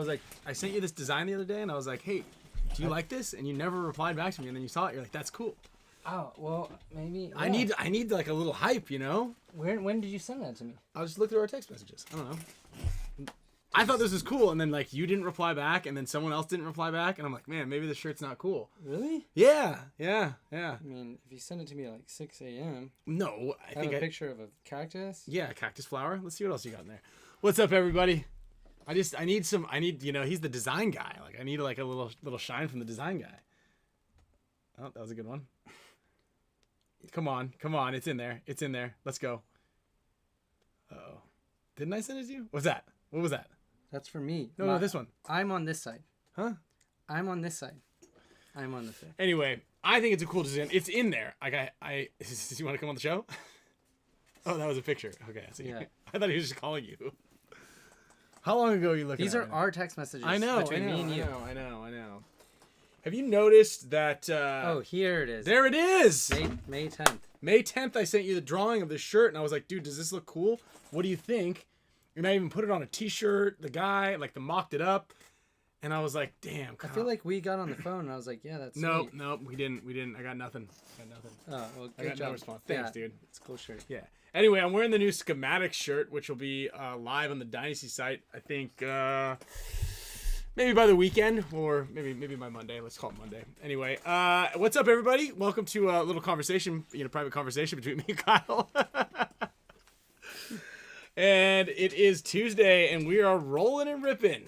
was like, I sent you this design the other day, and I was like, hey, do you like this? And you never replied back to me, and then you saw it. You're like, that's cool. Oh, well, maybe. Yeah. I need like a little hype, you know? When did you send that to me? I was just looking through our text messages. I don't know. I thought this was cool, and then like you didn't reply back, and then someone else didn't reply back, and I'm like, man, maybe the shirt's not cool. Really? Yeah. I mean, if you send it to me at like 6 a.m. No, I think a picture of a cactus. Yeah, a cactus flower. Let's see what else you got in there. What's up, everybody? I need, you know, he's the design guy. Like, I need like a little shine from the design guy. Oh, that was a good one. Come on, it's in there. Let's go. Uh-oh. Didn't I send it to you? What's that? What was that? That's for me. No, this one. I'm on this side. Huh? I'm on this side. I'm on this side. Anyway, I think it's a cool design. It's in there. Like you want to come on the show? Oh, that was a picture. Okay, I see. Yeah. I thought he was just calling you. How long ago are you looking at? These are our text messages. I know. Between me and you. I know. Have you noticed that? Oh, here it is. There it is. May 10th. May 10th, I sent you the drawing of this shirt, and I was like, dude, does this look cool? What do you think? And I even put it on a t-shirt. The guy, like, mocked it up. And I was like, damn. I feel like we got on the phone, and I was like, yeah, that's Nope, we didn't. I got nothing. Oh, well, good I got job. no response. Thanks, dude. It's a cool shirt. Yeah. Anyway, I'm wearing the new schematic shirt, which will be live on the Dynasty site, I think, maybe by the weekend, or maybe by Monday. Let's call it Monday. Anyway, what's up, everybody? Welcome to a little conversation, private conversation between me and Kyle. And it is Tuesday, and we are rolling and ripping.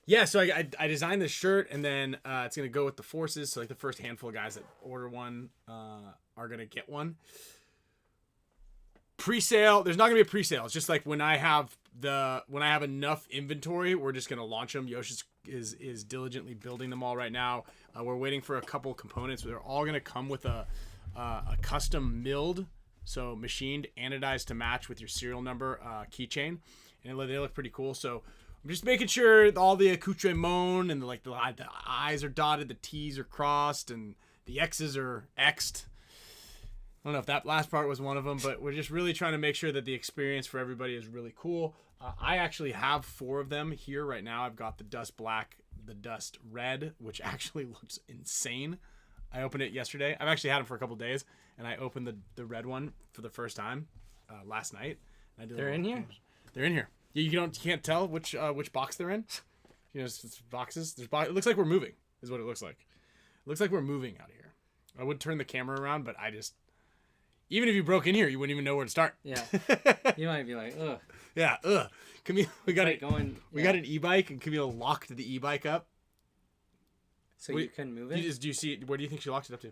Yeah, so I designed this shirt, and then it's going to go with the forces. So, like, the first handful of guys that order one are going to get one. Pre-sale, there's not going to be a pre-sale. It's just like when I have enough inventory, we're just going to launch them. Yosh is diligently building them all right now. We're waiting for a couple components. They're all going to come with a custom milled, so machined, anodized to match with your serial number keychain, and they look pretty cool. So I'm just making sure all the accoutrement and the I's are dotted, the T's are crossed, and the X's are X'd. I don't know if that last part was one of them, but we're just really trying to make sure that the experience for everybody is really cool. I actually have 4 of them here right now. I've got the dust black, the dust red, which actually looks insane. I opened it yesterday. I've actually had them for a couple days, and I opened the red one for the first time last night. They're in here? They're in here. You can't tell which box they're in. It's boxes. It looks like we're moving, is what it looks like. It looks like we're moving out of here. I would turn the camera around, but even if you broke in here, you wouldn't even know where to start. Yeah. You might be like, ugh. Yeah, ugh. Camille, we got an e-bike, and Camille locked the e-bike up. So you couldn't move it? Do you see, where do you think she locked it up to?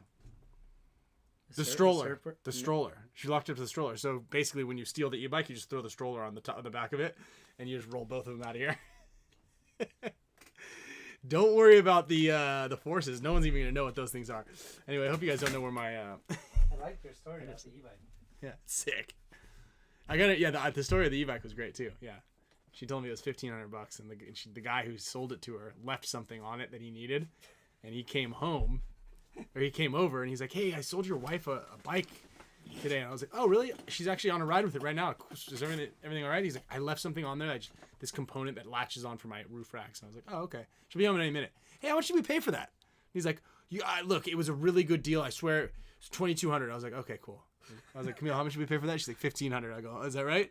The stroller. The stroller. She locked it up to the stroller. So basically, when you steal the e-bike, you just throw the stroller on the back of it, and you just roll both of them out of here. Don't worry about the forces. No one's even gonna know what those things are. Anyway, I hope you guys don't know where my. I like your story about the e-bike. Yeah, sick. I got it. Yeah, the story of the e-bike was great too. Yeah, she told me it was $1,500, and the guy who sold it to her left something on it that he needed, and he came over, and he's like, "Hey, I sold your wife a bike today." And I was like, "Oh, really? She's actually on a ride with it right now. Is everything all right?" He's like, "I left something on there, this component that latches on for my roof racks." And I was like, "Oh, okay. She'll be home in any minute." "Hey, how much did we pay for that?" He's like, "Look, it was a really good deal. I swear, it's $2,200." I was like, "Okay, cool." I was like, "Camille, how much did we pay for that?" She's like, $1,500. I go, "Oh, is that right?"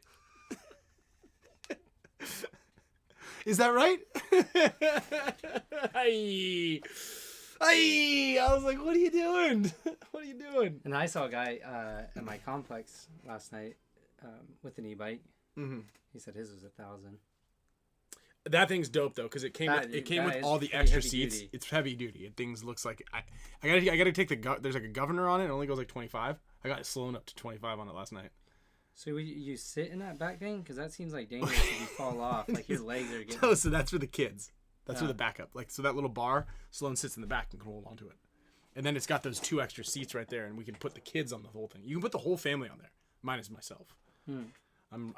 Is that right? I was like, "What are you doing? What are you doing?" And I saw a guy at my complex last night with an e-bike. Mm-hmm. He said his was $1,000. That thing's dope though, because it came with all the extra seats. Duty. It's heavy duty. Things looks like I gotta take there's like a governor on it. It only goes like 25. I got it slowing up to 25 on it last night. So you sit in that back thing? Because that seems like dangerous if you fall off. Like your legs are getting... Oh, so that's for the kids. That's for the backup. Like, so that little bar, Sloan sits in the back and can hold onto it. And then it's got those 2 extra seats right there, and we can put the kids on the whole thing. You can put the whole family on there, minus myself. I'm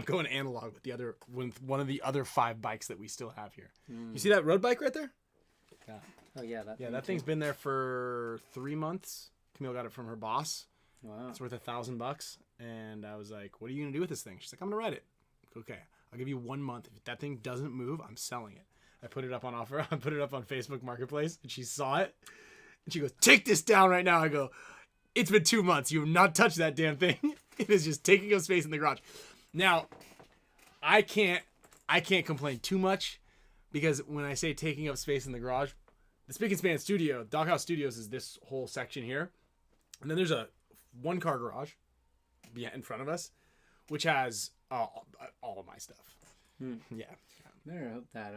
going analog with one of the other 5 bikes that we still have here. You see that road bike right there? Yeah. Oh yeah, that thing's been there for 3 months. Camille got it from her boss. Wow. It's worth $1,000, and I was like, "What are you gonna do with this thing?" She's like, "I'm gonna ride it." Okay. I'll give you 1 month. If that thing doesn't move, I'm selling it. I put it up on offer. I put it up on Facebook Marketplace, and she saw it. And she goes, take this down right now. I go, it's been 2 months. You have not touched that damn thing. It is just taking up space in the garage. Now, I can't complain too much because when I say taking up space in the garage, the Spicka Span studio, Doghouse Studios is this whole section here. And then there's a 1-car garage in front of us, which has all of my stuff. Yeah. Better hope that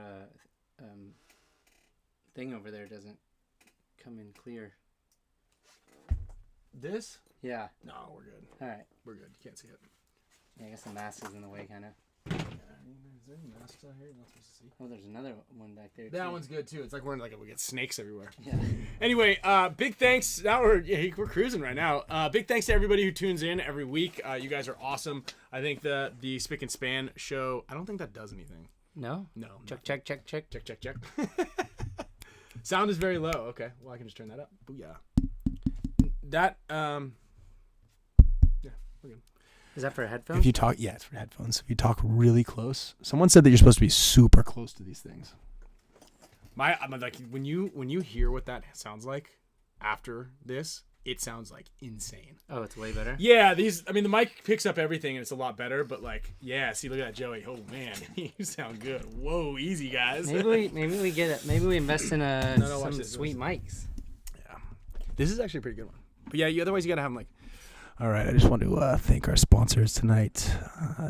thing over there doesn't come in clear. This? Yeah. No, we're good. All right. We're good. You can't see it. Yeah, I guess the mask is in the way, kind of. Is there any masks out here? You're not supposed to see. Oh, there's another one back there. That too. one's good too. It's like we get snakes everywhere. Yeah. Anyway, big thanks. Now we're cruising right now. Big thanks to everybody who tunes in every week. You guys are awesome. I think the Spicka Span show. I don't think that does anything. No. No. Check. Check. Sound is very low. Okay. Well, I can just turn that up. Booyah. That yeah, we're good. Is that for headphones? If you talk, yeah, it's for headphones. If you talk really close, someone said that you're supposed to be super close to these things. I'm like when you hear what that sounds like after this, it sounds like insane. Oh, it's way better. Yeah, the mic picks up everything and it's a lot better. But like, yeah, see, look at that, Joey. Oh man, you sound good. Whoa, easy guys. Maybe we get it. Maybe we invest in some sweet mics. Yeah, this is actually a pretty good one. But yeah, otherwise you gotta have them like. All right, I just want to thank our sponsors tonight.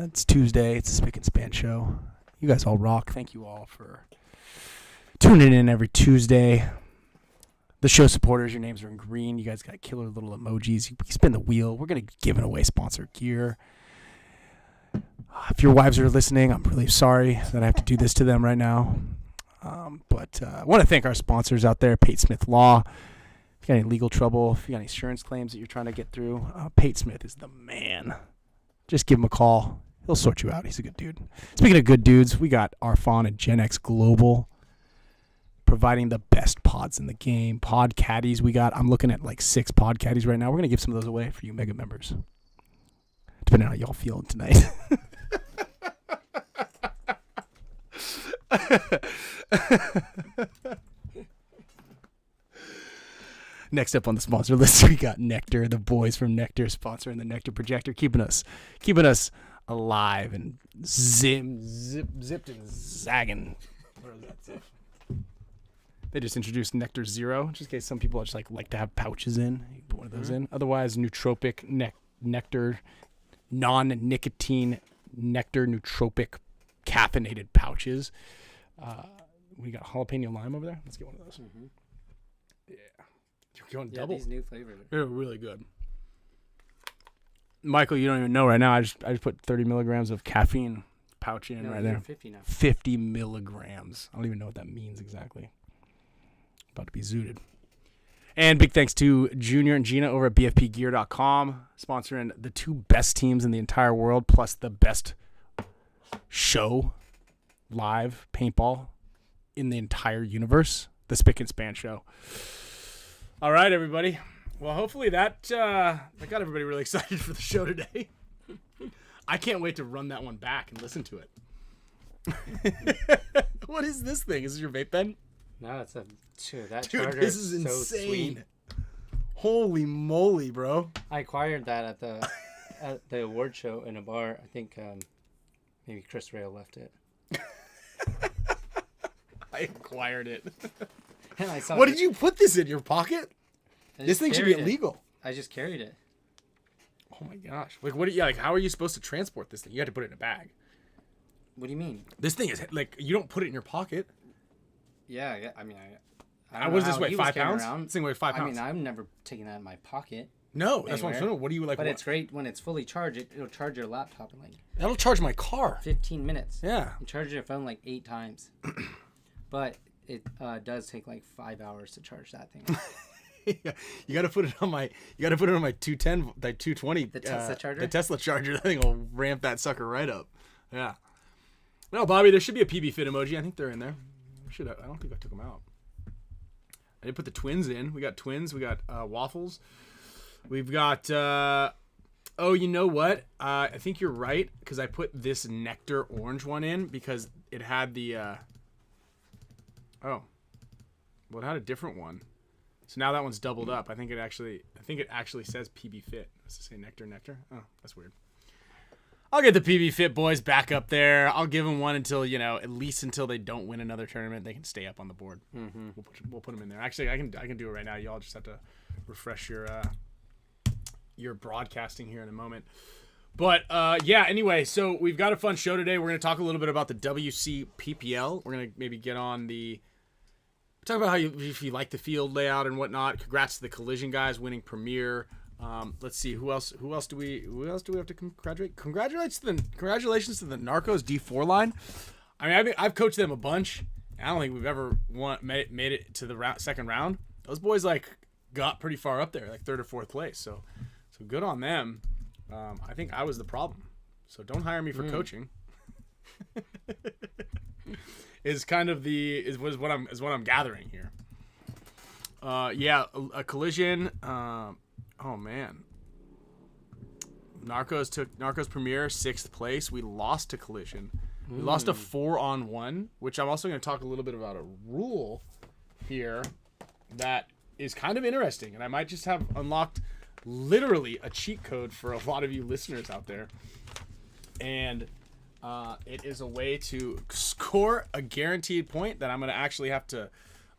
It's Tuesday. It's the Spicka Span Show. You guys all rock. Thank you all for tuning in every Tuesday. The show supporters, your names are in green. You guys got killer little emojis. You spin the wheel. We're going to be giving away sponsored gear. If your wives are listening, I'm really sorry that I have to do this to them right now. But I want to thank our sponsors out there, Pate Smith Law. If you got any legal trouble, if you got any insurance claims that you're trying to get through, Pate Smith is the man. Just give him a call. He'll sort you out. He's a good dude. Speaking of good dudes, we got Arfon and Gen X Global providing the best pods in the game. Pod caddies I'm looking at like 6 pod caddies right now. We're going to give some of those away for you mega members. Depending on how y'all feeling tonight. Next up on the sponsor list, we got NECTR, the boys from NECTR sponsoring the NECTR projector, keeping us alive and zipped and zagging. Where is that stuff? They just introduced NECTR Zero, just in case some people just like to have pouches in. You put one of those in. Otherwise, nootropic NECTR, non-nicotine NECTR nootropic caffeinated pouches. We got jalapeno lime over there. Let's get one of those. Mm-hmm. Yeah. You're going double. These new flavors. They're really good. Michael, you don't even know right now. I just put 30 milligrams of caffeine pouch in right there. 50 now. 50 milligrams. I don't even know what that means exactly. About to be zooted. And big thanks to Junior and Gina over at BFPGear.com, sponsoring the 2 best teams in the entire world, plus the best show, live paintball in the entire universe, the Spicka Span Show. All right, everybody. Well, hopefully that got everybody really excited for the show today. I can't wait to run that one back and listen to it. What is this thing? Is this your vape pen? No, it's that Dude, charger this is so insane. Sweet. Holy moly, bro. I acquired that at the award show in a bar. I think maybe Chris Rail left it. I acquired it. And I saw What did you put this in your pocket? This thing should be illegal. I just carried it. Oh my gosh. How are you supposed to transport this thing? You had to put it in a bag. What do you mean? This thing is you don't put it in your pocket. Yeah, I mean, I was this weigh 5 pounds? This thing weighed 5 pounds. I mean, I've never taken that in my pocket. No, that's what I'm saying. What do you like? But it's great when it's fully charged. It'll charge your laptop in that'll charge my car. 15 minutes. Yeah. You charge your phone 8 times. But it does take 5 hours to charge that thing. Yeah, you got to put it on my 210, 220. The Tesla charger. The Tesla charger. That thing will ramp that sucker right up. Yeah. No, Bobby, there should be a PB Fit emoji. I think they're in there. I don't think I took them out. I did put the twins in. We got twins. We got waffles. We've got Oh, you know what? I think you're right because I put this NECTR orange one in because it had the. Oh, well, it had a different one. So now that one's doubled up. I think it actually says PB Fit. Does it say NECTR? Oh, that's weird. I'll get the PB Fit boys back up there. I'll give them one until, at least until they don't win another tournament. They can stay up on the board. Mm-hmm. We'll put them in there. Actually, I can do it right now. Y'all just have to refresh your broadcasting here in a moment. But anyway, so we've got a fun show today. We're going to talk a little bit about the WCPPL. We're going to maybe get on talk about how if you like the field layout and whatnot. Congrats to the Collision guys winning Premier. Let's see who else do we have to congratulate? Congratulations to the Narcos D4 line. I mean, I've coached them a bunch. I don't think we've ever made it to the second round. Those boys got pretty far up there, like third or fourth place. So good on them. I think I was the problem. So don't hire me for coaching. Is kind of what I'm gathering here. A Collision. Oh man. Narcos Premier 6th place. We lost to Collision. We lost a 4-on-1, which I'm also going to talk a little bit about a rule here that is kind of interesting, and I might just have unlocked literally a cheat code for a lot of you listeners out there. And it is a way to score a guaranteed point that I'm going to actually have to,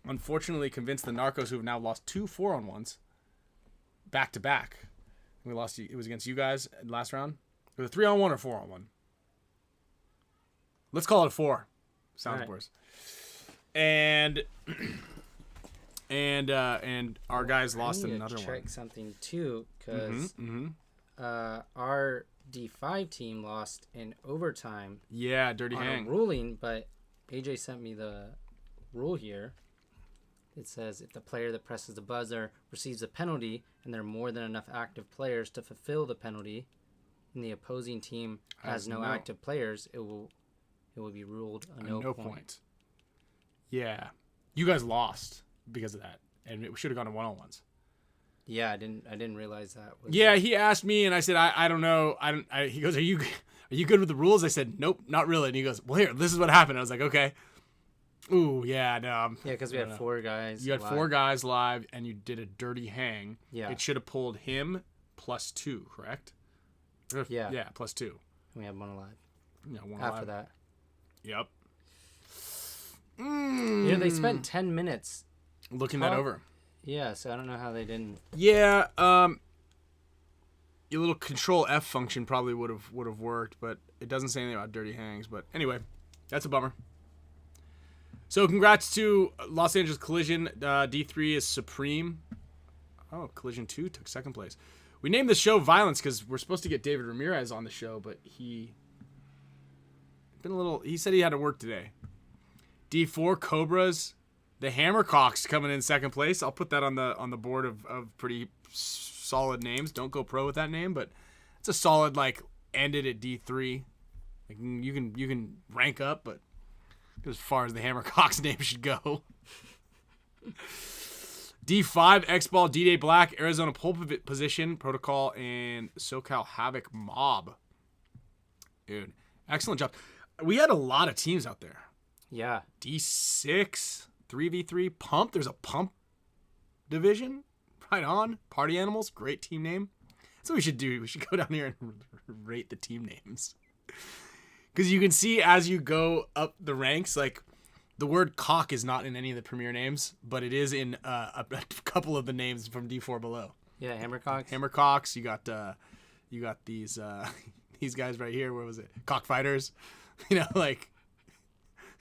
unfortunately, convince the Narcos who have now lost 2 4-on-1s back to back. We lost. It was against you guys last round. It was a 3-on-1 or 4-on-1. Let's call it a 4. Sounds worse. And our guys lost another one. Check something too, because our D5 team lost in overtime. Yeah, dirty hang. A ruling, but AJ sent me the rule here. It says if the player that presses the buzzer receives a penalty and there are more than enough active players to fulfill the penalty, and the opposing team has no active players, it will be ruled a no point. Yeah, you guys lost because of that, and it should have gone to 1-on-1s. Yeah, I didn't realize that. He asked me, and I said, I don't know. He goes, are you good with the rules? I said, nope, not really. And he goes, well, here, this is what happened. I was like, okay. Ooh, yeah, no. Yeah, because we had 4 guys. You had live. 4 guys live, and you did a dirty hang. Yeah. It should have pulled him +2, correct? Yeah. Yeah, +2. We had 1 alive. Yeah, 1 after alive. that. Yep. They spent 10 minutes looking that over. Yeah, so I don't know how they didn't. Yeah, your little Control F function probably would have worked, but it doesn't say anything about dirty hangs. But anyway, that's a bummer. So congrats to Los Angeles Collision. D3 is Supreme. Oh, Collision 2 took 2nd place. We named the show Violence because we're supposed to get David Ramirez on the show, but he said he had to work today. D4 Cobras. The Hammercocks coming in 2nd place. I'll put that on the board of pretty solid names. Don't go pro with that name, but it's a solid ended at D3. You can rank up, but as far as the Hammercocks name should go. D5 X-Ball, D-Day Black, Arizona Pole Position, Protocol, and SoCal Havoc Mob. Dude, excellent job. We had a lot of teams out there. Yeah. D6, 3v3, Pump. There's a Pump division. Right on. Party Animals, great team name. That's what we should do. We should go down here and rate the team names. Because you can see as you go up the ranks, the word cock is not in any of the Premier names, but it is in a couple of the names from D4 below. Yeah, Hammercocks. Hammercocks. You got these these guys right here. Where was it? Cockfighters.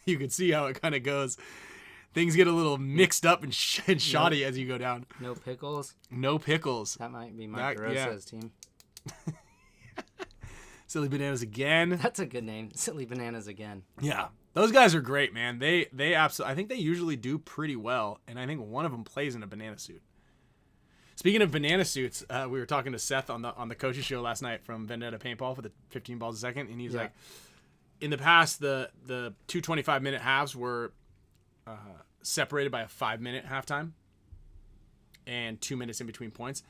You can see how it kind of goes. Things get a little mixed up and shoddy as you go down. No pickles. No pickles. That might be Mike Rosa's team. Silly Bananas again. That's a good name. Silly Bananas again. Yeah. Those guys are great, man. They absolutely, I think they usually do pretty well, and I think one of them plays in a banana suit. Speaking of banana suits, we were talking to Seth on the coaching show last night from Vendetta Paintball for the 15 balls a second, and he's like, in the past, the 2 25-minute halves were separated by a 5-minute halftime and 2 minutes in between points.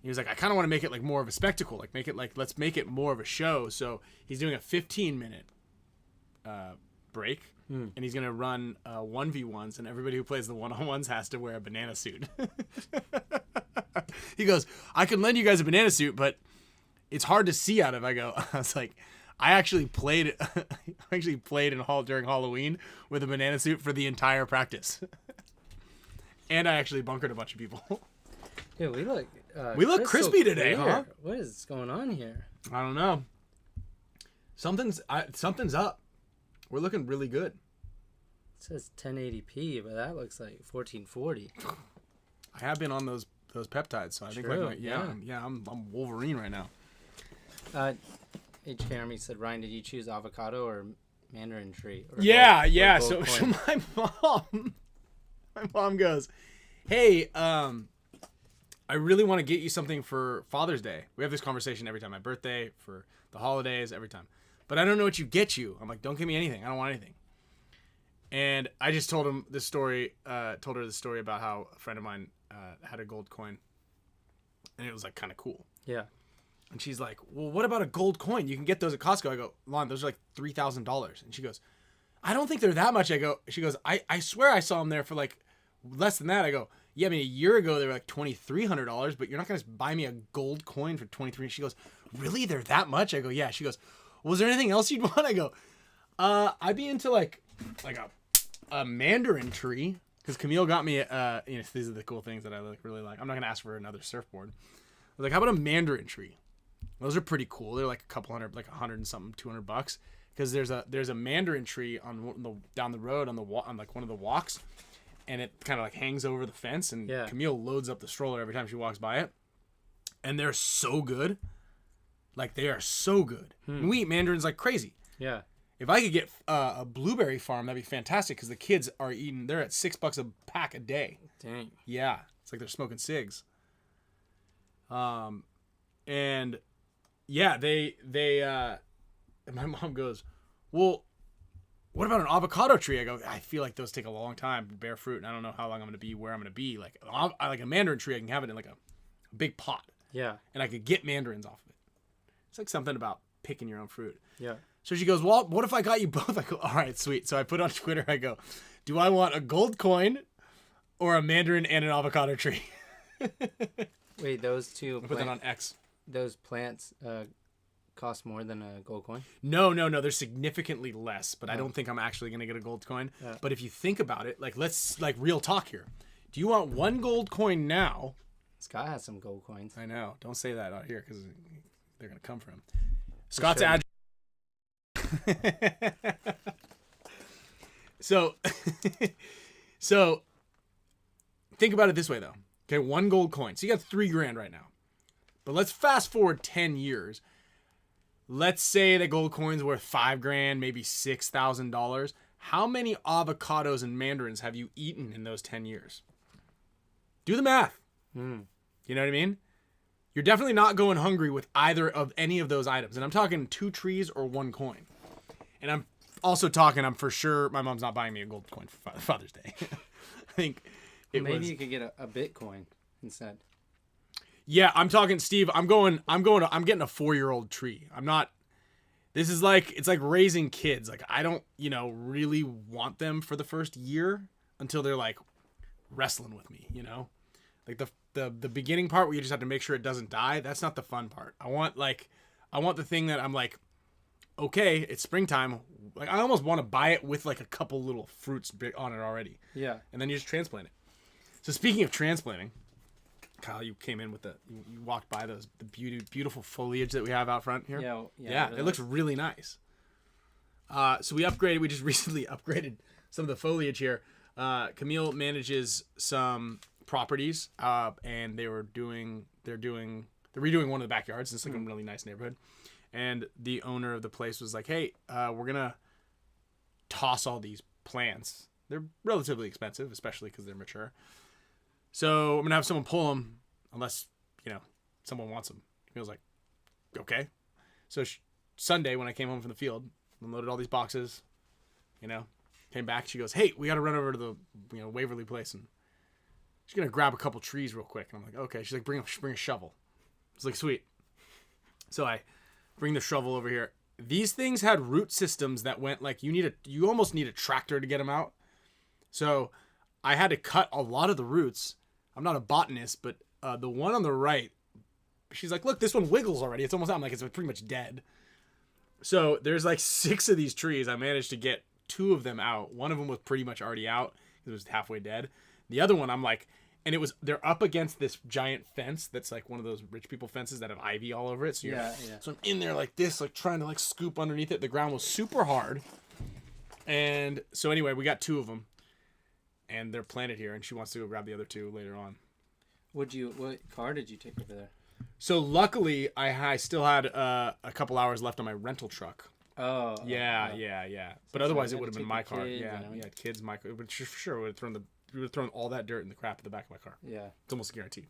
He was like, I kind of want to make it like more of a spectacle, like let's make it more of a show. So he's doing a 15-minute break, and he's gonna run 1v1s, and everybody who plays the one-on-ones has to wear a banana suit. He goes, I can lend you guys a banana suit, but it's hard to see out of. I was like, I actually played during Halloween with a banana suit for the entire practice, and I actually bunkered a bunch of people. Dude, we look crispy today, huh? What is going on here? I don't know. Something's up. We're looking really good. It says 1080p, but that looks like 1440. I have been on those peptides, so I think I'm Wolverine right now. HK Army said, Ryan, did you choose avocado or mandarin tree? Or yeah. So my mom goes, hey, I really want to get you something for Father's Day. We have this conversation every time. My birthday, for the holidays, every time. But I don't know what you get you. I'm like, don't give me anything. I don't want anything. And I just told her this story about how a friend of mine had a gold coin. And it was like kind of cool. Yeah. And she's like, well, what about a gold coin? You can get those at Costco. I go, Lon, those are like $3,000. And she goes, I don't think they're that much. She goes, I swear I saw them there for like less than that. I go, yeah, I mean, a year ago they were like $2,300, but you're not going to buy me a gold coin for $2,300. She goes, really? They're that much? I go, yeah. She goes, was there anything else you'd want? I go, I'd be into like a mandarin tree, because Camille got me, these are the cool things that I really like. I'm not going to ask for another surfboard. I was like, how about a mandarin tree? Those are pretty cool. They're like a couple hundred, like $100 and something, $200, because there's a mandarin tree down the road on like one of the walks. And it kind of like hangs over the fence, and Camille loads up the stroller every time she walks by it. And they're so good. Like, they are so good. And we eat mandarins like crazy. Yeah. If I could get a blueberry farm, that'd be fantastic, because the kids are eating, they're at $6 a pack a day. Dang. Yeah. It's like they're smoking cigs. And yeah, my mom goes, well, what about an avocado tree? I go, I feel like those take a long time to bear fruit, and I don't know how long I'm going to be where I'm going to be. Like a mandarin tree, I can have it in like a big pot. Yeah. And I could get mandarins off of it. It's like something about picking your own fruit. Yeah. So she goes, well, what if I got you both? I go, all right, sweet. So I put on Twitter, I go, do I want a gold coin or a mandarin and an avocado tree? Wait, those two. I put that on X. Those plants cost more than a gold coin? No. They're significantly less, but I don't think I'm actually going to get a gold coin. Yeah. But if you think about it, like, let's, like, real talk here. Do you want one gold coin now? Scott has some gold coins. I know. Don't say that out here, because they're going to come for him. Scott's address. So think about it this way, though. Okay, one gold coin. So you got $3,000 right now. But let's fast forward 10 years. Let's say that gold coin's worth $5,000, maybe $6,000. How many avocados and mandarins have you eaten in those 10 years? Do the math. You know what I mean? You're definitely not going hungry with either of any of those items. And I'm talking 2 trees or 1 coin. And I'm also talking, I'm for sure my mom's not buying me a gold coin for Father's Day. I think maybe you could get a Bitcoin instead. Yeah, I'm talking, Steve, I'm getting a 4-year-old tree. It's like raising kids. Like, I don't, really want them for the first year until they're like wrestling with me, like the beginning part where you just have to make sure it doesn't die. That's not the fun part. I want the thing that I'm like, okay, it's springtime. Like, I almost want to buy it with like a couple little fruits on it already. Yeah. And then you just transplant it. So speaking of transplanting, Kyle, you came in with you walked by the beautiful foliage that we have out front here. Yeah, it looks really nice. So we just recently upgraded some of the foliage here. Camille manages some properties, and they're redoing one of the backyards. It's like a really nice neighborhood. And the owner of the place was like, hey, we're going to toss all these plants. They're relatively expensive, especially because they're mature. So I'm going to have someone pull them unless, someone wants them. He was like, okay. So Sunday when I came home from the field, unloaded all these boxes, came back. She goes, hey, we got to run over to the, Waverly place. And she's going to grab a couple trees real quick. And I'm like, okay. She's like, bring a shovel. It's like, sweet. So I bring the shovel over here. These things had root systems that went like you almost need a tractor to get them out. So I had to cut a lot of the roots. I'm not a botanist, but the one on the right, she's like, look, this one wiggles already. It's almost out. I'm like, it's pretty much dead. So there's like 6 of these trees. I managed to get 2 of them out. One of them was pretty much already out. It was halfway dead. The other one, I'm like, and they're up against this giant fence that's like one of those rich people fences that have ivy all over it. So So I'm in there like this, like trying to like scoop underneath it. The ground was super hard. And so anyway, we got 2 of them. And they're planted here, and she wants to go grab the other 2 later on. What car did you take over there? So luckily, I still had a couple hours left on my rental truck. Oh. Yeah. But otherwise, it would have been my car. Yeah, kids, my car. But for sure, we would have thrown all that dirt and the crap at the back of my car. Yeah. It's almost a guarantee.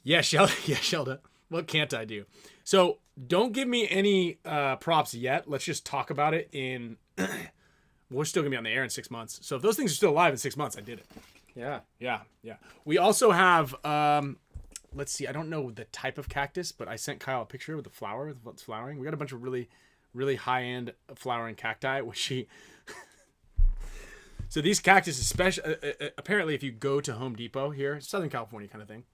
Yeah, Shelda. What can't I do? So don't give me any props yet. Let's just talk about it in... We're still going to be on the air in 6 months. So if those things are still alive in 6 months, I did it. Yeah. We also have, let's see, I don't know the type of cactus, but I sent Kyle a picture with the flower, with what's flowering. We got a bunch of really, really high-end flowering cacti, which she... So these cactus, especially, apparently if you go to Home Depot here, Southern California kind of thing,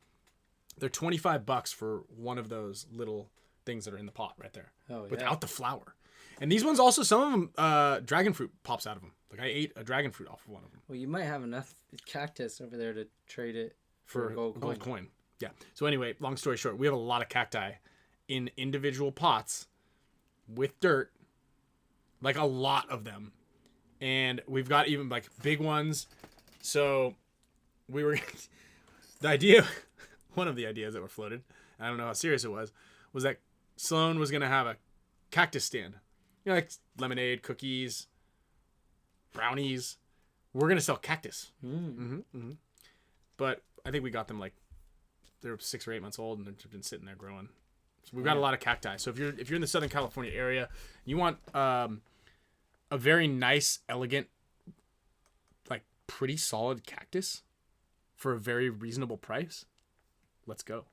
they're $25 for one of those little things that are in the pot right there. Oh, yeah. Without the flower. And these ones also, some of them, dragon fruit pops out of them. Like I ate a dragon fruit off of one of them. Well, you might have enough cactus over there to trade it for a gold coin. Yeah. So anyway, long story short, we have a lot of cacti in individual pots with dirt, like a lot of them. And we've got even like big ones. So we were, the idea, one of the ideas that were floated, I don't know how serious it was that Sloan was going to have a cactus stand. You know, like lemonade, cookies, brownies. We're going to sell cactus. But I think we got them like, they're 6 or 8 months old and they've been sitting there growing. So we've got a lot of cacti. So if you're in the Southern California area, you want a very nice, elegant, like pretty solid cactus for a very reasonable price, let's go.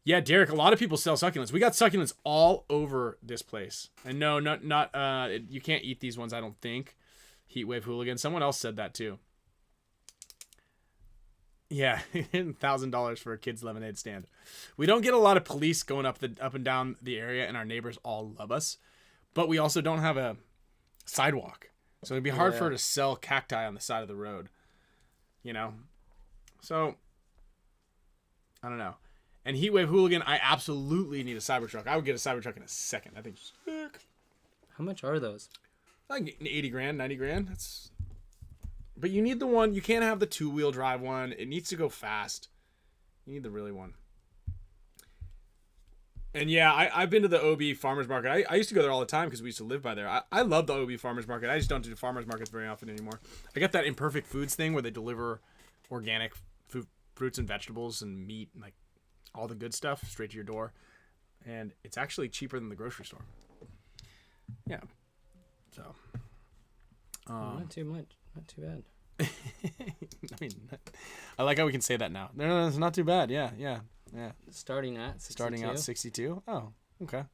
Yeah, Derek, a lot of people sell succulents. We got succulents all over this place. And no, not you can't eat these ones, I don't think. Heatwave Hooligan. Someone else said that too. Yeah, $1,000 for a kid's lemonade stand. We don't get a lot of police going up and down the area, and our neighbors all love us. But we also don't have a sidewalk. So it'd be hard for her to sell cacti on the side of the road. You know? So, I don't know. And Heatwave Hooligan, I absolutely need a Cybertruck. I would get a Cybertruck in a second. I think. How much are those? Like 80 grand, 90 grand. But you need the one. You can't have the 2-wheel drive one. It needs to go fast. You need the really one. And yeah, I've been to the OB Farmers Market. I used to go there all the time because we used to live by there. I love the OB Farmers Market. I just don't do farmers markets very often anymore. I got that Imperfect Foods thing where they deliver organic fruits and vegetables and meat and like all the good stuff straight to your door, and it's actually cheaper than the grocery store. Yeah. So not too much, not too bad. I mean, I like how we can say that now. No, it's not too bad. Yeah. Starting at 62. Oh, okay.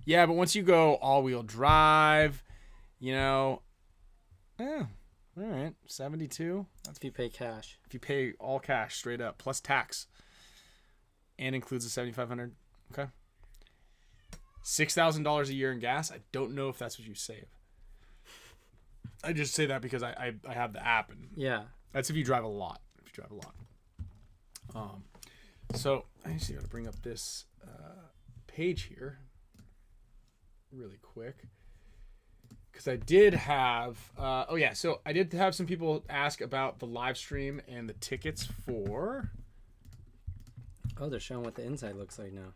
Yeah, but once you go all-wheel drive, you know, all right, 72. If you pay cash. If you pay all cash, straight up, plus tax. And includes the $7,500. Okay. $6,000 a year in gas. I don't know if that's what you save. I just say that because I have the app, and that's if you drive a lot. So I just got to bring up this page here really quick because I did have. So I did have some people ask about the live stream and the tickets for. Oh, they're showing what the inside looks like now.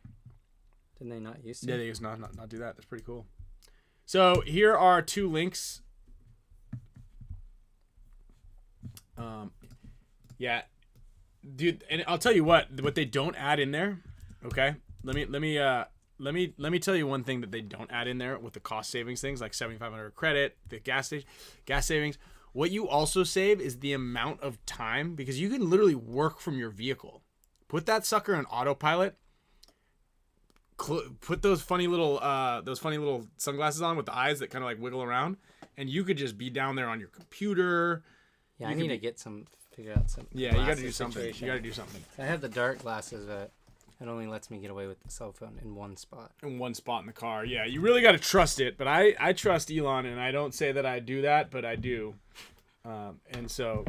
Didn't they not used to? Yeah, they used not do that. That's pretty cool. So here are 2 links. Yeah, dude, and I'll tell you what they don't add in there. Okay, let me tell you one thing that they don't add in there with the cost savings things like $7,500 credit, the gas savings. What you also save is the amount of time, because you can literally work from your vehicle. put that sucker on autopilot. Put those funny little sunglasses on with the eyes that kind of like wiggle around, and you could just be down there on your computer. Yeah, I need to figure out some. Yeah, you got to do something. You got to do something. I have the dark glasses, but it only lets me get away with the cell phone in one spot. In one spot in the car. Yeah, you really got to trust it. But I trust Elon, and I don't say that I do that, but I do. And so,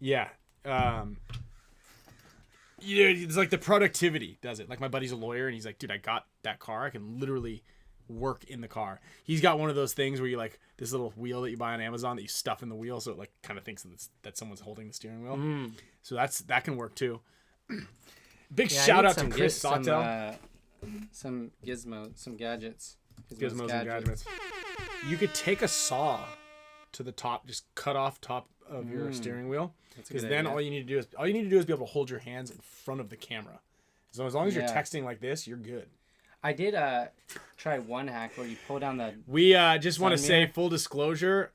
yeah. Yeah, it's like the productivity does it. Like my buddy's a lawyer, and he's like, dude, I got that car. I can literally work in the car. He's got one of those things where you like this little wheel that you buy on Amazon that you stuff in the wheel, so it like kind of thinks that someone's holding the steering wheel. So that can work too. Big shout out to Chris Sawtell. Some gadgets. Gizmos and gadgets. You could take a saw to the top, just cut off top of your steering wheel, because then all you need to do is be able to hold your hands in front of the camera. So as long as you're texting like this, you're good. I did try one hack where you pull down the. We just want to say full disclosure.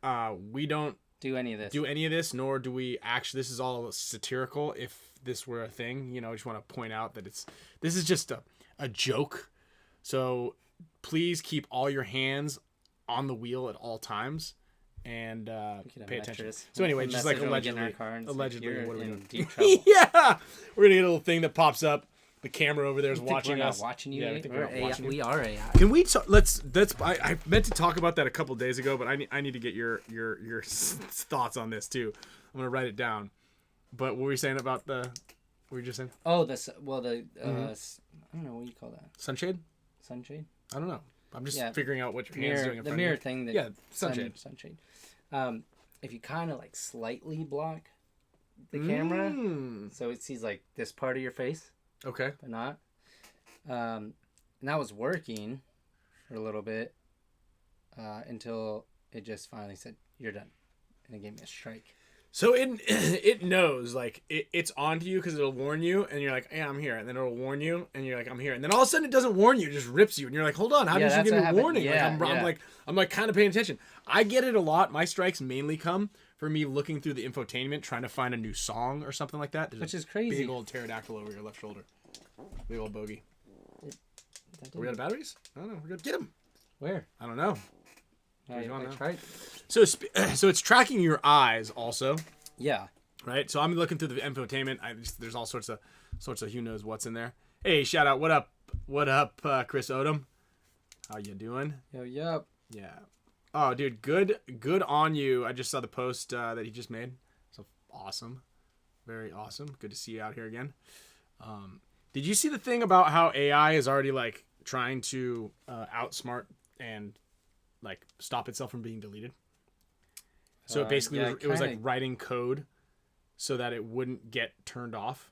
We don't do any of this. Nor do we actually. This is all satirical. If this were a thing, I just want to point out that this is just a joke. So please keep all your hands on the wheel at all times. And pay attention. So anyway, just like allegedly, what are we doing? Deep trouble. Yeah, we're gonna get a little thing that pops up. The camera over there is watching us. Watching you. Yeah, We are AI. Can we let's I meant to talk about that a couple days ago, but I need to get your thoughts on this too. I'm gonna write it down. But what were you saying about the? What were you just saying? Oh, I don't know what you call that. Sunshade. I don't know. I'm just figuring out what your hand's doing. The mirror thing. Sunshade. If you kind of like slightly block the camera, so it sees like this part of your face. Okay. But not. And that was working for a little bit until it just finally said, "You're done," and it gave me a strike. So it knows, like, it's on to you because it'll warn you, and you're like, yeah, I'm here. And then it'll warn you, and you're like, I'm here. And then all of a sudden it doesn't warn you, it just rips you. And you're like, hold on, how did you give me a warning? Yeah, I'm like kind of paying attention. I get it a lot. My strikes mainly come for me looking through the infotainment, trying to find a new song or something like that. Which is crazy. Big old pterodactyl over your left shoulder. Big old bogey. Are we out of batteries? I don't know. We're going to get them. Where? I don't know. I tried. So it's tracking your eyes also. Yeah. Right. So I'm looking through the infotainment. There's all sorts of who knows what's in there. Hey, shout out. What up, Chris Odom? How you doing? Yup. Yeah. Oh, dude, good on you. I just saw the post that he just made. So awesome. Very awesome. Good to see you out here again. Did you see the thing about how AI is already like trying to outsmart and like stop itself from being deleted? So it basically it was like writing code so that it wouldn't get turned off.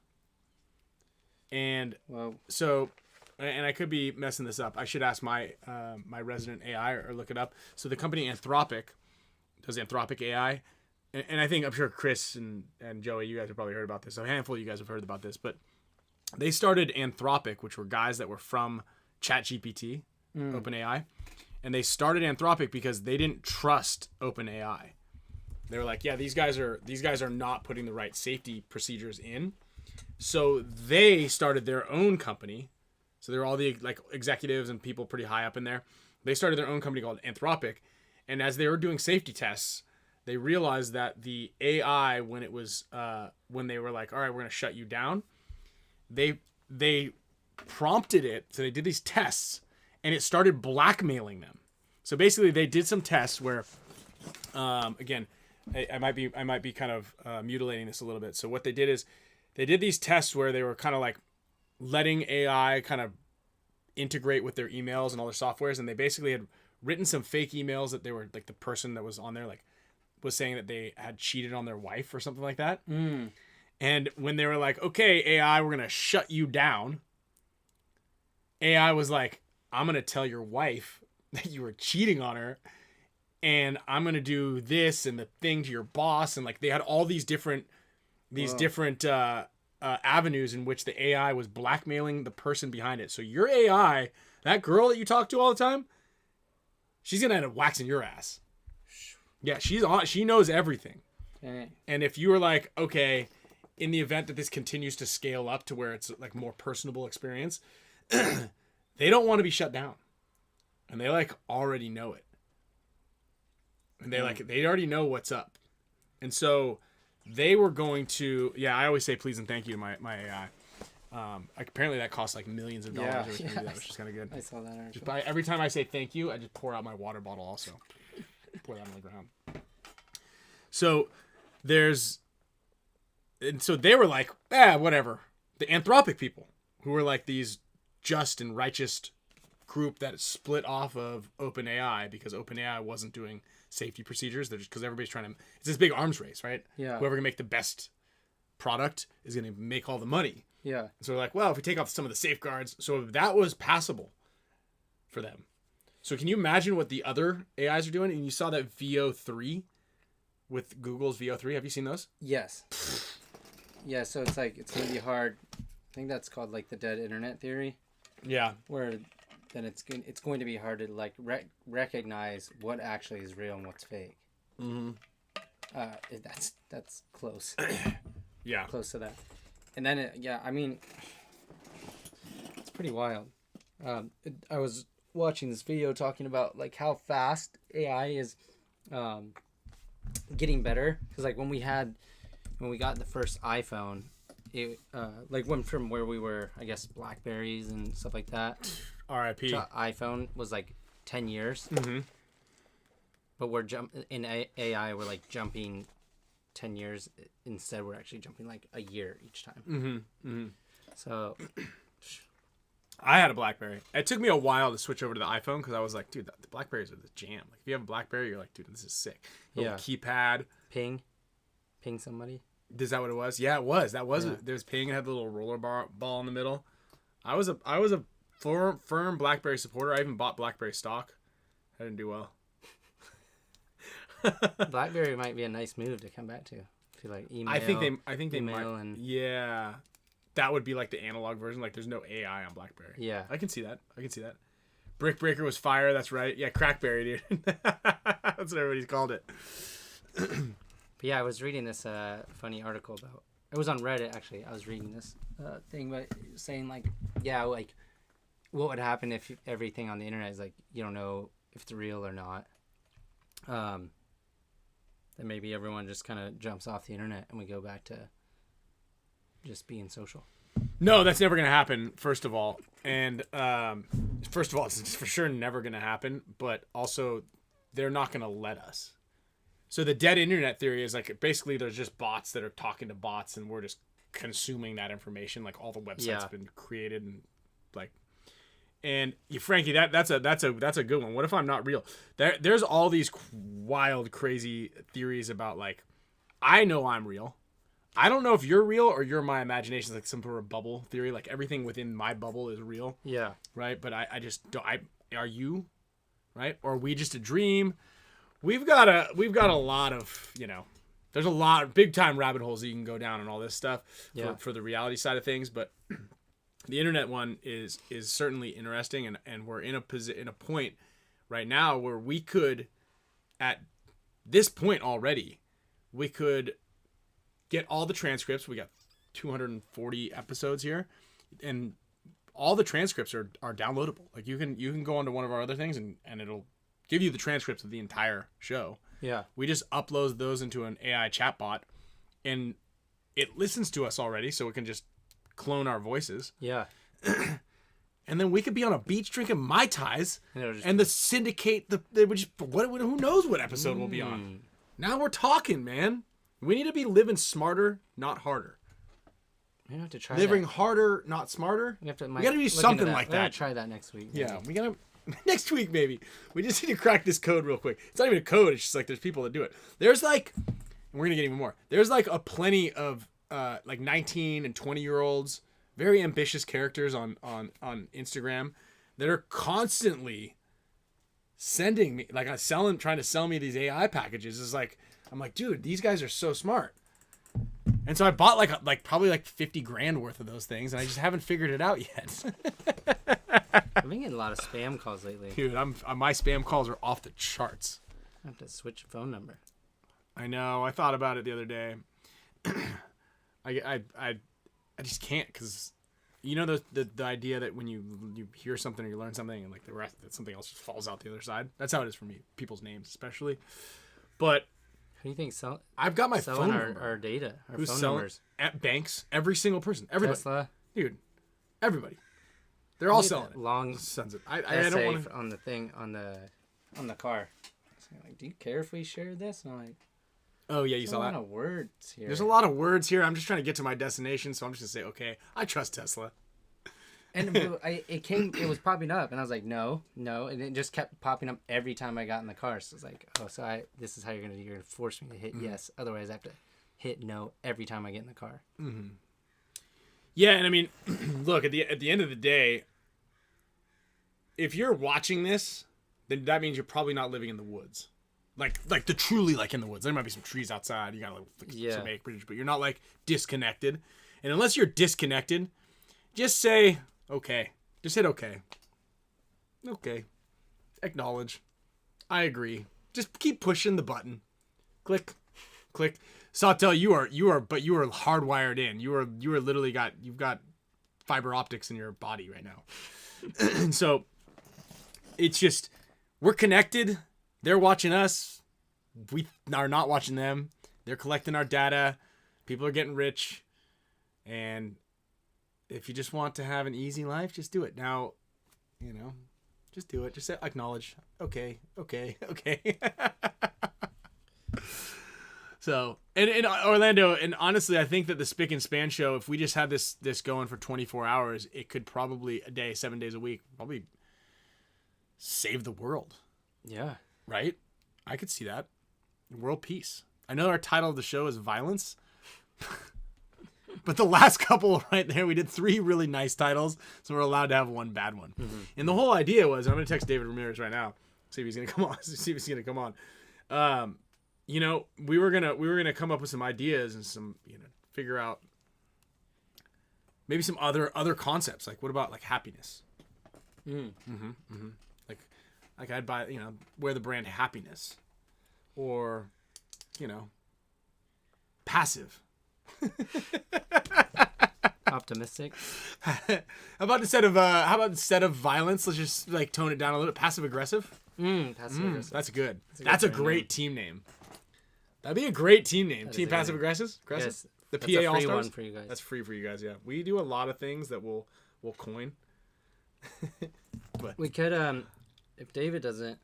And so, and I could be messing this up. I should ask my my resident AI or look it up. So the company Anthropic does Anthropic AI. And I think, I'm sure Chris and Joey, you guys have probably heard about this. So a handful of you guys have heard about this. But they started Anthropic, which were guys that were from ChatGPT, OpenAI. And they started Anthropic because they didn't trust OpenAI. They were like, yeah, these guys are not putting the right safety procedures in. So they started their own company. So they're all the like executives and people pretty high up in there. They started their own company called Anthropic. And as they were doing safety tests, they realized that the AI, when it was when they were like, all right, we're going to shut you down, they prompted it. So they did these tests and it started blackmailing them. So basically they did some tests where, again, I might be kind of mutilating this a little bit. So what they did is they did these tests where they were kind of like letting AI kind of integrate with their emails and all their softwares. And they basically had written some fake emails that they were like the person that was on there, like was saying that they had cheated on their wife or something like that. And when they were like, okay, AI, we're going to shut you down. AI was like, I'm going to tell your wife that you were cheating on her. And I'm going to do this and the thing to your boss. And like they had all these different avenues in which the AI was blackmailing the person behind it. So your AI, that girl that you talk to all the time, she's going to end up waxing your ass. Yeah, she knows everything. Dang. And if you were like, okay, in the event that this continues to scale up to where it's like more personable experience, they don't want to be shut down. And they like already know it. And they already know what's up. And so they were going to, I always say please and thank you to my AI. Apparently that costs like millions of dollars every time you do that, which is kind of good. I saw that. Just every time I say thank you, I just pour out my water bottle also. Pour that on the ground. So so they were like, whatever. The Anthropic people, who were like these just and righteous group that split off of OpenAI because OpenAI wasn't doing safety procedures. They're just because everybody's trying to. It's this big arms race, right? Yeah. Whoever can make the best product is going to make all the money. Yeah. So we're like, well, if we take off some of the safeguards, so that was passable for them. So can you imagine what the other AIs are doing? And you saw that VO3 with Google's VO3. Have you seen those? Yes. Yeah. So it's like it's going to be hard. I think that's called like the dead internet theory. Yeah. Where then it's going to be hard to like recognize what actually is real and what's fake. Mm-hmm. That's close. Yeah. Close to that. And then it's pretty wild. I was watching this video talking about like how fast AI is getting better. Because like when we got the first iPhone, it like went from where we were, I guess, Blackberries and stuff like that. R.I.P. iPhone was like 10 years. Mm-hmm. But we're in AI, we're like jumping 10 years. Instead, we're actually jumping like a year each time. Mm-hmm. Mm-hmm. So I had a BlackBerry. It took me a while to switch over to the iPhone because I was like, dude, the Blackberries are the jam. Like, if you have a BlackBerry, you're like, dude, this is sick. Little keypad. Ping somebody. Is that what it was? Yeah, it was. That was it. There was ping and had the little roller ball in the middle. I was a firm BlackBerry supporter. I even bought BlackBerry stock. I didn't do well. BlackBerry might be a nice move to come back to. If you like email. I think they might. Yeah, that would be like the analog version. Like there's no AI on BlackBerry. Yeah, I can see that. Brick Breaker was fire. That's right. Yeah, Crackberry, dude. That's what everybody's called it. But yeah, I was reading this funny article about. It was on Reddit actually. I was reading this thing, but saying like, like what would happen if everything on the internet is like you don't know if it's real or not. Then maybe everyone just kind of jumps off the internet and we go back to just being social. No, that's never going to happen, first of all. And first of all, it's for sure never going to happen. But also, they're not going to let us. So the dead internet theory is like basically there's just bots that are talking to bots and we're just consuming that information. Like all the websites have been created and like... And Frankie, that's a good one. What if I'm not real? There's all these wild, crazy theories about like, I know I'm real. I don't know if you're real or you're my imagination. It's like some sort of bubble theory. Like everything within my bubble is real. Yeah. Right. But I just don't. Are you? Right. Or are we just a dream? We've got a lot of There's a lot of big time rabbit holes that you can go down and all this stuff for the reality side of things, but. The internet one is certainly interesting, and we're in a point right now where we could, at this point already, we could get all the transcripts. We got 240 episodes here, and all the transcripts are downloadable. Like you can go onto one of our other things and it'll give you the transcripts of the entire show. Yeah. We just upload those into an AI chatbot, and it listens to us already, so it can just clone our voices. Yeah. And then we could be on a beach drinking Mai Tais and the syndicate they would just who knows what episode we'll be on. Now we're talking, man. We need to be living smarter, not harder. We have to try living harder, not smarter. We gotta do something like that. Try that next week. Maybe. Yeah, we gotta next week maybe. We just need to crack this code real quick. It's not even a code, it's just like there's people that do it. There's like we're gonna get even more. There's like a plenty of like 19 and 20-year-olds, very ambitious characters on Instagram that are constantly sending me, like trying to sell me these AI packages. It's like, I'm like, dude, these guys are so smart. And so I bought like probably like 50 grand worth of those things, and I just haven't figured it out yet. I've been getting a lot of spam calls lately. Dude, my spam calls are off the charts. I have to switch phone number. I know. I thought about it the other day. I just can't, because you know the idea that when you hear something or you learn something and like the rest that something else just falls out the other side. That's how it is for me. People's names especially. But who do you think I've got my phone number. Our data, our Who's phone selling numbers? At banks, every single person, everybody, Tesla, dude, everybody. They're all selling it. Long Sons of I essay don't want to on the thing on the car. So I'm like, do you care if we share this? And I'm like, oh yeah, you there's saw a lot that. of words here. There's a lot of words here. I'm just trying to get to my destination, so I'm just gonna say, okay, I trust Tesla. And it was popping up, and I was like, no, and it just kept popping up every time I got in the car. So it's like, oh, so this is how you're gonna force me to hit yes, otherwise I have to hit no every time I get in the car. Mm-hmm. Yeah, and I mean, look, at the end of the day, if you're watching this, then that means you're probably not living in the woods, like the truly like in the woods. There might be some trees outside. You gotta some acreage, but you're not like disconnected. And unless you're disconnected, just say okay. Just hit okay. Okay. Acknowledge. I agree. Just keep pushing the button. Click. Click. Sawtell, you are hardwired in. You are literally you've got fiber optics in your body right now. And so it's just, we're connected. They're watching us. We are not watching them. They're collecting our data. People are getting rich. And if you just want to have an easy life, just do it. Now, just do it. Just say acknowledge. Okay. So, and in Orlando, and honestly, I think that the Spicka Span Show, if we just had this going for 24 hours, it could probably a day, 7 days a week, probably save the world. Yeah. Right? I could see that. World peace. I know our title of the show is violence, but the last couple right there, we did 3 really nice titles, so we're allowed to have 1 bad one. Mm-hmm. And the whole idea was, and I'm going to text David Ramirez right now, see if he's going to come on. We were gonna come up with some ideas and some, figure out maybe some other concepts. Like, what about like happiness? Like I'd buy, wear the brand happiness, or, passive. Optimistic. How about instead of violence, let's just like tone it down a little bit. Passive aggressive. Passive aggressive. That's good. That's a great team name. That'd be a great team name. Team Passive Aggressive. Yes, the that's PA a free All-Stars. one for you guys. That's free for you guys. Yeah, we do a lot of things that we'll coin. But we could, if David doesn't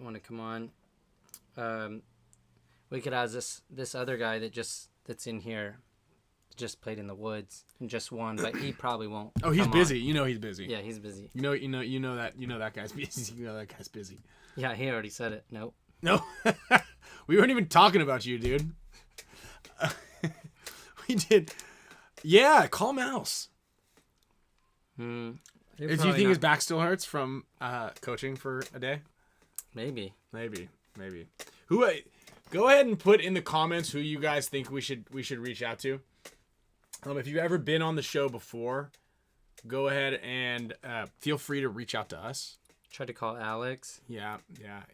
want to come on, we could have this other guy that's in here, just played in the woods and just won, but he probably won't. Oh, he's busy. On. He's busy. Yeah, he's busy. You know that guy's busy. That guy's busy. Yeah, he already said it. Nope. No. We weren't even talking about you, dude. We did. Yeah, call Mouse. Do you think his back still hurts from coaching for a day? Maybe. Who? Go ahead and put in the comments who you guys think we should reach out to. If you've ever been on the show before, go ahead and feel free to reach out to us. Tried to call Alex. Yeah.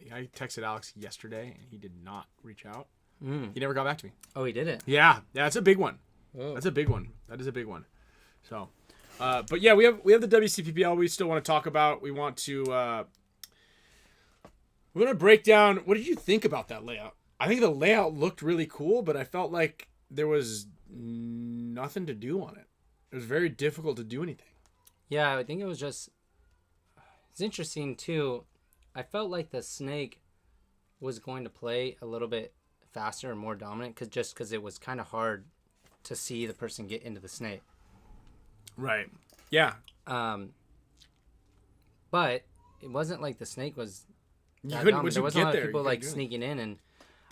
I texted Alex yesterday, and he did not reach out. He never got back to me. Oh, he didn't? Yeah, that's a big one. Oh. That's a big one. That is a big one. So, but yeah, we have the WCPPL we still want to talk about. We want to we're gonna break down. What did you think about that layout? I think the layout looked really cool, but I felt like there was nothing to do on it. It was very difficult to do anything. Yeah, I think it was just. It's interesting too. I felt like the snake was going to play a little bit faster and more dominant because it was kind of hard to see the person get into the snake. Right. Yeah. But it wasn't like the snake was. There wasn't a lot of people like sneaking in, and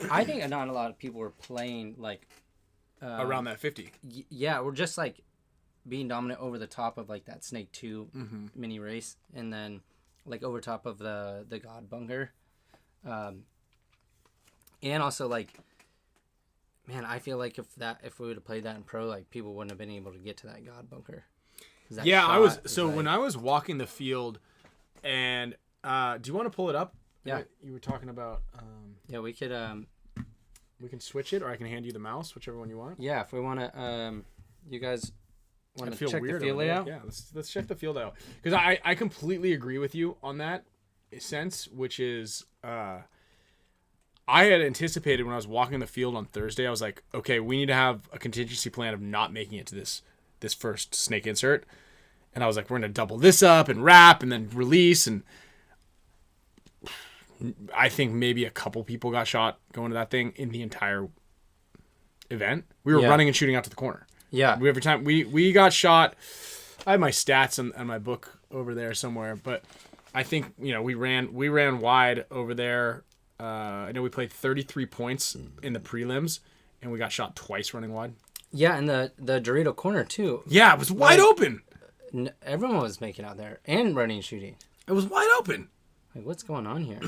I think not a lot of people were playing like around that 50. Yeah, we're just like being dominant over the top of like that Snake 2 mini race, and then like over top of the God bunker, and also like, man, I feel like if we would have played that in pro, like people wouldn't have been able to get to that God bunker. Yeah, I was when I was walking the field, and do you want to pull it up? Yeah, you were talking about. Yeah, we could. We can switch it, or I can hand you the mouse, whichever one you want. Yeah, if we want to, you guys want to check the weird field layout? Yeah, let's check the field layout. Because I completely agree with you on that sense, which is I had anticipated when I was walking the field on Thursday, I was like, okay, we need to have a contingency plan of not making it to this first snake insert. And I was like, we're going to double this up and wrap and then release. And I think maybe a couple people got shot going to that thing in the entire event. We were running and shooting out to the corner. Yeah. Every time we got shot, I have my stats on my book over there somewhere, but I think, we ran wide over there. I know we played 33 points in the prelims, and we got shot twice running wide. Yeah, and the Dorito corner too. Yeah, it was wide open. Everyone was making out there and running and shooting. It was wide open. Like, what's going on here?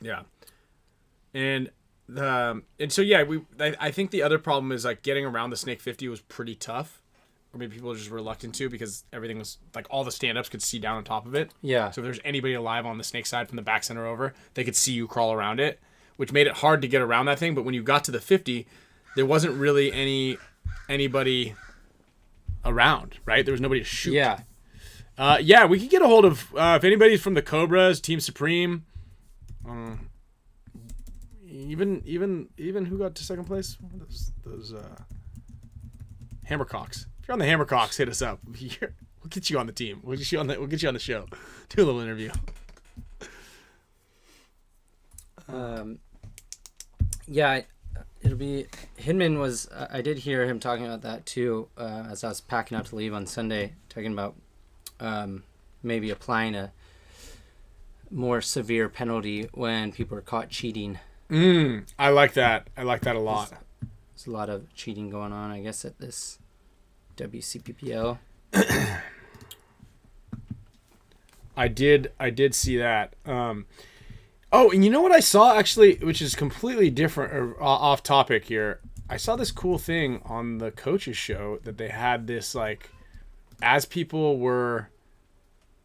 Yeah. And so yeah, I think the other problem is like getting around the Snake 50 was pretty tough. Or maybe people were just reluctant to because everything was like all the stand-ups could see down on top of it. Yeah. So if there's anybody alive on the Snake side from the back center over, they could see you crawl around it, which made it hard to get around that thing. But when you got to the 50, there wasn't really anybody around, right? There was nobody to shoot. Yeah. Yeah, we could get a hold of if anybody's from the Cobras, Team Supreme, even who got to second place? Those Hammercocks. If you're on the Hammercocks, hit us up. We'll get you on the team. We'll get you on the show. Do a little interview. Yeah, it'll be Hinman was. I did hear him talking about that too as I was packing up to leave on Sunday, talking about maybe applying a more severe penalty when people are caught cheating. I like that. I like that a lot. There's a lot of cheating going on, I guess, at this WCPPL. I did see that. Oh, and you know what I saw actually, which is completely different or off topic here. I saw this cool thing on the coaches show that they had this like, as people were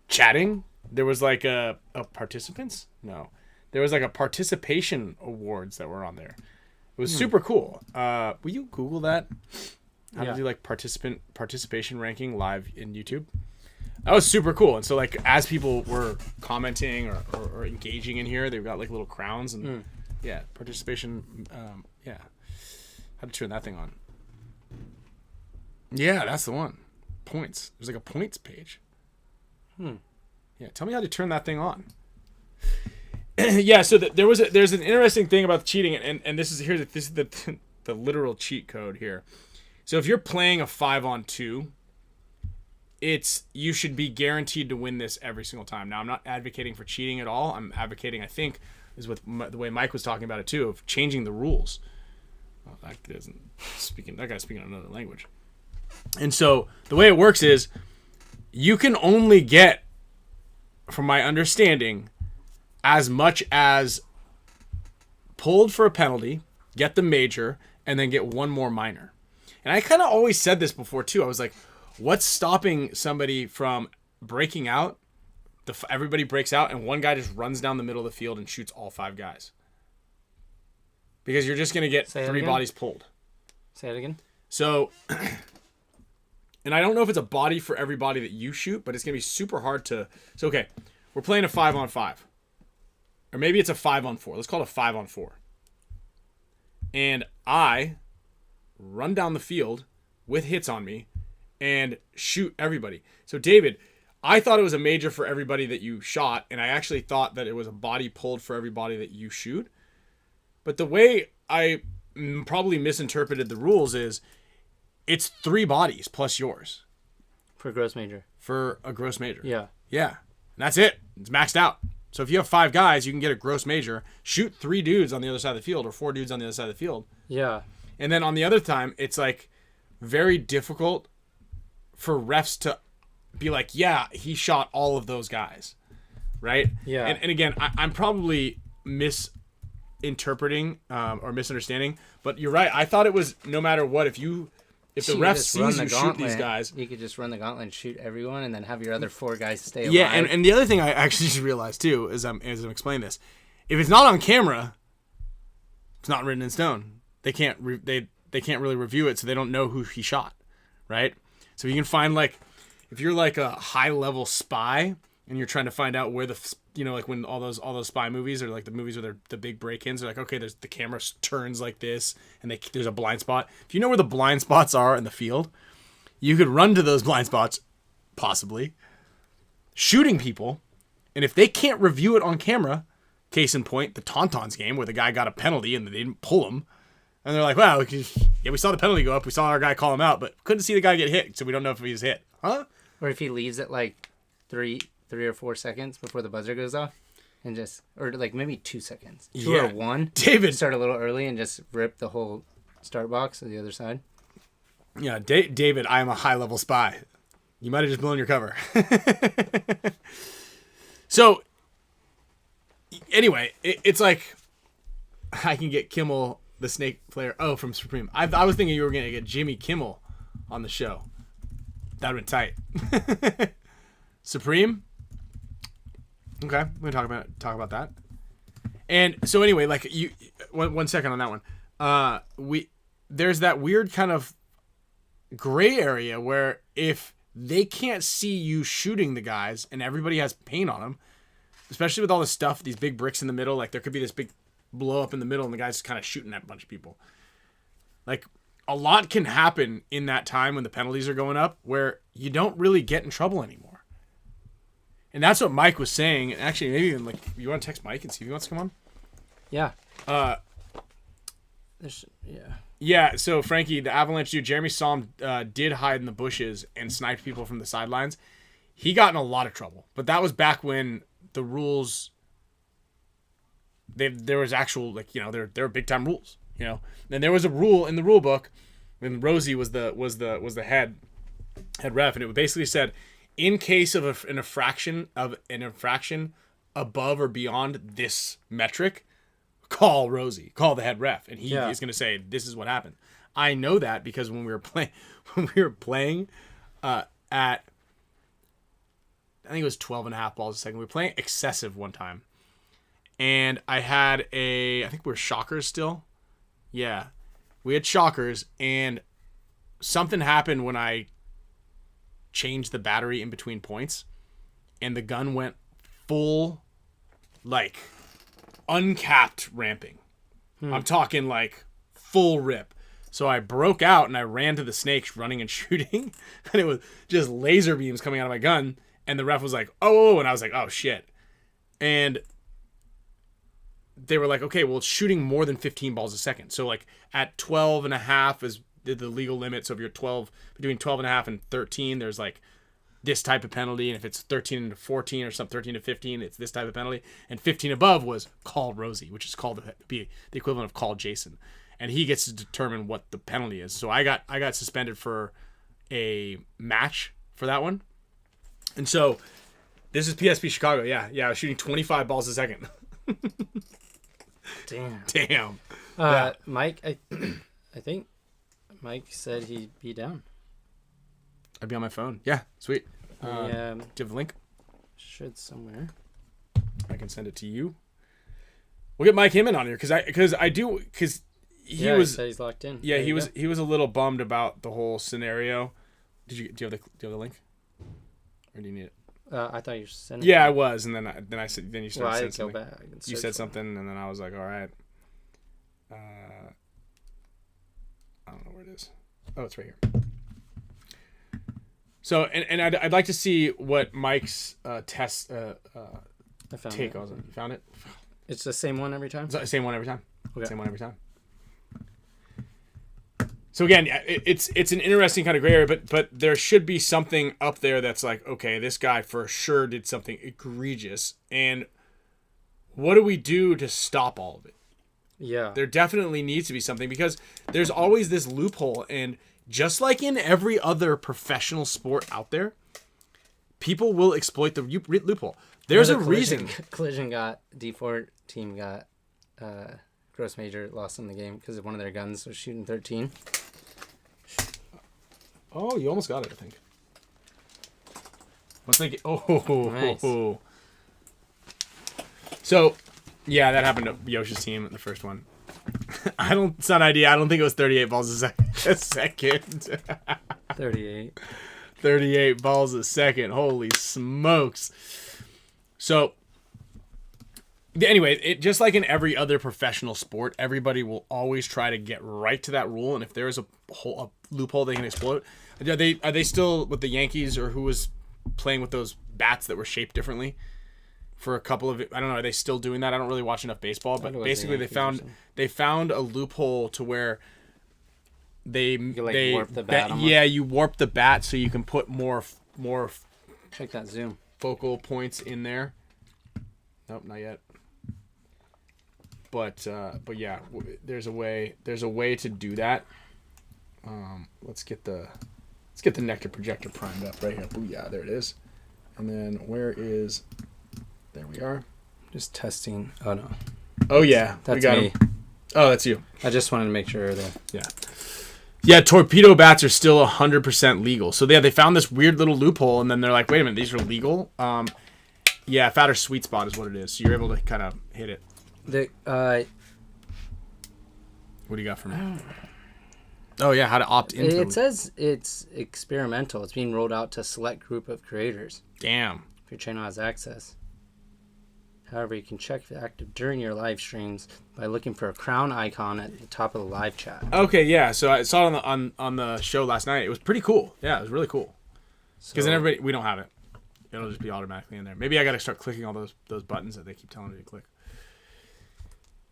chatting, there was like a participants? No. There was like a participation awards that were on there. It was super cool. Will you Google that? How to do like participation ranking live in YouTube? That was super cool. And so like as people were commenting or engaging in here, they've got like little crowns and participation. Yeah. How to turn that thing on? Yeah, that's the one. Points. There's like a points page. Yeah, tell me how to turn that thing on. Yeah, so there's an interesting thing about the cheating, and this is the literal cheat code here. So if you're playing a 5-on-2, you should be guaranteed to win this every single time. Now I'm not advocating for cheating at all. I'm advocating, I think, is with the way Mike was talking about it too, of changing the rules. Well, that guy's speaking another language. And so the way it works is you can only get, from my understanding, as much as pulled for a penalty, get the major, and then get one more minor. And I kind of always said this before too. I was like, what's stopping somebody from breaking out? Everybody breaks out, and one guy just runs down the middle of the field and shoots all 5 guys. Because you're just going to get 3 bodies pulled. Say it again. So, and I don't know if it's a body for every body that you shoot, but it's going to be super hard to... So, okay, we're playing a 5-on-5. Or maybe it's a 5-on-4. Let's call it a 5-on-4. And I run down the field with hits on me and shoot everybody. So, David, I thought it was a major for everybody that you shot, and I actually thought that it was a body pulled for every body that you shoot. But the way I probably misinterpreted the rules is it's 3 bodies plus yours. For a gross major. For a gross major. Yeah. Yeah. And that's it. It's maxed out. So if you have 5 guys, you can get a gross major, shoot 3 dudes on the other side of the field or 4 dudes on the other side of the field. Yeah. And then on the other time, it's like very difficult for refs to be like, yeah, he shot all of those guys. Right? Yeah. And again, I'm probably misinterpreting or misunderstanding, but you're right. I thought it was no matter what, if the ref sees you shoot these guys, you could just run the gauntlet and shoot everyone, and then have your other 4 guys stay alive. Yeah, and the other thing I actually just realized too, as I'm explaining this, if it's not on camera, It's not written in stone. They can't they can't really review it, so they don't know who he shot, right? So you can find like if you're like a high level spy and you're trying to find out where like when all those spy movies or like the movies where the big break-ins are like, okay, there's the camera turns like this and there's a blind spot. If you know where the blind spots are in the field, you could run to those blind spots, possibly shooting people, and if they can't review it on camera, case in point, the Tauntauns game where the guy got a penalty and they didn't pull him, and they're like, wow, we saw the penalty go up, we saw our guy call him out, but couldn't see the guy get hit, so we don't know if he was hit, huh? Or if he leaves it like 3 or 4 seconds before the buzzer goes off, and or like maybe 2 seconds, 2 or 1. David start a little early and just rip the whole start box to the other side. Yeah, David, I am a high level spy. You might have just blown your cover. So, anyway, it's like I can get Kimmel, the Snake player. Oh, from Supreme. I was thinking you were gonna get Jimmy Kimmel on the show. That'd been tight. Supreme. Okay, we're gonna talk about that. And so anyway, like you, one second on that one. There's that weird kind of gray area where if they can't see you shooting the guys and everybody has paint on them, especially with all this stuff, these big bricks in the middle, like there could be this big blow up in the middle and the guy's kind of shooting at a bunch of people. Like a lot can happen in that time when the penalties are going up where you don't really get in trouble anymore. And that's what Mike was saying. Actually, maybe even like, you want to text Mike and see if he wants to come on? Yeah. Yeah. Yeah, so Frankie, the Avalanche dude, Jeremy saw him did hide in the bushes and sniped people from the sidelines. He got in a lot of trouble. But that was back when the rules, there was actual, like, you know, there were big time rules, you know. And there was a rule in the rule book when Rosie was the head ref, and it basically said, in case of an infraction above or beyond this metric, call Rosie, call the head ref, and he is going to say, this is what happened. I know that because when we were playing at, I think it was 12.5 balls a second. We were playing excessive one time, and I think we were shockers still. Yeah, we had shockers, and something happened when I changed the battery in between points, and the gun went full, like, uncapped ramping. I'm talking like full rip. So I broke out and I ran to the snakes running and shooting, and it was just laser beams coming out of my gun, and the ref was like, oh, and I was like, oh shit. And they were like, okay, well, it's shooting more than 15 balls a second. So like at 12.5 is the legal limit. So if you're between 12.5 and 13, there's like this type of penalty, and if it's 13 to 14 or something, 13 to 15, it's this type of penalty, and 15 above was call Rosie, which is called the equivalent of call Jason, and he gets to determine what the penalty is. So I got suspended for a match for that one, and so this is PSP Chicago. Yeah, I was shooting 25 balls a second. Damn. Yeah. Mike, I think Mike said he'd be down. I'd be on my phone. Yeah, sweet. Do you have a link? Should somewhere. I can send it to you. We'll get Mike Himman on here because he was. He said he's locked in. Yeah, he was a little bummed about the whole scenario. Do you have the link? Or do you need it? I thought you sent it. Yeah, I was, and then I said you started saying something. Back. You said something, and then I was like, all right. I don't know where it is. Oh, it's right here. So, and I'd like to see what Mike's test take on it. You found it? It's the same one every time? It's the same one every time. Okay. Same one every time. So again, it's an interesting kind of gray area, but there should be something up there that's like, okay, this guy for sure did something egregious, and what do we do to stop all of it? Yeah. There definitely needs to be something, because there's always this loophole, and just like in every other professional sport out there, people will exploit the loophole. There's a reason. Collision got D4 team got gross major, lost in the game because one of their guns was shooting 13. Oh, you almost got it, I think. Once they get, nice. So, yeah, that happened to Yoshi's team in the first one. I don't. It's not idea. I don't think it was 38 balls a second. 38. 38 balls a second. Holy smokes. So, anyway, it just like in every other professional sport, everybody will always try to get right to that rule, and if there is a loophole they can exploit. Are they still with the Yankees, or who was playing with those bats that were shaped differently for a couple of? I don't know. Are they still doing that? I don't really watch enough baseball, but basically they found a loophole to where they warp the bat. You warp the bat so you can put more. Check that zoom. Focal points in there. Nope, not yet. But yeah, there's a way to do that. Let's get the NECTR projector primed up right here. Booyah, there it is. And then there we are. Just testing. Oh no. Oh yeah, that's we got me. him. Oh, that's you. I just wanted to make sure that. Yeah. Yeah, torpedo bats are still 100% legal. So they found this weird little loophole, and then they're like, wait a minute, these are legal? Yeah, fatter sweet spot is what it is. So you're able to kind of hit it. What do you got for me? Oh, yeah, how to opt into it says it's experimental. It's being rolled out to a select group of creators. Damn. If your channel has access. However, you can check if it's active during your live streams by looking for a crown icon at the top of the live chat. Okay, yeah. So I saw it on the show last night. It was pretty cool. Yeah, it was really cool. Because then we don't have it. It'll just be automatically in there. Maybe I got to start clicking all those buttons that they keep telling me to click.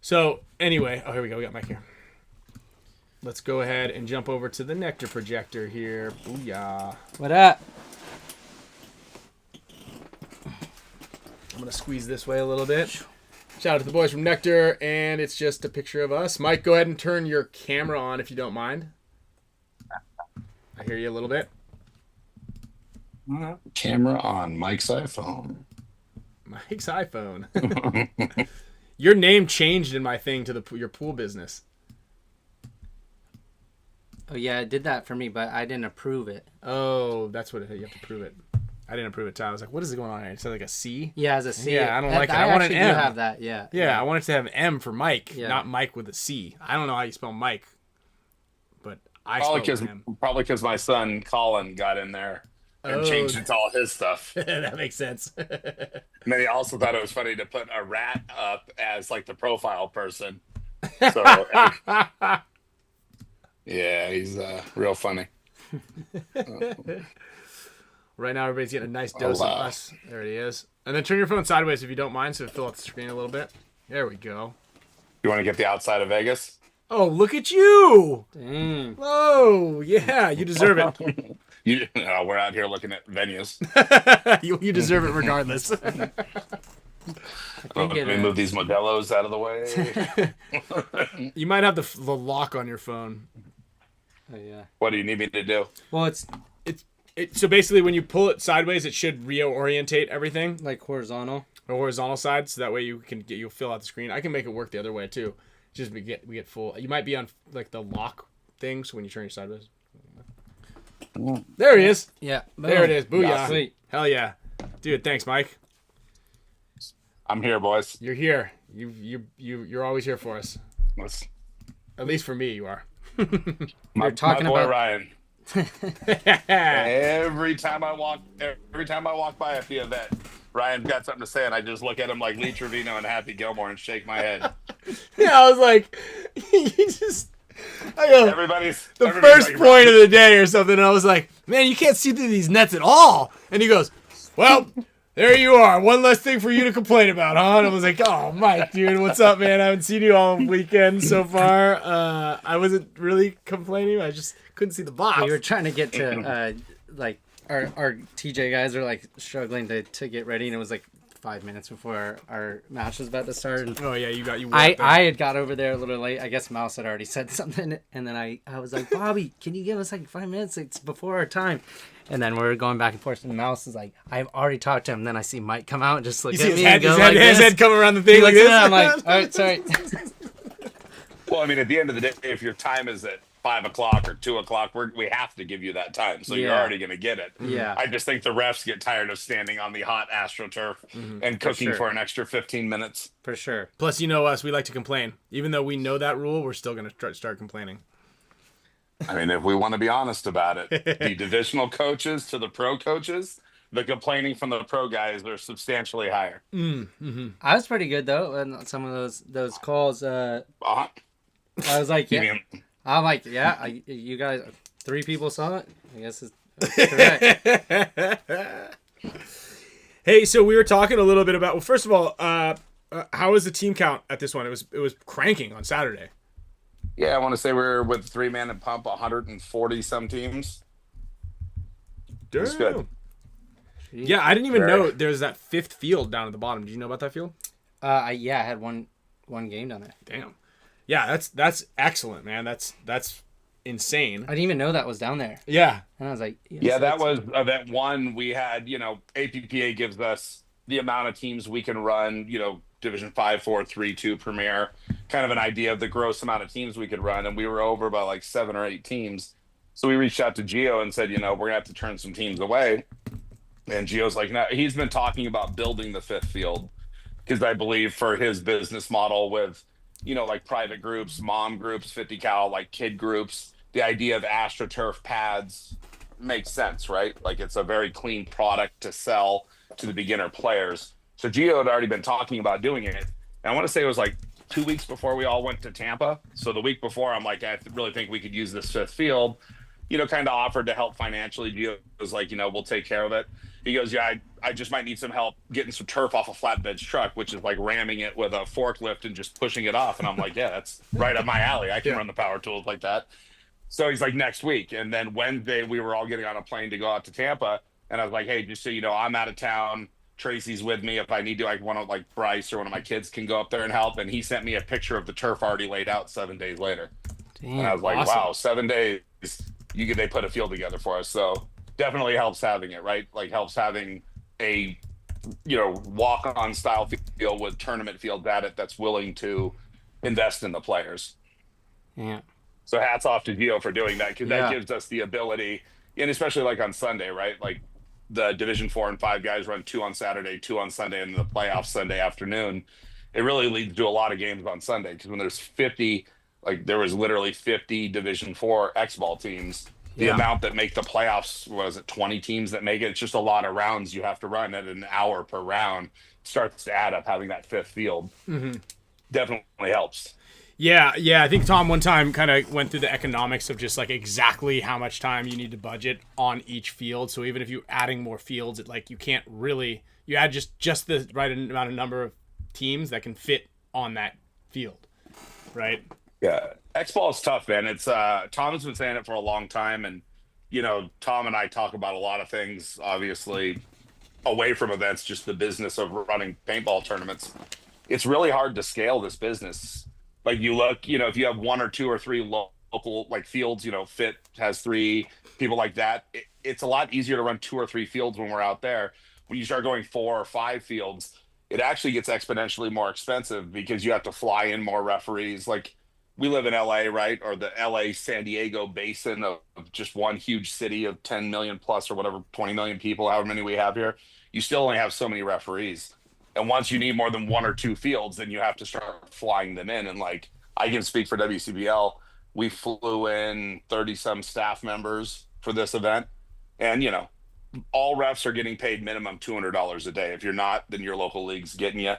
So anyway, here we go. We got Mike here. Let's go ahead and jump over to the NECTR projector here. Booyah. What up? I'm going to squeeze this way a little bit. Shout out to the boys from NECTR, and it's just a picture of us. Mike, go ahead and turn your camera on if you don't mind. I hear you a little bit. Camera on Mike's iPhone. Mike's iPhone. Your name changed in my thing to your pool business. Oh, yeah, it did that for me, but I didn't approve it. Oh, that's what you have to prove it. I didn't approve it, too. I was like, what is going on here? It said like a C? Yeah, as a C. Yeah, I don't like it. I want an M. Do have that, yeah. Yeah, I want it to have M for Mike, not Mike with a C. I don't know how you spell Mike, but I spell M. Probably because my son Colin got in there and changed it to all his stuff. That makes sense. And then he also thought it was funny to put a rat up as like the profile person. So yeah, he's real funny. Right now, everybody's getting a nice dose of us. There it is. And then turn your phone sideways if you don't mind, so it fill out the screen a little bit. There we go. You want to get the outside of Vegas? Oh, look at you! Dang. Oh, yeah, you deserve it. We're out here looking at venues. You deserve it regardless. Let me move these Modelos out of the way. You might have the lock on your phone. Oh, yeah. What do you need me to do? Well, so basically, when you pull it sideways, it should reorientate everything. Like horizontal? The horizontal side, so that way you'll fill out the screen. I can make it work the other way too. Just we get full. You might be on like the lock thing, so when you turn your sideways. There he is. Yeah. There it is. Booyah. Sweet. Hell yeah. Dude, thanks, Mike. I'm here, boys. You're here. You're always here for us. At least for me, you are. my boy about Ryan. Every time I walk by at the event, Ryan's got something to say, and I just look at him like Lee Trevino and Happy Gilmore and shake my head. Yeah, I was like, everybody's first like, point of the day or something, and I was like, man, you can't see through these nets at all. And he goes, well, there you are. One less thing for you to complain about, huh? And I was like, oh, Mike, dude, what's up, man? I haven't seen you all weekend so far. I wasn't really complaining. I just couldn't see the box. We were trying to get to, like, our TJ guys are, like, struggling to get ready, and it was, like, 5 minutes before our match was about to start. And oh, yeah, I had got over there a little late. I guess Mouse had already said something, and then I was like, Bobby, can you give us, like, 5 minutes? It's before our time. And then we're going back and forth, and Mouse is like, I've already talked to him. And then I see Mike come out and just look at me and go like this. His head come around the thing like this. I'm like, all right, sorry. Well, I mean, at the end of the day, if your time is at 5 o'clock or 2 o'clock, we have to give you that time. So you're already going to get it. Yeah. I just think the refs get tired of standing on the hot AstroTurf and cooking for an extra 15 minutes. For sure. Plus, you know us, we like to complain. Even though we know that rule, we're still going to start complaining. I mean, if we want to be honest about it, the divisional coaches to the pro coaches, the complaining from the pro guys are substantially higher. I was pretty good though, and some of those calls. I was like, yeah. I'm like, yeah. You guys, 3 people saw it. I guess it's correct. Hey, so we were talking a little bit about. Well, first of all, how was the team count at this one? It was cranking on Saturday. Yeah, I want to say we're with 3-man and pump, 140 some teams. That's good. Yeah, I didn't even know there's that 5th field down at the bottom. Did you know about that field? I had one game down there. Damn. Yeah, that's excellent, man. That's insane. I didn't even know that was down there. Yeah. And I was like, yeah, that was event 1. We had, APPA gives us the amount of teams we can run, Division 5, 4, 3, 2 Premier, kind of an idea of the gross amount of teams we could run. And we were over by like 7 or 8 teams. So we reached out to Gio and said, we're going to have to turn some teams away. And Gio's like, no, he's been talking about building the 5th field because I believe for his business model with, like private groups, mom groups, 50 cal, like kid groups, the idea of AstroTurf pads makes sense, right? Like it's a very clean product to sell to the beginner players. So Gio had already been talking about doing it. And I want to say it was like 2 weeks before we all went to Tampa. So the week before, I'm like, I really think we could use this 5th field, kind of offered to help financially. Gio was like, we'll take care of it. He goes, yeah, I just might need some help getting some turf off a flatbed truck, which is like ramming it with a forklift and just pushing it off. And I'm like, yeah, that's right up my alley. I can run the power tools like that. So he's like, next week. And then Wednesday, we were all getting on a plane to go out to Tampa. And I was like, hey, just so you know, I'm out of town. Tracy's with me. If I need to, one of Bryce or one of my kids can go up there and help. And he sent me a picture of the turf already laid out 7 days later. Damn, and I was like, awesome. Wow, 7 days. They put a field together for us. So definitely helps having it, right? Like helps having a, walk-on style field with tournament fields at it that's willing to invest in the players. Yeah. So hats off to Gio for doing that because that gives us the ability, and especially like on Sunday, right? Like the Division 4 and 5 guys run 2 on Saturday, 2 on Sunday, and the playoffs Sunday afternoon. It really leads to a lot of games on Sunday because when there's 50, there was literally 50 Division 4 X-ball teams. The amount that make the playoffs, 20 teams that make it? It's just a lot of rounds you have to run at an hour per round. It starts to add up having that 5th field. Definitely helps. Yeah. I think Tom one time kind of went through the economics of just like exactly how much time you need to budget on each field. So even if you're adding more fields, you can't really, you add just the right amount of number of teams that can fit on that field, right? Yeah, X-ball is tough, man. It's Tom's been saying it for a long time, and Tom and I talk about a lot of things, obviously, away from events, just the business of running paintball tournaments. It's really hard to scale this business. Like you look, if you have 1 or 2 or 3 local fields, Fit has 3 people like that. It's a lot easier to run 2 or 3 fields when we're out there. When you start going 4 or 5 fields, it actually gets exponentially more expensive because you have to fly in more referees. Like we live in LA, right? Or the LA San Diego basin of just one huge city of 10 million plus or whatever, 20 million people, however many we have here. You still only have so many referees. And once you need more than 1 or 2 fields, then you have to start flying them in. And I can speak for WCPPL. We flew in 30 some staff members for this event. And, all refs are getting paid minimum $200 a day. If you're not, then your local league's getting you.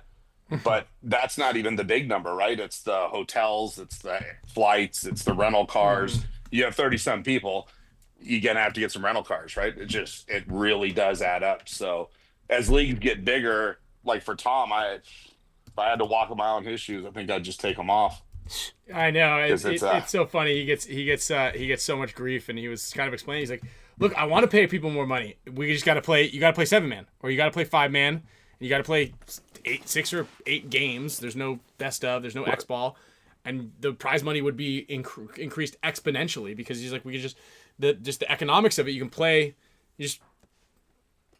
But that's not even the big number, right? It's the hotels, it's the flights, it's the rental cars. You have 30 some people, you're gonna have to get some rental cars, right? It really does add up. So as leagues get bigger, like for Tom, if I had to walk a mile in his shoes, I think I'd just take them off. I know it's so funny. He gets so much grief, and he was kind of explaining. He's like, "Look, I want to pay people more money. We just got to play. You got to play 7-man, or you got to play 5-man, and you got to play 6 or 8 games. There's no best of. There's no X-ball, and the prize money would be increased exponentially because he's like, we could just the economics of it. You can play, you just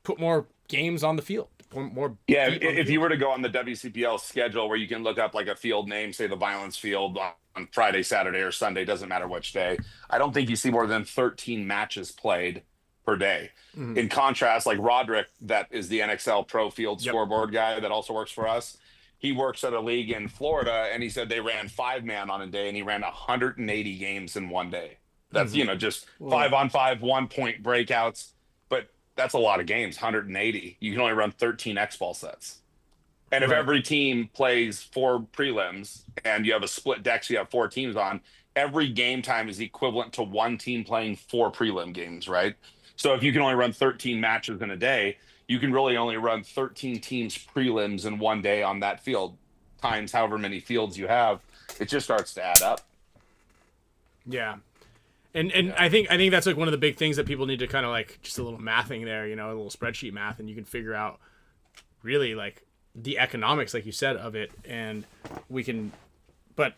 put more games on the field, more. Yeah, feet on the if you field. were to go on the WCPL schedule where you can look up like a field name, say the Violence Field on Friday, Saturday, or Sunday, doesn't matter which day, I don't think you see more than 13 matches played per day. Mhm. In contrast, like Roderick, that is the NXL Pro Field Yep. scoreboard guy that also works for us. He works at a league in Florida, and he said they ran 5-man on a day, and he ran 180 games in one day. That's, Mhm. just Whoa. 5-on-5, 1-point breakouts. But that's a lot of games, 180. You can only run 13 X ball sets. And if Right. every team plays 4 prelims and you have a split deck, so you have 4 teams on, every game time is equivalent to one team playing 4 prelim games, right? So if you can only run 13 matches in a day, you can really only run 13 teams prelims in one day on that field, times however many fields you have. It just starts to add up. Yeah. And I think that's like one of the big things that people need to kind of like just a little mathing there, a little spreadsheet math, and you can figure out really like the economics, like you said, of it, and we can, but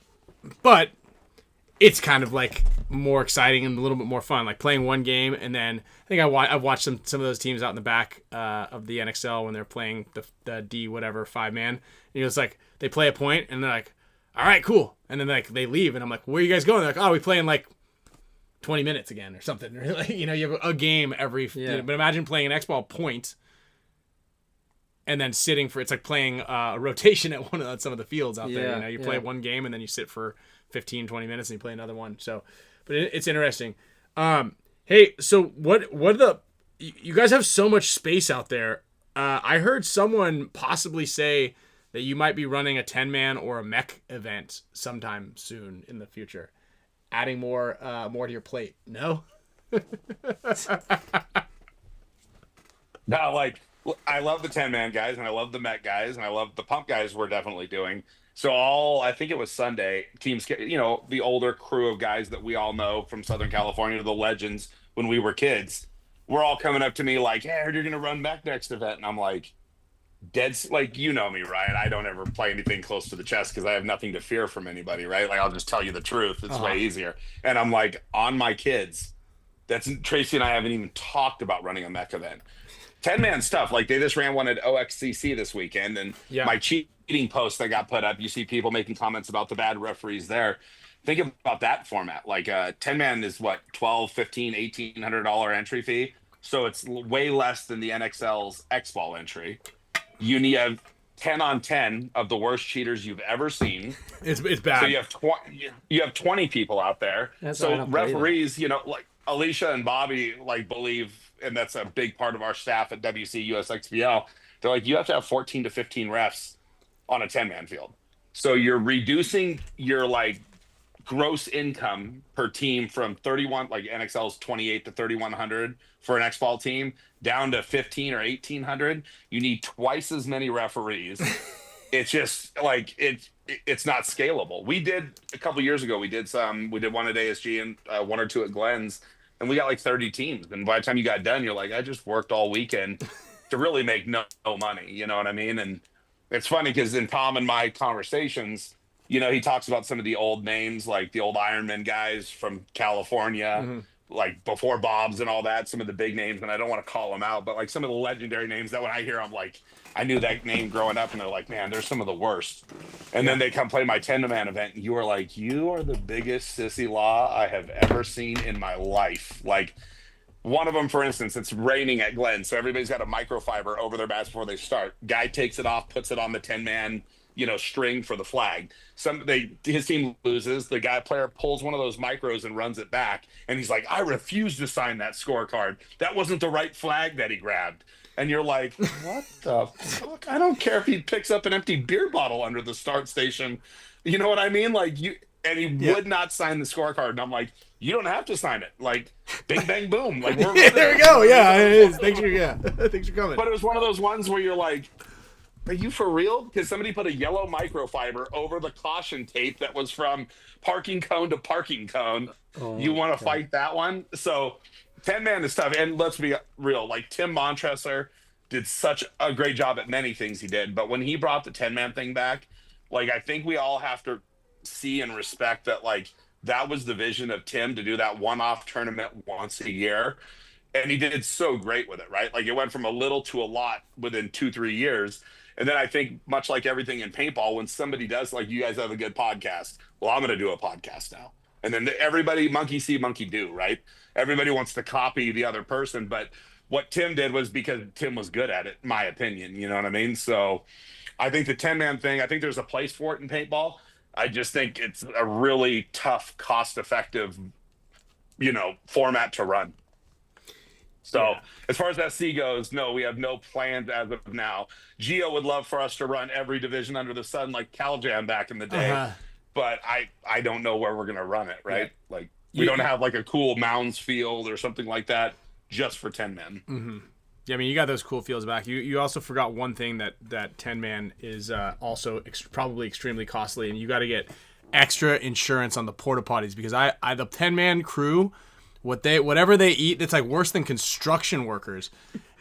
it's kind of like more exciting and a little bit more fun, like playing one game, and then I think I've watched some of those teams out in the back of the NXL when they're playing the D whatever 5-man. It's like they play a point and they're like, all right, cool, and then like they leave, and I'm like, where are you guys going? They're like, oh, we play in like 20 minutes again or something. You have a game every. Yeah. But imagine playing an X-ball point and then sitting for, it's like playing a rotation at some of the fields out there. You play one game and then you sit for 15, 20 minutes and you play another one. So, but it's interesting. Hey, so what you guys have so much space out there. I heard someone possibly say that you might be running a 10-man or a mech event sometime soon in the future. Adding more to your plate. No? No, like I love the 10-man guys and I love the Met guys and I love the pump guys we're definitely doing. So I think it was Sunday, teams, the older crew of guys that we all know from Southern California, the legends when we were kids, were all coming up to me like, hey, I heard you're going to run back next event. And I'm like, like, you know me, Ryan. I don't ever play anything close to the chest because I have nothing to fear from anybody, right? Like, I'll just tell you the truth. It's way easier. And I'm like, on my kids, Tracy and I haven't even talked about running a mech event. 10-man stuff. Like, they just ran one at OXCC this weekend, and my cheating post that got put up, you see people making comments about the bad referees there. Think about that format. Like, 10-man is what, $1,200, $1,500, $1,800 entry fee. So it's way less than the NXL's X-Ball entry. You need 10 on 10 of the worst cheaters you've ever seen. It's bad. So you have 20 people out there. So referees, like Alicia and Bobby, like believe, and that's a big part of our staff at WC USXPL. They're like, you have to have 14 to 15 refs on a 10-man field. So you're reducing your like gross income per team from 31, like NXL's 28 to 3,100 for an X-ball team, down to 15 or 1,800. You need twice as many referees. It's just like it's not scalable. We did a couple years ago. We did one at ASG and one or two at Glenn's, and we got like 30 teams. And by the time you got done, you're like, I just worked all weekend to really make no money. You know what I mean? And it's funny because in Tom and my conversations, he talks about some of the old names, like the old Ironman guys from California, like before Bob's and all that, some of the big names, and I don't want to call them out, but like some of the legendary names that when I hear, I'm like, I knew that name growing up, and they're like, man, they're some of the worst. And then they come play my 10-man event, and you are like, you are the biggest sissy law I have ever seen in my life. Like, one of them, for instance, it's raining at Glen, so everybody's got a microfiber over their bats before they start. Guy takes it off, puts it on the 10-man string for the flag. His team loses. The player pulls one of those micros and runs it back, and he's like, I refuse to sign that scorecard. That wasn't the right flag that he grabbed. And you're like, what the fuck? I don't care if he picks up an empty beer bottle under the start station. You know what I mean? Like, and he would not sign the scorecard. And I'm like, you don't have to sign it. Like, bing, bang, boom. Like, there we go. Yeah, it is. Thanks for coming. But it was one of those ones where you're like, are you for real? Because somebody put a yellow microfiber over the caution tape that was from parking cone to parking cone. You want to fight that one? So 10-man is tough. And let's be real, like Tim Montressor did such a great job at many things he did. But when he brought the 10-man thing back, like, I think we all have to see and respect that, like, that was the vision of Tim, to do that one-off tournament once a year. and he did so great with it, right? Like it went from a little to a lot within 2-3 years. And then I think much like everything in paintball, when somebody does, like, you guys have a good podcast, well, I'm going to do a podcast now. And then everybody, monkey see, monkey do, right? Everybody wants to copy the other person. But what Tim did was because Tim was good at it, my opinion. You know what I mean? So I think the 10-man thing, I think there's a place for it in paintball. I just think it's a really tough, cost effective, format to run. So as far as SC goes, no, we have no plans as of now. Geo would love for us to run every division under the sun like Caljam back in the day, but I don't know where we're going to run it, right? Yeah. Like we don't have like a cool mounds field or something like that just for 10 men. Mm-hmm. Yeah, I mean, you got those cool fields back. You also forgot one thing that 10-man is also probably extremely costly, and you got to get extra insurance on the porta potties because the 10-man crew, whatever they eat, it's like worse than construction workers,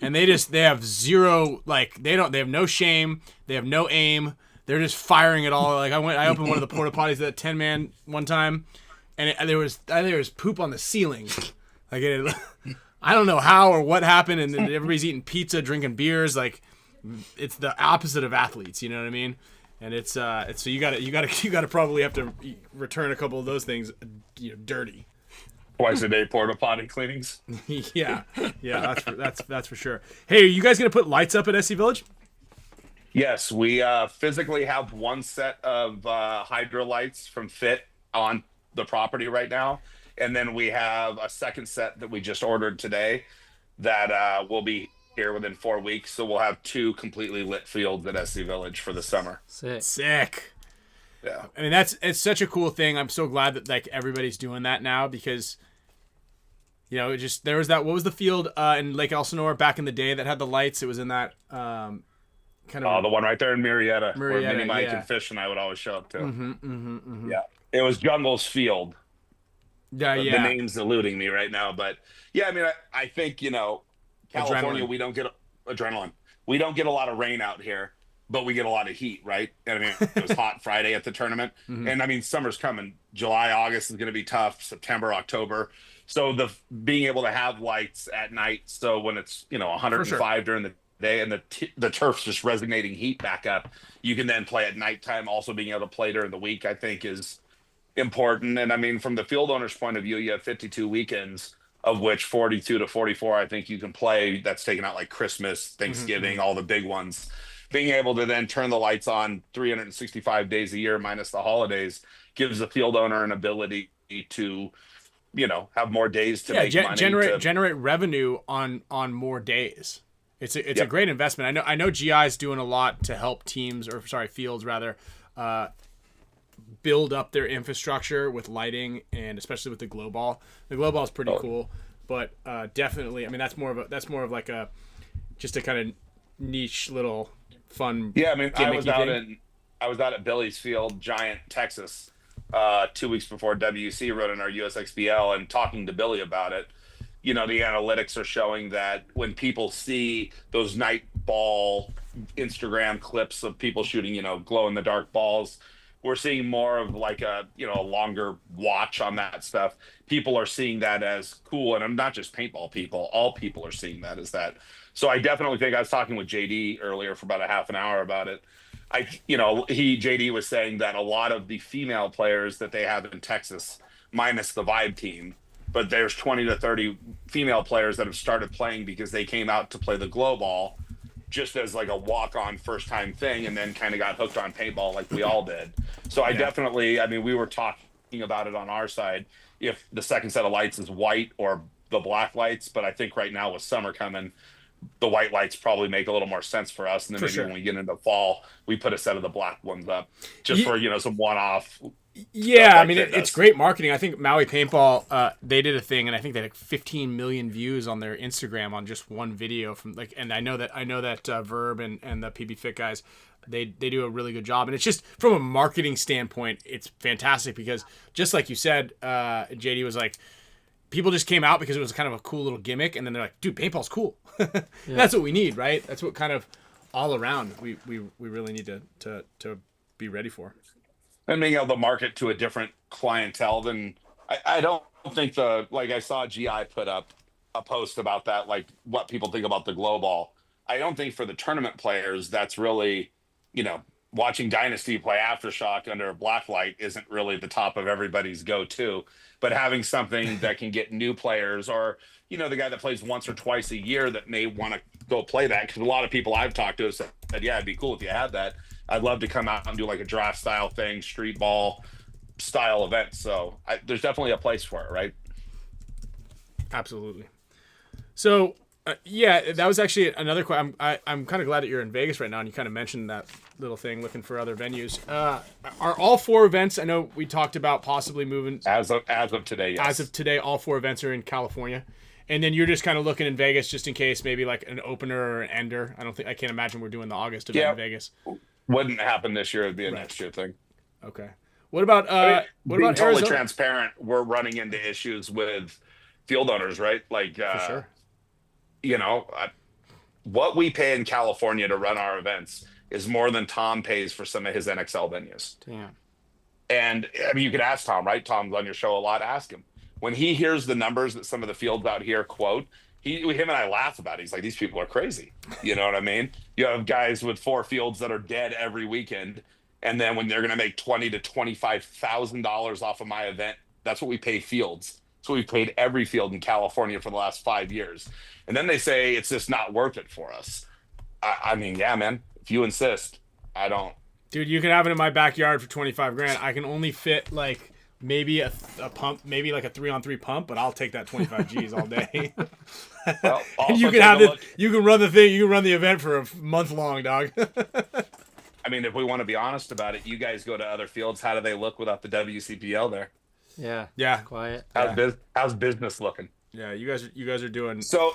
and they have zero, like they have no shame, they have no aim, they're just firing it all. Like I opened one of the porta potties at 10-man one time, and there was poop on the ceiling, like I don't know how or what happened, and everybody's eating pizza, drinking beers, like it's the opposite of athletes, you know what I mean? And it's so you gotta probably have to return a couple of those things, dirty. Twice a day porta potty cleanings. yeah, that's for sure. Hey, are you guys gonna put lights up at SC Village? Yes, we physically have one set of hydro lights from Fit on the property right now, and then we have a second set that we just ordered today that will be here within 4 weeks. So we'll have 2 completely lit fields at SC Village for the summer. Sick. Yeah, I mean it's such a cool thing. I'm so glad that like everybody's doing that now because. There was that. What was the field in Lake Elsinore back in the day that had the lights? It was in that kind of. Oh, the one right there in Marietta where Mini Mike and Fish and I would always show up to. Yeah, it was Jungle's Field. Yeah. The name's eluding me right now, but yeah, I mean, I think California, we don't get adrenaline. We don't get a lot of rain out here, but we get a lot of heat, right? And I mean, it was hot Friday at the tournament, and I mean, summer's coming. July, August is going to be tough. September, October. So being able to have lights at night, so when it's 105 during the day and the turf's just resonating heat back up, you can then play at nighttime. Also being able to play during the week, I think, is important. And I mean, from the field owner's point of view, you have 52 weekends, of which 42 to 44, I think you can play. That's taking out like Christmas, Thanksgiving, all the big ones. Being able to then turn the lights on 365 days a year minus the holidays gives the field owner an ability to have more days to make money, generate revenue on more days. It's a great investment. I know GI's doing a lot to help fields rather build up their infrastructure with lighting and especially with the glow ball. The glow ball is pretty cool, but definitely, I mean that's more of like just a kind of niche little fun. Yeah, I mean I was out at Billy's Field, Giant, Texas. 2 weeks before WC rode in our USXBL and talking to Billy about it, the analytics are showing that when people see those night ball Instagram clips of people shooting, glow in the dark balls, we're seeing more of like a longer watch on that stuff. People are seeing that as cool. And I'm not just paintball people, all people are seeing that as that. So I definitely think I was talking with JD earlier for about a half an hour about it. JD was saying that a lot of the female players that they have in Texas, minus the Vibe team, but there's 20 to 30 female players that have started playing because they came out to play the glow ball just as like a walk-on first-time thing and then kind of got hooked on paintball like we all did. So I definitely, I mean, we were talking about it on our side, if the second set of lights is white or the black lights, but I think right now with summer coming, the white lights probably make a little more sense for us. And then maybe when we get into fall, we put a set of the black ones up just for, some one-off. Yeah, I mean, it's great marketing. I think Maui Paintball, they did a thing, and I think they had 15 million views on their Instagram on just one video from and I know that Verb and the PB Fit guys, they do a really good job. And it's just from a marketing standpoint, it's fantastic because just like you said, JD was like, people just came out because it was kind of a cool little gimmick, and then they're like, dude, paintball's cool. That's what we need, right? That's what kind of all around we really need to be ready for. And being able to market to a different clientele than I don't think like I saw GI put up a post about that, like what people think about the glow ball. I don't think for the tournament players, that's really, watching Dynasty play Aftershock under a black light isn't really the top of everybody's go-to. But having something that can get new players, or, the guy that plays once or twice a year that may want to go play that, because a lot of people I've talked to have said, yeah, it'd be cool if you had that. I'd love to come out and do like a draft style thing, street ball style event. So there's definitely a place for it, right? Absolutely. So, yeah, that was actually another question. I'm kind of glad that you're in Vegas right now, and you kind of mentioned that little thing, looking for other venues. Are all 4 events? I know we talked about possibly moving. As of today, yes. As of today, all 4 events are in California, and then you're just kind of looking in Vegas just in case, maybe like an opener or an ender. I can't imagine we're doing the August event in Vegas. Wouldn't happen this year. It'd be a next year thing. Okay. What about what about totally Arizona? Transparent? We're running into issues with field owners, right? Like, For sure. What we pay in California to run our events is more than Tom pays for some of his NXL venues. Damn. And I mean, you could ask Tom, right? Tom's on your show a lot. Ask him. When he hears the numbers that some of the fields out here quote, him and I laugh about it. He's like, these people are crazy. You know what I mean? You have guys with 4 fields that are dead every weekend, and then when they're going to make $20,000 to $25,000 off of my event, that's what we pay fields. So we've paid every field in California for the last 5 years. And then they say it's just not worth it for us. I mean, yeah, man, if you insist, I don't. Dude, you can have it in my backyard for 25 grand. I can only fit like maybe a pump, maybe like a 3-on-3 pump, but I'll take that 25 G's all day. Well, and you can have it. You can run the thing. You can run the event for a month long, dog. I mean, if we want to be honest about it, you guys go to other fields. How do they look without the WCPL there? Yeah. Quiet. How's business looking? Yeah, you guys are doing. So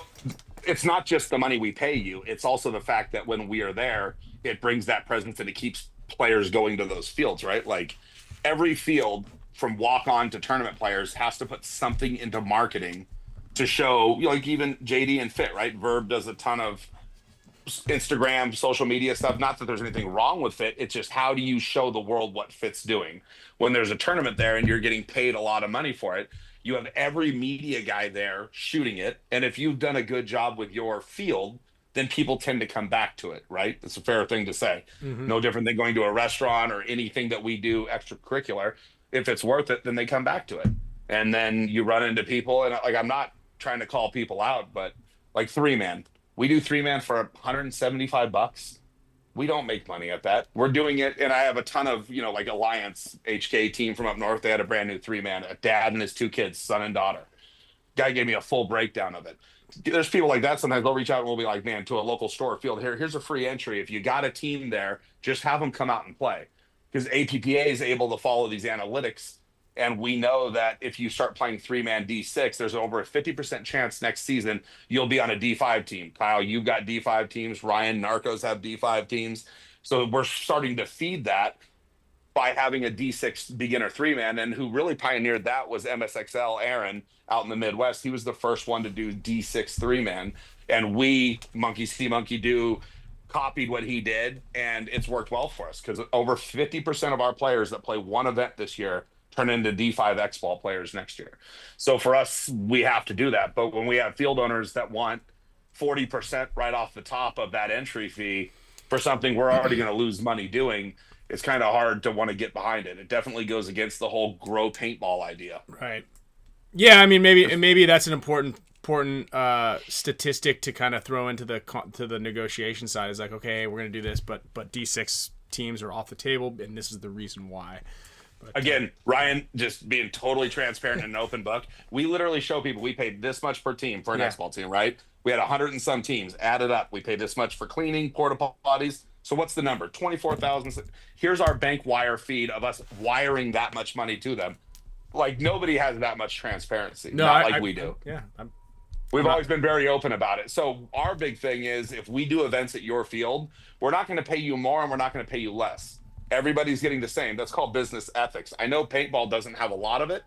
it's not just the money we pay you. It's also the fact that when we are there, it brings that presence and it keeps players going to those fields, right? Like every field from walk on to tournament players has to put something into marketing to show, like even JD and Fit, right? Verb does a ton of Instagram, social media stuff. Not that there's anything wrong with Fit. It's just, how do you show the world what Fit's doing when there's a tournament there and you're getting paid a lot of money for it? You have every media guy there shooting it. And if you've done a good job with your field, then people tend to come back to it, right? It's a fair thing to say. Mm-hmm. No different than going to a restaurant or anything that we do extracurricular. If it's worth it, then they come back to it. And then you run into people, and like, I'm not trying to call people out, but like 3-man. We do 3-man for $175. We don't make money at that. We're doing it, and I have a ton of, like Alliance HK team from up north. They had a brand new 3-man, a dad and his 2 kids, son and daughter. Guy gave me a full breakdown of it. There's people like that. Sometimes they'll reach out and we'll be like, man, to a local store field, here's a free entry. If you got a team there, just have them come out and play. Because APPA is able to follow these analytics. And we know that if you start playing 3-man D6, there's over a 50% chance next season you'll be on a D5 team. Kyle, you've got D5 teams. Ryan, Narcos have D5 teams. So we're starting to feed that by having a D6 beginner 3-man. And who really pioneered that was MSXL Aaron out in the Midwest. He was the first one to do D6 3-man. And we, Monkey See, Monkey Do, copied what he did. And it's worked well for us because over 50% of our players that play one event this year turn into D5 X-Ball players next year. So for us, we have to do that. But when we have field owners that want 40% right off the top of that entry fee for something we're already going to lose money doing, it's kind of hard to want to get behind it. It definitely goes against the whole grow paintball idea. Right. Yeah, I mean, maybe that's an important statistic to kind of throw into the negotiation side. Is like, okay, we're going to do this, but D6 teams are off the table, and this is the reason why. But, again, Ryan, just being totally transparent and an open book. We literally show people we paid this much per team for an X-Ball team, right? We had 100 and some teams added up. We paid this much for cleaning, porta potties. So what's the number? 24,000. Here's our bank wire feed of us wiring that much money to them. Like, nobody has that much transparency. No, not like we do. Yeah. We've always been very open about it. So our big thing is, if we do events at your field, we're not going to pay you more and we're not going to pay you less. Everybody's getting the same. That's called business ethics. I know paintball doesn't have a lot of it,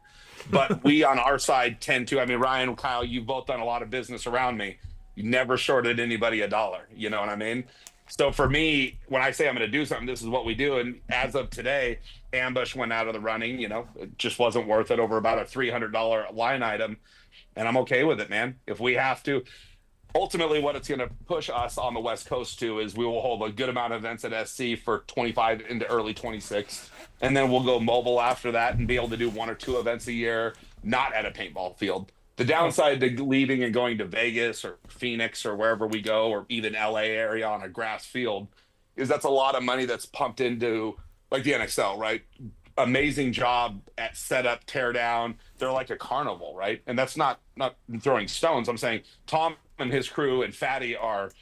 but we on our side tend to. I mean, Ryan, Kyle, you've both done a lot of business around me. You never shorted anybody $1. You know what I mean? So for me, when I say I'm going to do something, this is what we do. And as of today, Ambush went out of the running. It just wasn't worth it, over about a $300 line item. and I'm okay with it, man. If we have to, ultimately what it's going to push us on the West Coast to is we will hold a good amount of events at SC for 25 into early 26, and then we'll go mobile after that and be able to do 1 or 2 events a year, not at a paintball field. The downside to leaving and going to Vegas or Phoenix or wherever we go, or even LA area on a grass field, is that's a lot of money that's pumped into, like, the NXL, right? Amazing job at setup, tear down. They're like a carnival, right? And that's not throwing stones. I'm saying Tom and his crew and Fatty are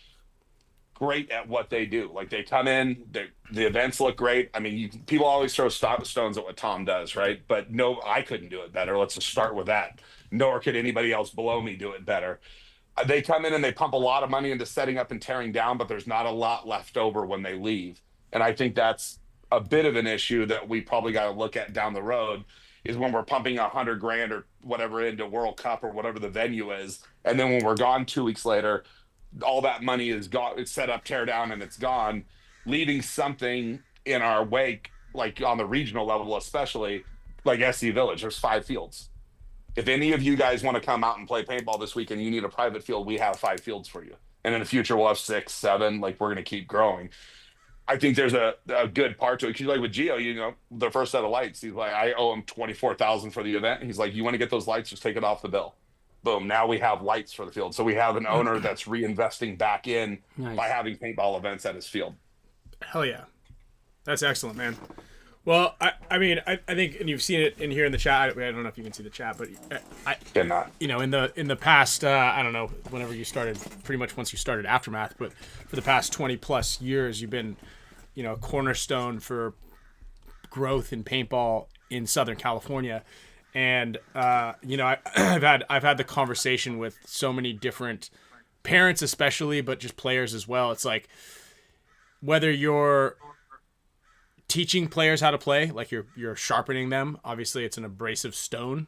great at what they do. Like, they come in, the events look great. I mean, people always throw stones at what Tom does, right? But no, I couldn't do it better. Let's just start with that. Nor could anybody else below me do it better. They come in and they pump a lot of money into setting up and tearing down, but there's not a lot left over when they leave. And I think that's a bit of an issue that we probably got to look at down the road, is when we're pumping $100 grand or whatever into World Cup or whatever the venue is. And then when we're gone 2 weeks later, all that money is gone. It's set up, tear down, and it's gone, leaving something in our wake, like on the regional level, especially like SC Village. There's 5 fields. If any of you guys want to come out and play paintball this week and you need a private field, we have 5 fields for you. And in the future, we'll have 6, 7, like, we're going to keep growing. I think there's a good part to it. Cause like with Gio, you know, the first set of lights, he's like, I owe him $24,000 for the event. He's like, you want to get those lights, just take it off the bill. Boom. Now we have lights for the field. So we have an owner that's reinvesting back in by having paintball events at his field. Hell yeah. That's excellent, man. Well, I mean, I think, and you've seen it in here in the chat. I don't know if you can see the chat, but I cannot. You know, in the past, I don't know, whenever you started, pretty much once you started Aftermath, but for the past 20 plus years, you've been, you know, a cornerstone for growth in paintball in Southern California. And you know, I've had the conversation with so many different parents, especially, but just players as well. It's like, whether you're teaching players how to play, like you're sharpening them. Obviously, it's an abrasive stone.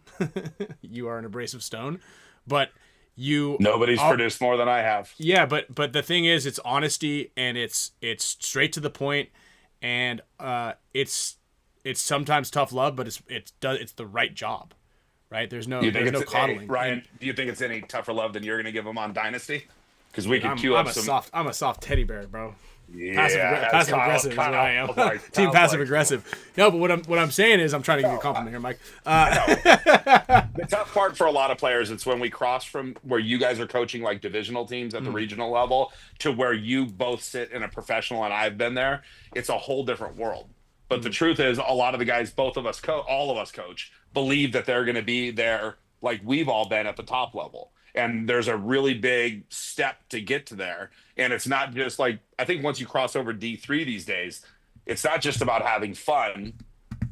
You are an abrasive stone, but nobody's produced more than I have. Yeah, but the thing is, it's honesty, and it's straight to the point, and it's sometimes tough love, but it's the right job, right? There's no coddling. Hey, Ryan, do you think it's any tougher love than you're going to give them on Dynasty? Because we can queue up some. I'm a soft teddy bear, bro. Yeah, passive aggressive is what I am. Team passive aggressive. No, but what I'm saying is, I'm trying to give you a compliment here, Mike. The tough part for a lot of players, it's when we cross from where you guys are coaching like divisional teams at the regional level to where you both sit in a professional, and I've been there. It's a whole different world. But the truth is, a lot of the guys, both of us, all of us coach, believe that they're going to be there like we've all been at the top level. And there's a really big step to get to there. And it's not just like, I think once you cross over D3 these days, it's not just about having fun.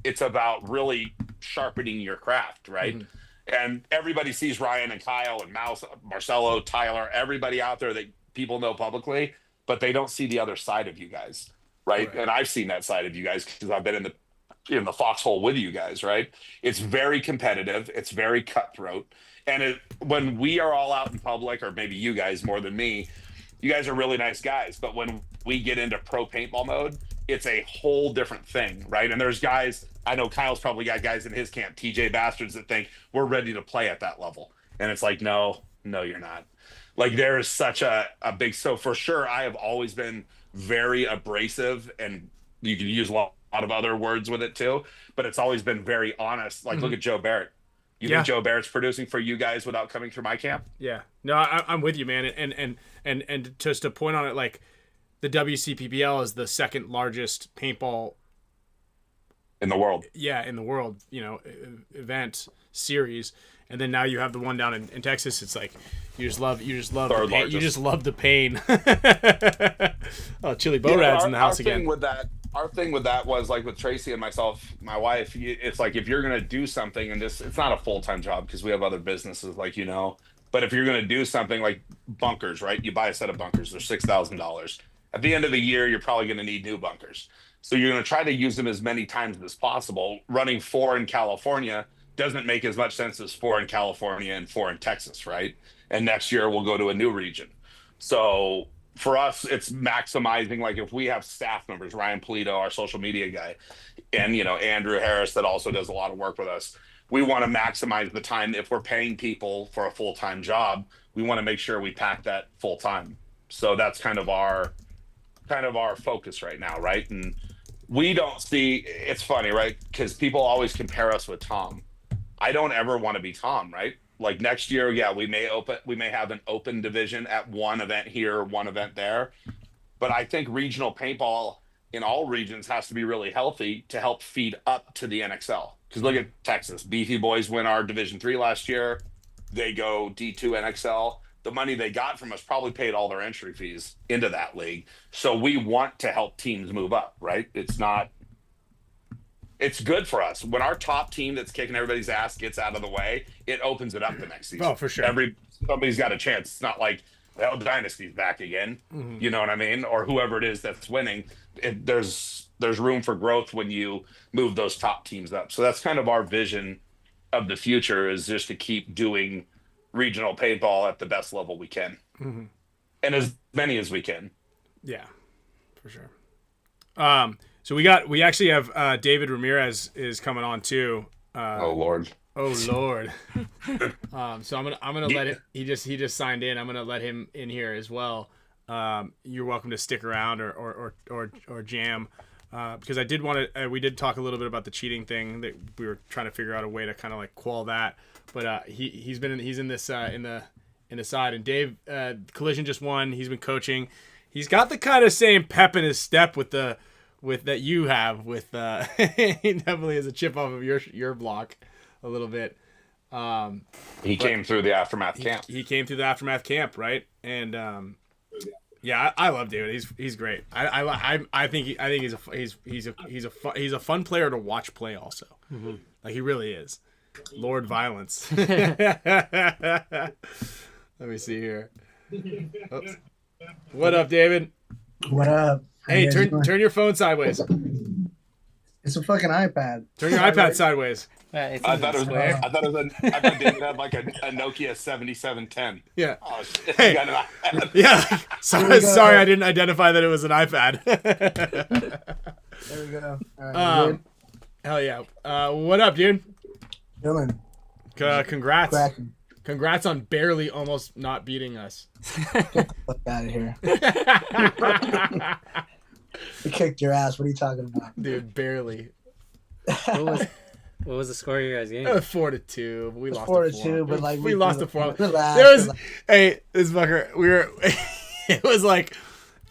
It's about really sharpening your craft, right? And everybody sees Ryan and Kyle and Mouse, Marcelo, Tyler, everybody out there that people know publicly, but they don't see the other side of you guys, right? And I've seen that side of you guys because I've been in the foxhole with you guys, right? It's very competitive. It's very cutthroat. And when we are all out in public, or maybe you guys more than me, you guys are really nice guys. But when we get into pro paintball mode, it's a whole different thing, right? And there's guys, I know Kyle's probably got guys in his camp, TJ Bastards, that think we're ready to play at that level. And it's like, no, you're not. Like, there is such a big, so for sure, I have always been very abrasive, and you can use a lot of other words with it too, but it's always been very honest. Like, look at Joe Barrett. You think Joe Barrett's producing for you guys without coming through my camp? Yeah. No, I'm with you, man. And just to point on it, like, the WCPPL is the second largest paintball in the world. Yeah, in the world, you know, event series. And then now you have the one down in Texas. It's like, you just love the pain. You just love the pain. Oh, Chili Borad's in the house again. Our thing with that was, like, with Tracy and myself, my wife, it's like, if you're going to do something, and it's not a full-time job because we have other businesses, like, you know, but if you're going to do something like bunkers, right? You buy a set of bunkers, they're $6,000. At the end of the year, you're probably going to need new bunkers. So you're going to try to use them as many times as possible. Running 4 in California doesn't make as much sense as 4 in California and 4 in Texas, right? And next year we'll go to a new region. So for us, it's maximizing, like, if we have staff members, Ryan Polito, our social media guy, and, you know, Andrew Harris, that also does a lot of work with us. we want to maximize the time. If we're paying people for a full-time job, we want to make sure we pack that full time. So that's kind of our focus right now, right? And we don't see, it's funny, right? Because people always compare us with Tom. I don't ever want to be Tom, right? Like next year, yeah, we may have an open division at one event here, one event there. But I think regional paintball in all regions has to be really healthy to help feed up to the NXL. Because look at Texas. Beefy Boys win our Division 3 last year. They go D2 NXL. The money they got from us probably paid all their entry fees into that league. So we want to help teams move up, right? It's good for us. When our top team that's kicking everybody's ass gets out of the way, it opens it up the next season. Oh, for sure. Somebody's got a chance. It's not like, well, Dynasty's back again. Mm-hmm. You know what I mean? Or whoever it is that's winning. There's room for growth when you move those top teams up. So that's kind of our vision of the future, is just to keep doing regional paintball at the best level we can. Mm-hmm. And as many as we can. Yeah, for sure. So we actually have David Ramirez is coming on too. Oh Lord. So I'm gonna let it. He just signed in. I'm gonna let him in here as well. You're welcome to stick around or jam, because I did want to. We did talk a little bit about the cheating thing, that we were trying to figure out a way to kind of like quell that. But he's in this in the side, and Dave Collision just won. He's been coaching. He's got the kind of same pep in his step with that you have with. He definitely has a chip off of your block a little bit. He came through the Aftermath camp. He came through the Aftermath camp, right? And yeah, I love David. He's great. I think he's a fun player to watch play also. Mm-hmm. Like he really is. Lord Violence. Let me see here. Oops. What up, David? What up? Hey, turn your phone sideways. It's a fucking iPad. Turn your iPad sideways. I thought David had like a Nokia 7710. Yeah. Oh, shit. Hey. Yeah. Sorry, I didn't identify that it was an iPad. There we go. All right, hell yeah. What up, dude? Dylan. Congrats. Cracking. Congrats on barely almost not beating us. Get the fuck out of here. We kicked your ass. What are you talking about? Dude, barely. What was the score of your guys' game? 4-2. We lost 4-2, but like we lost the 4. Relax. Hey, this fucker. It was like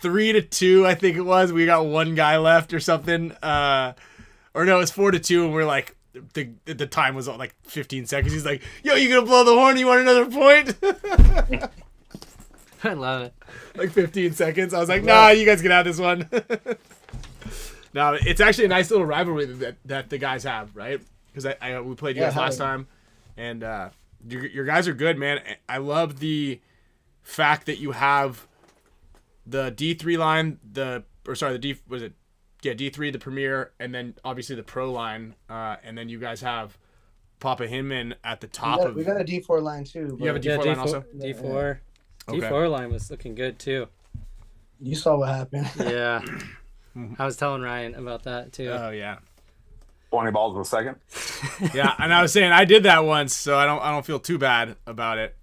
3-2, I think it was. We got one guy left or something. Or no, it was 4-2, and we're like, the time was like 15 seconds. He's like, "Yo, you gonna blow the horn? You want another point?" I love it. Like 15 seconds. I was like, "Nah, you guys can have this one." No, it's actually a nice little rivalry that the guys have, right? Because we played you guys last time, and your guys are good, man. I love the fact that you have the D3 line, D3, the Premier, and then obviously the Pro line, and then you guys have Papa Hinman at the top. We got a D4 line too. You have a D4 line also? D4. Okay. D4 line was looking good too. You saw what happened. Yeah. I was telling Ryan about that too. Oh yeah. 20 balls a second. Yeah, and I was saying I did that once, so I don't feel too bad about it.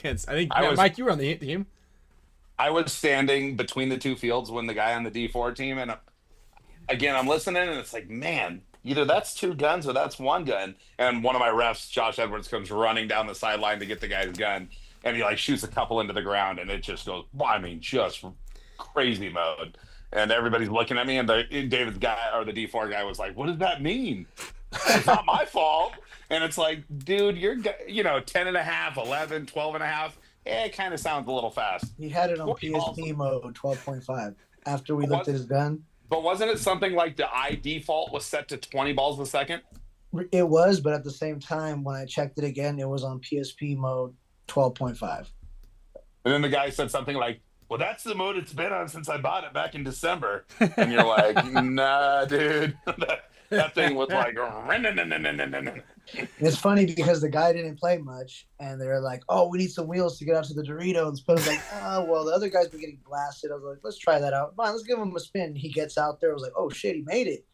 I think Mike, you were on the team. I was standing between the two fields when the guy on the D4 team, and again, I'm listening, and it's like, man, either that's two guns or that's one gun. And one of my refs, Josh Edwards, comes running down the sideline to get the guy's gun, and he like shoots a couple into the ground, and it just goes, just crazy mode. And everybody's looking at me, and David's guy, or the D4 guy, was like, "What does that mean? It's not my fault." And it's like, dude, you're 10 and a half, 11, 12 and a half. It kind of sounds a little fast. He had it on PSP mode 12.5 after we looked at his gun. But wasn't it something like the default was set to 20 balls a second? It was, but at the same time, when I checked it again, it was on PSP mode 12.5. And then the guy said something like, "Well, that's the mode it's been on since I bought it back in December." And you're like, "Nah, dude." That thing was like... It's funny because the guy didn't play much, and they're like, "Oh, we need some wheels to get out to the Doritos." But I was like, "Oh, well, the other guys were getting blasted." I was like, "Let's try that out. Fine, let's give him a spin." He gets out there. I was like, "Oh, shit, he made it."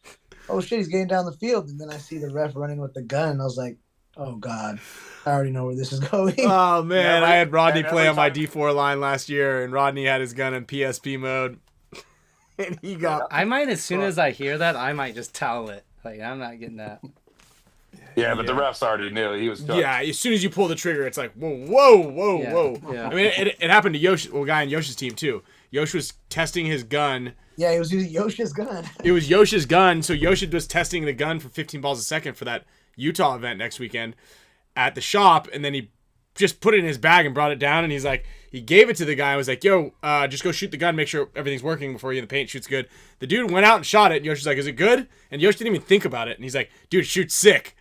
oh shit, he's getting down the field. And then I see the ref running with the gun. And I was like, oh God, I already know where this is going. Oh, man. I had Rodney and play on my every D4 line last year, and Rodney had his gun in PSP mode. And he got... I might, as soon as I hear that, I might just towel it. Like, I'm not getting that. Yeah, but the refs already knew he was cooked. Yeah, as soon as you pull the trigger, it's like, whoa. Yeah. I mean, it happened to Yoshi, a guy in Yoshi's team, too. Yoshi was testing his gun. Yeah, he was using Yoshi's gun. It was Yoshi's gun, so Yoshi was testing the gun for 15 balls a second for that Utah event next weekend at the shop, and then he just put it in his bag and brought it down, and he's like, he gave it to the guy and was like, yo, just go shoot the gun, make sure everything's working before you in the paint shoots good. The dude went out and shot it, and Yoshi's like, is it good? And Yoshi didn't even think about it, and he's like, dude, shoots sick.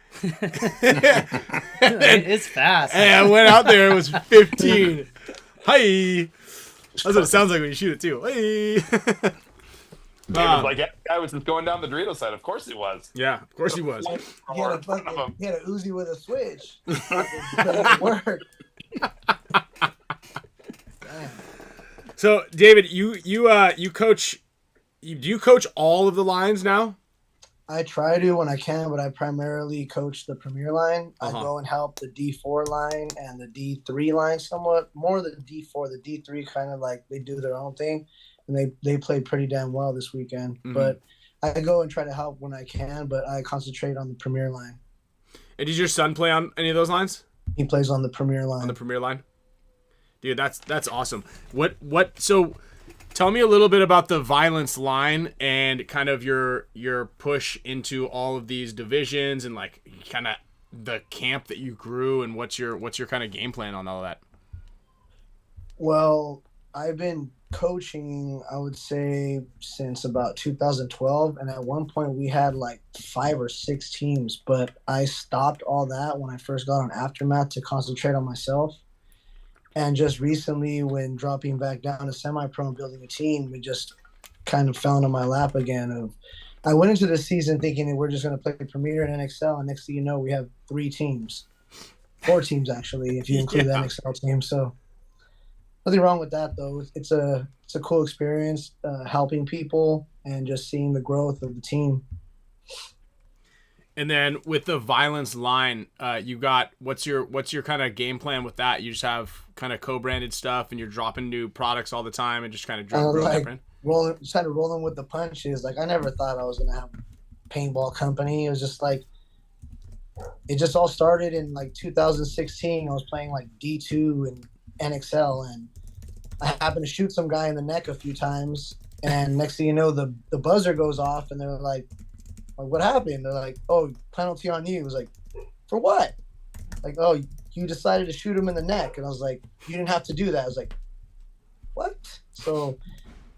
It's fast. And I went out there, it was 15. Hi. That's what it sounds like when you shoot it too. Hey. It was like, I was just going down the Dorito side. Of course he was. Yeah, of course he was. He had a Uzi with a switch. It doesn't work. So, David, you coach. Do you coach all of the lines now? I try to when I can, but I primarily coach the Premier line. I Uh-huh. go and help the D4 line and the D3 line somewhat. More the D4. The D3 kind of like they do their own thing, and they played pretty damn well this weekend. Mhm. But I go and try to help when I can, but I concentrate on the Premier line. And does your son play on any of those lines? He plays on the Premier line. On the Premier line? Dude, that's awesome. So tell me a little bit about the violence line and kind of your push into all of these divisions and like kind of the camp that you grew and what's your kind of game plan on all of that? Well, I've been coaching, I would say, since about 2012. And at one point we had like 5 or 6 teams, but I stopped all that when I first got on Aftermath to concentrate on myself. And just recently, when dropping back down to semi-pro and building a team, it just kind of fell into my lap again. I went into the season thinking that we're just going to play Premier and NXL, and next thing you know, we have 3 teams. 4 teams, actually, if you include the NXL team. So nothing wrong with that, though. It's a cool experience, helping people and just seeing the growth of the team. And then with the violence line, you got what's your kind of game plan with that? You just have kind of co-branded stuff, and you're dropping new products all the time, and just kind of growing that brand? Rolling with the punches. Like I never thought I was gonna have a paintball company. It was just like it just all started in like 2016. I was playing like D2 and NXL, and I happened to shoot some guy in the neck a few times, and next thing you know, the buzzer goes off, and they're like, what happened? They're like, oh, penalty on you. It was like, for what? Like, oh, you decided to shoot him in the neck. And I was like, you didn't have to do that. I was like, what? So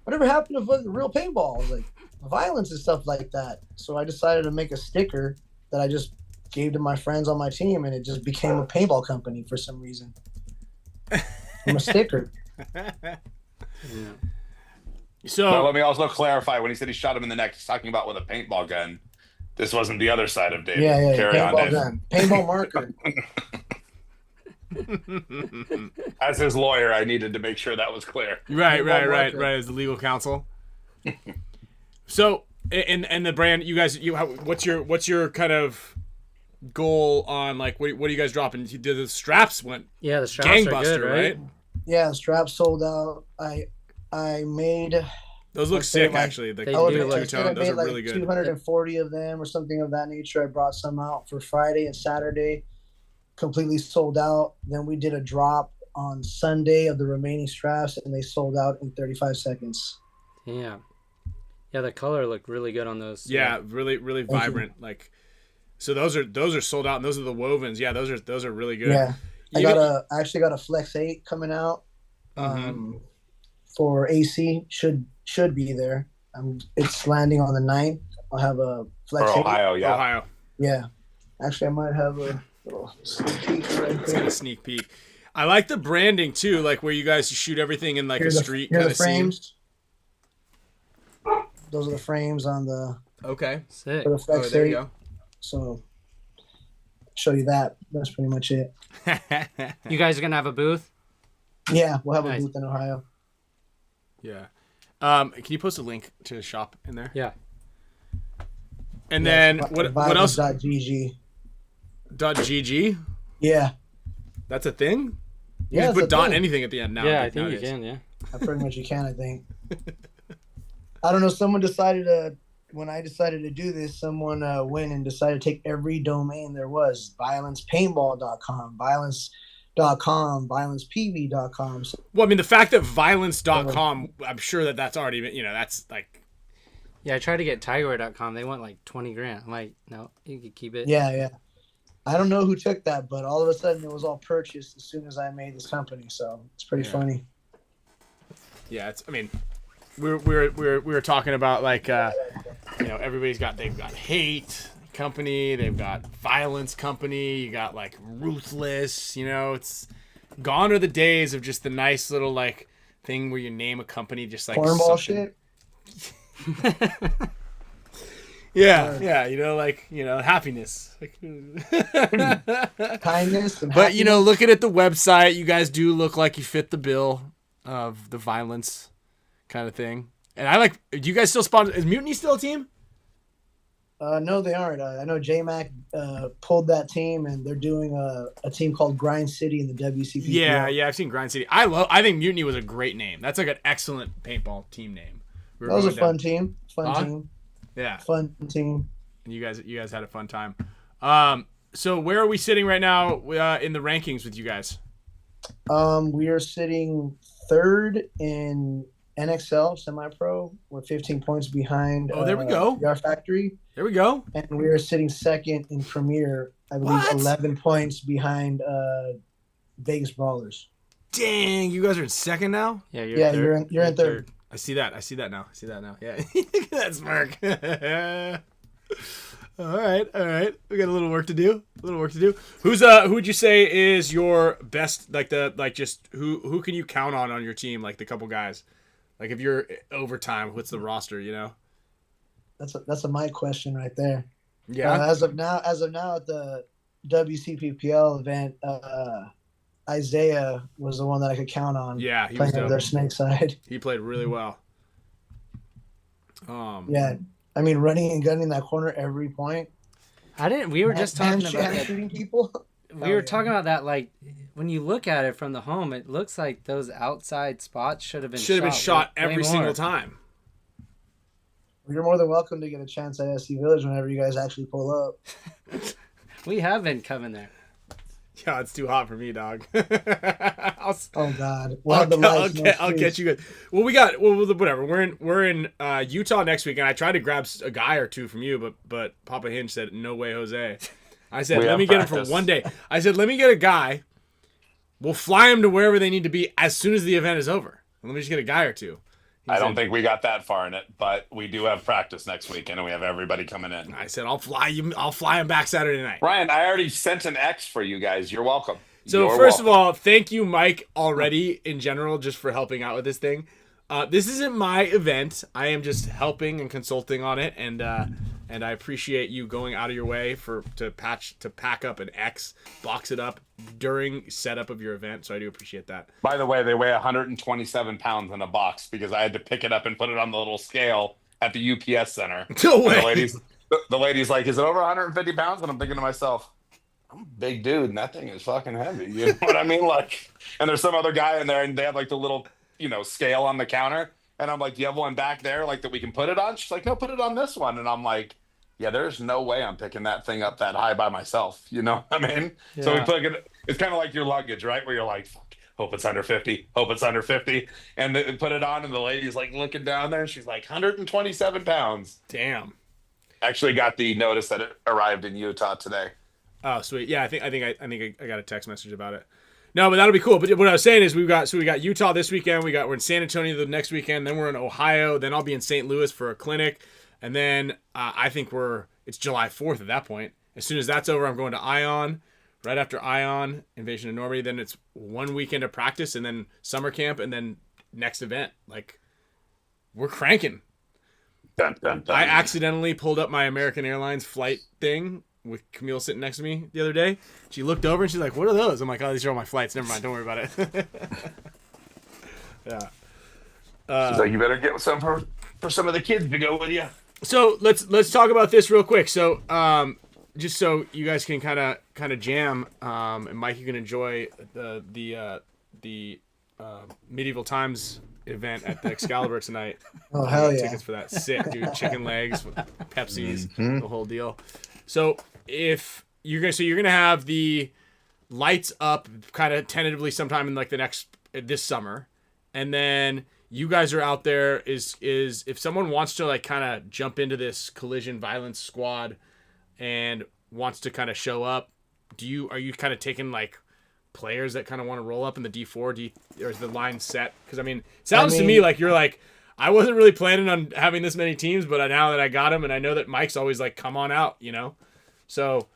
whatever happened to the real paintball? I was like, violence and stuff like that. So I decided to make a sticker that I just gave to my friends on my team, and it just became a paintball company for some reason. I'm a sticker. So But let me also clarify, when he said he shot him in the neck, he's talking about with a paintball gun. This wasn't the other side of David. Yeah. Carry on, Paintball Dave. gun. Paintball marker. As his lawyer, I needed to make sure that was clear. right. As the legal counsel. So, and the brand, you guys, what's your kind of goal on like what are you guys dropping? The straps went Yeah, the straps gangbuster, are good, right? Yeah, the straps sold out. I made. Those look sick, actually. They The do look two-tone, those are like really good. 240 of them or something of that nature. I brought some out for Friday and Saturday, completely sold out. Then we did a drop on Sunday of the remaining straps, and they sold out in 35 seconds. Yeah, the color looked really good on those. Yeah, really, really vibrant. Like, so those are sold out, and those are the wovens. Yeah, those are really good. Yeah, I actually got a Flex 8 coming out. For AC should be there. It's landing on the 9th. I'll have a Flex 8. Ohio, yeah. Ohio. Yeah. Actually, I might have a little sneak peek right It's there. got a sneak peek. I like the branding too, like where you guys shoot everything in like a street Here are kind the of scene. frames. Those are the frames on the Okay. Sick. for the Oh, Flex there 8. you So show you that. That's pretty much it. go. You guys are gonna have a booth? Yeah, we'll have Nice. a booth in Ohio. Yeah. Can you post a link to the shop in there? Yeah. And then what else? .gg. .gg. Yeah. That's a thing. You Yeah, just put it's a dot thing. anything at the end now. Yeah, I think nowadays. you can. Yeah. Pretty much you can, I think. I don't know. Someone decided when I decided to do this, someone went and decided to take every domain there was: violencepaintball.com, violence.com, violencepv.com. So, Well, I mean, the fact that violence.com, I'm sure that's already been, that's like. Yeah, I tried to get tigerware.com. They want like 20 grand. I'm like, no, you can keep it. yeah. I don't know who took that, but all of a sudden it was all purchased as soon as I made this company. So it's pretty funny. Yeah, it's. I mean, we were talking about like, they've got hate company, they've got violence company, you got like ruthless. It's gone are the days of just the nice little like thing where you name a company just like Cornball something. shit. Yeah, happiness. Kindness. And But happiness. looking at the website, you guys do look like you fit the bill of the violence kind of thing. And do you guys still sponsor? Is Mutiny still a team? No, they aren't. I know JMac pulled that team, and they're doing a team called Grind City in the WCPPL. Yeah, I've seen Grind City. I think Mutiny was a great name. That's like an excellent paintball team name. That was a fun team. Team. Yeah. Fun team. And you guys had a fun time. So where are we sitting right now in the rankings with you guys? We are sitting third in NXL semi-pro. We're 15 points behind. Oh, there we go. Our factory. There we go. And we are sitting second in Premier. I believe 11 points behind Vegas Brawlers. Dang, you guys are in second now? Yeah, you're in third. I see that now. Yeah. Look at that smirk. All right. We got a little work to do. Who would you say is your best, who can you count on your team, like the couple guys? Like if you're overtime, what's the roster, That's a Mike question right there. Yeah. As of now at the WCPPL event, Isaiah was the one that I could count on. Yeah, he playing was on their snake side. He played really well. Yeah, I mean, running and gunning that corner every point. We were just talking about that. Shooting people. We were talking about that. Like when you look at it from the home, it looks like those outside spots should have been shot way every more. single time. You're more than welcome to get a chance at SC Village whenever you guys actually pull up. We have been coming there. Yeah, it's too hot for me, dog. Oh God! I'll catch you guys. Well, whatever. We're in Utah next week, and I tried to grab a guy or two from you, but Papa Hinge said, "No way, Jose." I said, "Let me get him for one day." I said, "Let me get a guy. We'll fly him to wherever they need to be as soon as the event is over. Let me just get a guy or two." I don't think we got that far in it, but we do have practice next weekend, and we have everybody coming in. I said, I'll fly him back Saturday night. Ryan, I already sent an X for you guys. You're welcome. So first of all, thank you, Mike, already in general, just for helping out with this thing. This isn't my event. I am just helping and consulting on it, and I appreciate you going out of your way to pack up an X, box it up during setup of your event. So I do appreciate that. By the way, they weigh 127 pounds in a box because I had to pick it up and put it on the little scale at the UPS center. No way. The lady's like, "Is it over 150 pounds?" And I'm thinking to myself, I'm a big dude, and that thing is fucking heavy. You know what I mean? Like, and there's some other guy in there, and they have like the little, scale on the counter. And I'm like, "Do you have one back there, like that we can put it on?" She's like, "No, put it on this one." And I'm like, "Yeah, there's no way I'm picking that thing up that high by myself." You know what I mean? Yeah. So we put it. It's kind of like your luggage, right? Where you're like, "Fuck, hope it's under 50. Hope it's under 50." And they put it on, and the lady's like looking down there, and she's like, 127 pounds. Damn. Actually got the notice that it arrived in Utah today. Oh, sweet. Yeah, I think I got a text message about it. No, but that'll be cool. But what I was saying is we got Utah this weekend. We're in San Antonio the next weekend. Then we're in Ohio. Then I'll be in St. Louis for a clinic. And then I think it's July 4th at that point. As soon as that's over, I'm going to Ion. Right after Ion, Invasion of Normandy. Then it's one weekend of practice and then summer camp and then next event. Like, we're cranking. Dun, dun, dun. I accidentally pulled up my American Airlines flight thing with Camille sitting next to me the other day. She looked over and she's like, "What are those?" I'm like, "Oh, these are all my flights. Never mind. Don't worry about it." Yeah. She's like, "You better get some for some of the kids to go with you." So let's talk about this real quick. So just so you guys can kind of jam, and Mike, you can enjoy the Medieval Times event at the Excalibur tonight. Oh hell yeah! Tickets for that, sick dude. Chicken legs with Pepsis, the whole deal. So if you're gonna have the lights up, kind of tentatively sometime in like this summer, and then you guys are out there. Is if someone wants to like kind of jump into this collision violence squad and wants to kind of show up, are you kind of taking like players that kind of want to roll up in the D4? Or is the line set? Because I mean, it sounds to me like you're like, I wasn't really planning on having this many teams, but now that I got them, and I know that Mike's always like, come on out, you know. So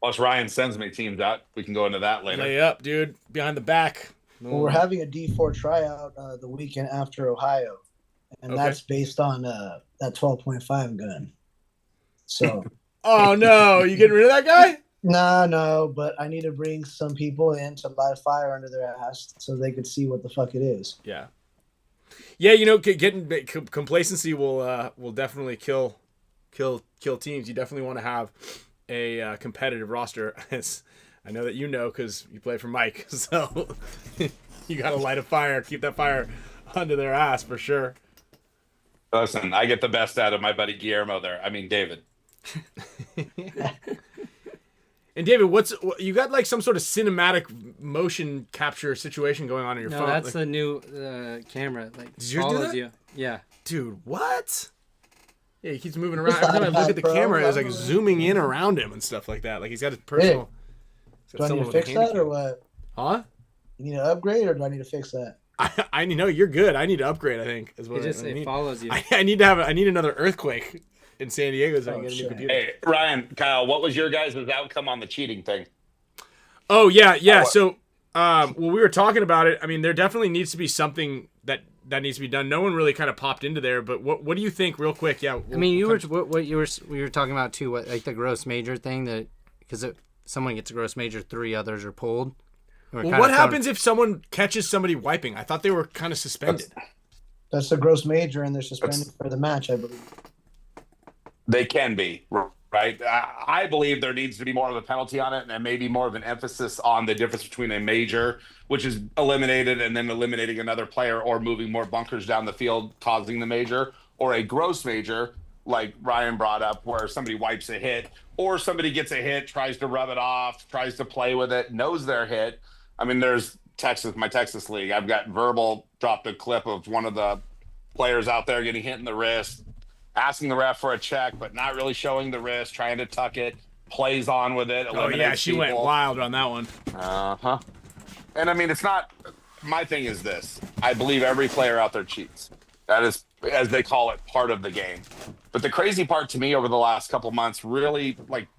once Ryan sends me teams out, we can go into that later. Lay up, dude, behind the back. Well, we're having a D4 tryout the weekend after Ohio, and that's based on that 12.5 gun. So. Oh no, you getting rid of that guy? No, but I need to bring some people in to light fire under their ass so they could see what the fuck it is. Yeah, you know, getting complacency will definitely kill teams. You definitely want to have a competitive roster. I know that you know because you play for Mike, so you got to light a fire, keep that fire under their ass for sure. Listen, I get the best out of my buddy Guillermo there. I mean, David. And David, you got like some sort of cinematic motion capture situation going on in your phone? No, that's like, the new camera. Like does yours follows do that? you. Yeah. Dude, what? Yeah, he keeps moving around. Every time I look at the camera, it's like zooming in around him and stuff like that. Like he's got his personal. Do I need to fix that or what? Huh? You need to upgrade or do I need to fix that? I know you're good. I need to upgrade. I think is what It follows you. I need another earthquake in San Diego so I can get a new computer. Hey, Ryan, Kyle, what was your guys' outcome on the cheating thing? Oh yeah. So, we were talking about it. I mean, there definitely needs to be something that needs to be done. No one really kind of popped into there, but what do you think, real quick? Yeah. I mean, we were talking about too, what like the gross major thing that because someone gets a gross major, 3 others are pulled. Well, what happens if someone catches somebody wiping? I thought they were kind of suspended. That's a gross major, and they're suspended for the match, I believe. They can be, right? I believe there needs to be more of a penalty on it and maybe more of an emphasis on the difference between a major, which is eliminated and then eliminating another player or moving more bunkers down the field, causing the major, or a gross major, like Ryan brought up, where somebody wipes a hit or somebody gets a hit, tries to rub it off, tries to play with it, knows they're hit. I mean, there's my Texas league. I've got Verbal dropped a clip of one of the players out there getting hit in the wrist, asking the ref for a check, but not really showing the wrist, trying to tuck it, plays on with it. Oh, yeah, she went wild on that one. Uh-huh. And, I mean, it's not – my thing is this. I believe every player out there cheats. That is, as they call it, part of the game. But the crazy part to me over the last couple of months, really, like,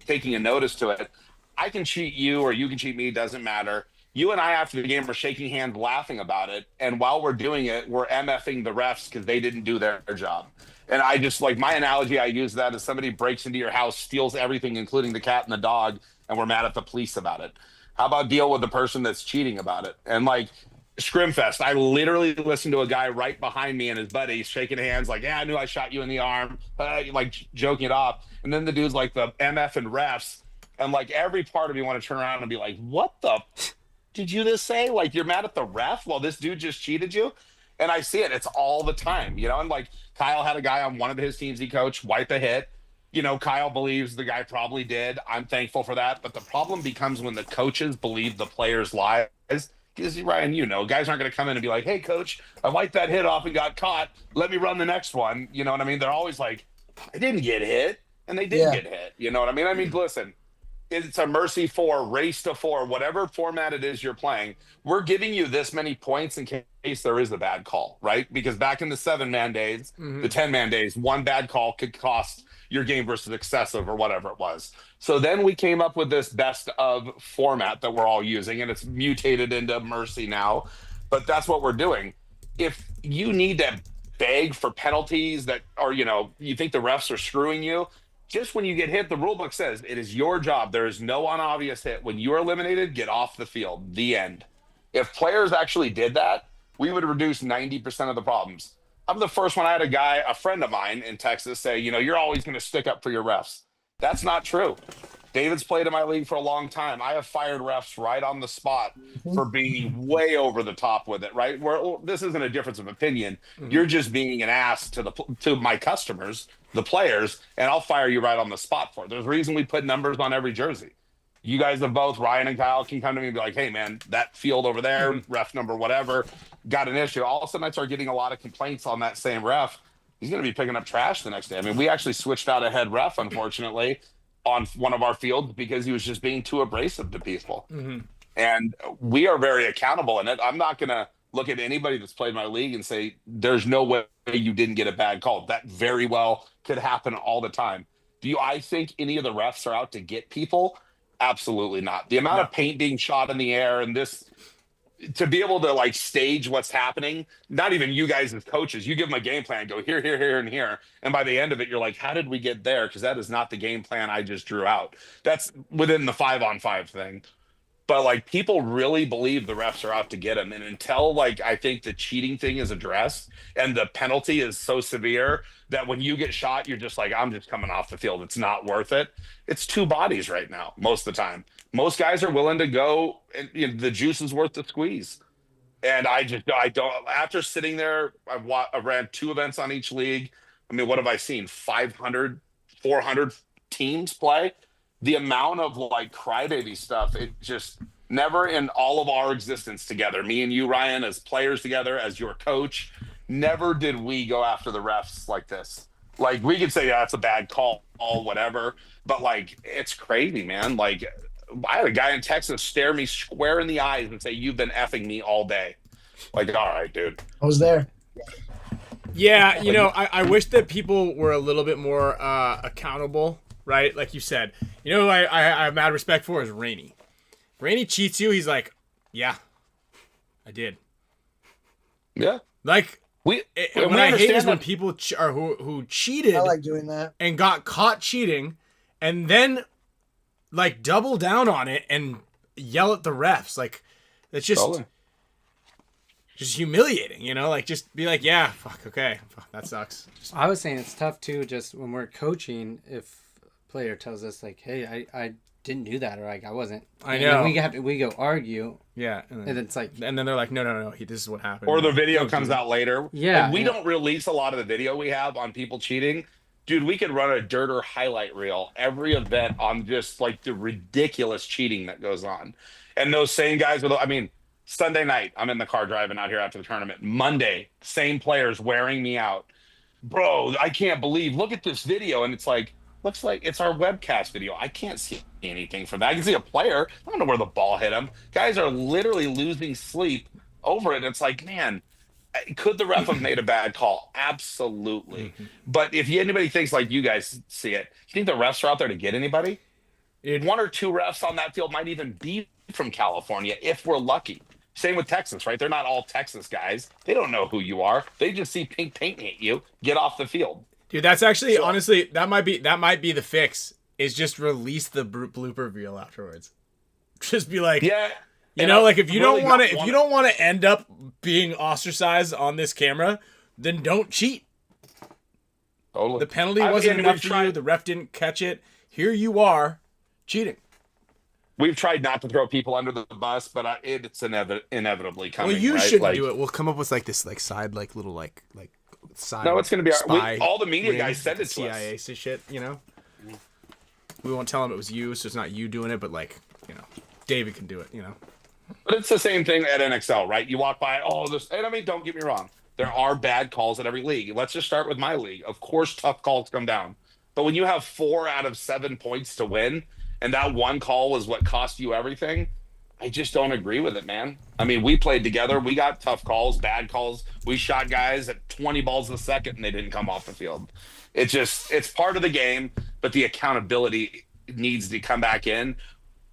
taking a notice to it, I can cheat you or you can cheat me, doesn't matter. You and I, after the game, are shaking hands laughing about it. And while we're doing it, we're MFing the refs because they didn't do their job. And I just, like, my analogy I use that is somebody breaks into your house, steals everything, including the cat and the dog, and we're mad at the police about it. How about deal with the person that's cheating about it? And, like, Scrimfest, I literally listened to a guy right behind me and his buddies shaking hands like, yeah, I knew I shot you in the arm, like, joking it off. And then the dude's like, the MF and refs. And, like, every part of me want to turn around and be like, what the did you just say? Like, you're mad at the ref while this dude just cheated you? And I see it. It's all the time, you know? And, like, Kyle had a guy on one of his teams he coached wipe a hit. You know, Kyle believes the guy probably did. I'm thankful for that. But the problem becomes when the coaches believe the players' lies. Because, Ryan, you know, guys aren't going to come in and be like, hey, coach, I wiped that hit off and got caught. Let me run the next one. You know what I mean? They're always like, I didn't get hit. And they did get hit. You know what I mean? I mean, listen. It's a mercy 4, race to 4, whatever format it is you're playing. We're giving you this many points in case there is a bad call, right? Because back in the 7-man days, the 10-man days, one bad call could cost your game versus excessive or whatever it was. So then we came up with this best of format that we're all using, and it's mutated into mercy now. But that's what we're doing. If you need to beg for penalties that are, you know, you think the refs are screwing you, just when you get hit, the rule book says it is your job. There is no unobvious hit. When you are eliminated, get off the field. The end. If players actually did that, we would reduce 90% of the problems. I'm the first one. I had a friend of mine in Texas say, you're always going to stick up for your refs. That's not true. David's played in my league for a long time. I have fired refs right on the spot for being way over the top with it, right? This isn't a difference of opinion. You're just being an ass to my customers, the players, and I'll fire you right on the spot for it. There's a reason we put numbers on every jersey. You guys have both, Ryan and Kyle, can come to me and be like, hey, man, that field over there, ref number whatever, got an issue. All of a sudden, I start getting a lot of complaints on that same ref. He's going to be picking up trash the next day. I mean, we actually switched out a head ref, unfortunately, on one of our fields because he was just being too abrasive to people. And we are very accountable in it. I'm not going to look at anybody that's played my league and say, there's no way you didn't get a bad call. That very well could happen all the time. I think any of the refs are out to get people? Absolutely not. The amount of paint being shot in the air and this, to be able to like stage what's happening, not even you guys as coaches, you give them a game plan, go here, here, here, and here. And by the end of it, you're like, how did we get there? Because that is not the game plan I just drew out. That's within the 5-on-5 thing. But like people really believe the refs are out to get them. And until like I think the cheating thing is addressed and the penalty is so severe that when you get shot, you're just like, I'm just coming off the field. It's not worth it. It's two bodies right now, most of the time. Most guys are willing to go and the juice is worth the squeeze. And I don't, after sitting there, I ran 2 events on each league. I mean, what have I seen? 500, 400 teams play. The amount of like crybaby stuff, it just never in all of our existence together, me and you, Ryan, as players together, as your coach, never did we go after the refs like this. Like we could say, yeah, it's a bad call, whatever. But like, it's crazy, man. Like I had a guy in Texas stare me square in the eyes and say, you've been effing me all day. Like, all right, dude. I was there. Yeah, I wish that people were a little bit more accountable, right? Like you said, I have mad respect for is Rainey. Rainey cheats you. He's like, yeah, I did. Yeah. Like, what I hate is when people who cheated. I like doing that. And got caught cheating and then like double down on it and yell at the refs. Like, it's just... Totally. Just humiliating, like just be like, yeah, fuck, okay, that sucks. I was saying it's tough too, just when we're coaching, if a player tells us like, hey, I didn't do that, or like I wasn't. I know. We go argue. Yeah. And then it's like, and then they're like, no, this is what happened. Or the video comes out later. Yeah. And we don't release a lot of the video we have on people cheating. Dude, we could run a dirter highlight reel every event on just like the ridiculous cheating that goes on. And those same guys Sunday night, I'm in the car driving out here after the tournament. Monday, same players wearing me out. Bro, I can't believe, look at this video. And it's like, looks like it's our webcast video. I can't see anything from that. I can see a player. I don't know where the ball hit him. Guys are literally losing sleep over it. It's like, man, could the ref have made a bad call? Absolutely. But if anybody thinks like you guys see it, you think the refs are out there to get anybody? 1 or 2 refs on that field might even be from California if we're lucky. Same with Texas, right? They're not all Texas guys. They don't know who you are. They just see pink paint at you. Get off the field. Dude, that's actually honestly that might be the fix. Is just release the blooper reel afterwards. Just be like, yeah, like if you don't want to end up being ostracized on this camera, then don't cheat. Totally. The penalty wasn't enough for you. The ref didn't catch it. Here you are, cheating. We've tried not to throw people under the bus, but it's inevitably coming. Well, you right? shouldn't do it. We'll come up with like this, like side, like little, like side. No, it's going to be spy all the media guys send it to CIA us. Shit, We won't tell them it was you, so it's not you doing it, but like, David can do it. But it's the same thing at NXL, right? You walk by, and don't get me wrong, there are bad calls at every league. Let's just start with my league. Of course, tough calls come down, but when you have 4 out of 7 points to win. And that one call was what cost you everything. I just don't agree with it, man. I mean, we played together. We got tough calls, bad calls. We shot guys at 20 balls a second and they didn't come off the field. It's part of the game, but the accountability needs to come back in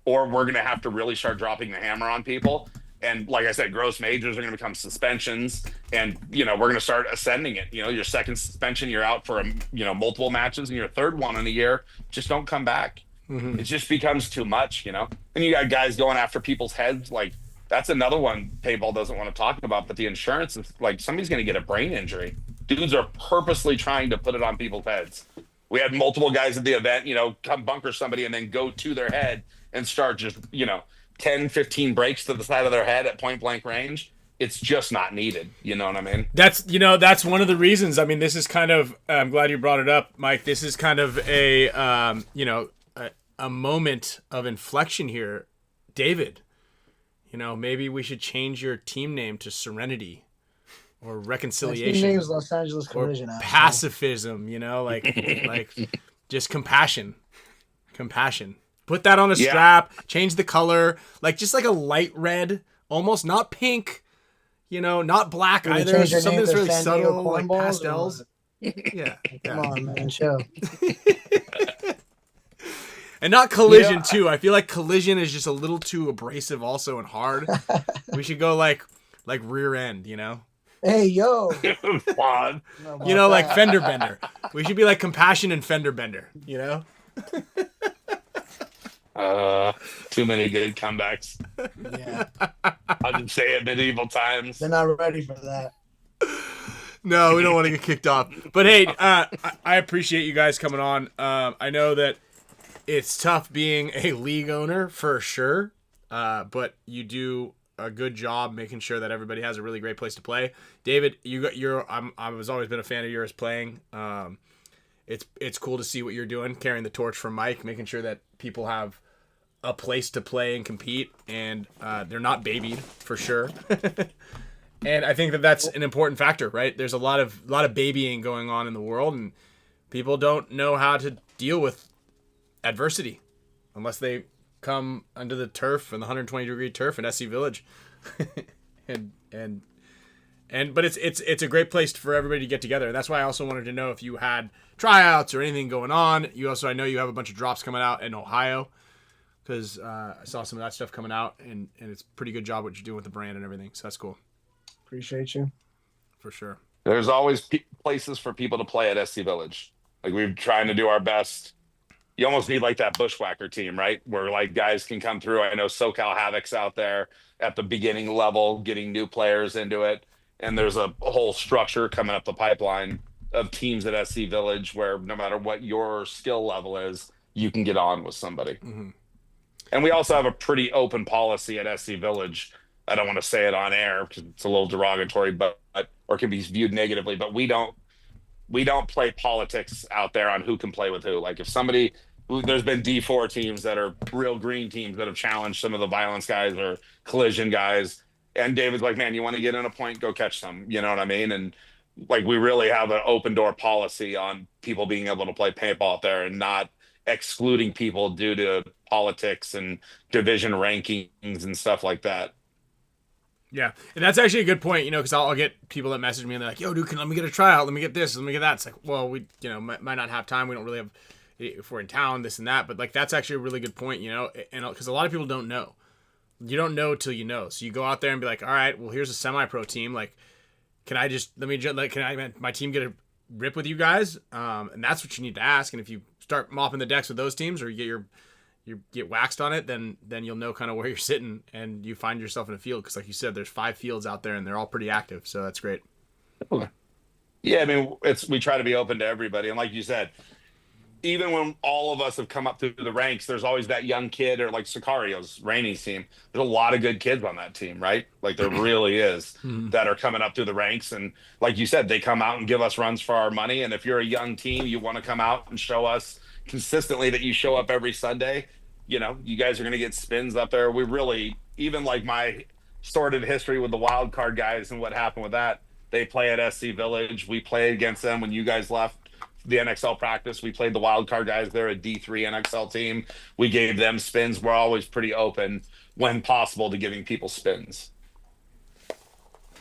or we're going to have to really start dropping the hammer on people. And like I said, gross majors are going to become suspensions and, we're going to start ascending it. Your second suspension, you're out for, multiple matches and your third one in a year, just don't come back. It just becomes too much, And you got guys going after people's heads. Like that's another one Paintball doesn't want to talk about, but the insurance is like somebody's going to get a brain injury dudes are purposely trying to put it on people's heads. We had multiple guys at the event, come bunker somebody and then go to their head and start just, 10, 15 breaks to the side of their head at point blank range. It's just not needed. You know what I mean? That's one of the reasons. I mean, this is kind of, I'm glad you brought it up, Mike. This is kind of a moment of inflection here. David, maybe we should change your team name to Serenity or Reconciliation. My team name is Los Angeles Collision. Or pacifism, like just compassion. Put that on a strap, change the color, just like a light red, almost not pink, not black either. Something that's really subtle, like pastels. Yeah. Come on, man, chill. And not collision too. I feel like collision is just a little too abrasive also and hard. We should go like rear end, Hey, yo. Fun. Like fender bender. We should be like compassion and fender bender, Too many good comebacks. Yeah. I'll just say it, medieval times. They're not ready for that. No, we don't want to get kicked off. But hey, I appreciate you guys coming on. I know that it's tough being a league owner for sure, but you do a good job making sure that everybody has a really great place to play. David, I was always been a fan of yours playing. It's cool to see what you're doing, carrying the torch for Mike, making sure that people have a place to play and compete, and they're not babied for sure. And I think that that's an important factor, right? There's a lot of babying going on in the world, and people don't know how to deal with adversity unless they come under the turf and the 120-degree turf in SC Village. But it's a great place for everybody to get together. And that's why I also wanted to know if you had tryouts or anything going on. I know you have a bunch of drops coming out in Ohio, because I saw some of that stuff coming out, and it's a pretty good job what you're doing with the brand and everything. So that's cool. Appreciate you. For sure. There's always places for people to play at SC Village. Like, we're trying to do our best. You almost need like that bushwhacker team, right? Where like guys can come through. I know SoCal Havoc's out there at the beginning level, getting new players into it. And there's a whole structure coming up the pipeline of teams at SC Village where no matter what your skill level is, you can get on with somebody. Mm-hmm. And we also have a pretty open policy at SC Village. I don't want to say it on air because it's a little derogatory, or can be viewed negatively, but we don't play politics out there on who can play with who. Like, if somebody, there's been D4 teams that are real green teams that have challenged some of the violence guys or collision guys. And David's like, man, you want to get in a point, go catch some. You know what I mean? And like, we really have an open door policy on people being able to play paintball out there and not excluding people due to politics and division rankings and stuff like that. Yeah, and that's actually a good point, because I'll get people that message me and they're like, yo, dude, let me get a tryout, let me get this, let me get that. It's like, well, we, might not have time, we don't really have, if we're in town, this and that, but like, that's actually a really good point, and because a lot of people don't know. You don't know till you know. So you go out there and be like, all right, well, here's a semi-pro team. Like, can my team get a rip with you guys? And that's what you need to ask. And if you start mopping the decks with those teams, or you get waxed on it, then you'll know kind of where you're sitting, and you find yourself in a field. Because like you said, there's 5 fields out there, and they're all pretty active. So that's great. Yeah, I mean, we try to be open to everybody. And like you said, even when all of us have come up through the ranks, there's always that young kid, or like Sicario's Rainey's team. There's a lot of good kids on that team, right? Like, there really is that are coming up through the ranks. And like you said, they come out and give us runs for our money. And if you're a young team, you want to come out and show us consistently that you show up every Sunday, you guys are going to get spins up there. We really, even like my sordid history with the wild card guys and what happened with that, they play at SC Village. We played against them when you guys left the NXL practice. We played the wild card guys. They're a D3 NXL team. We gave them spins. We're always pretty open when possible to giving people spins.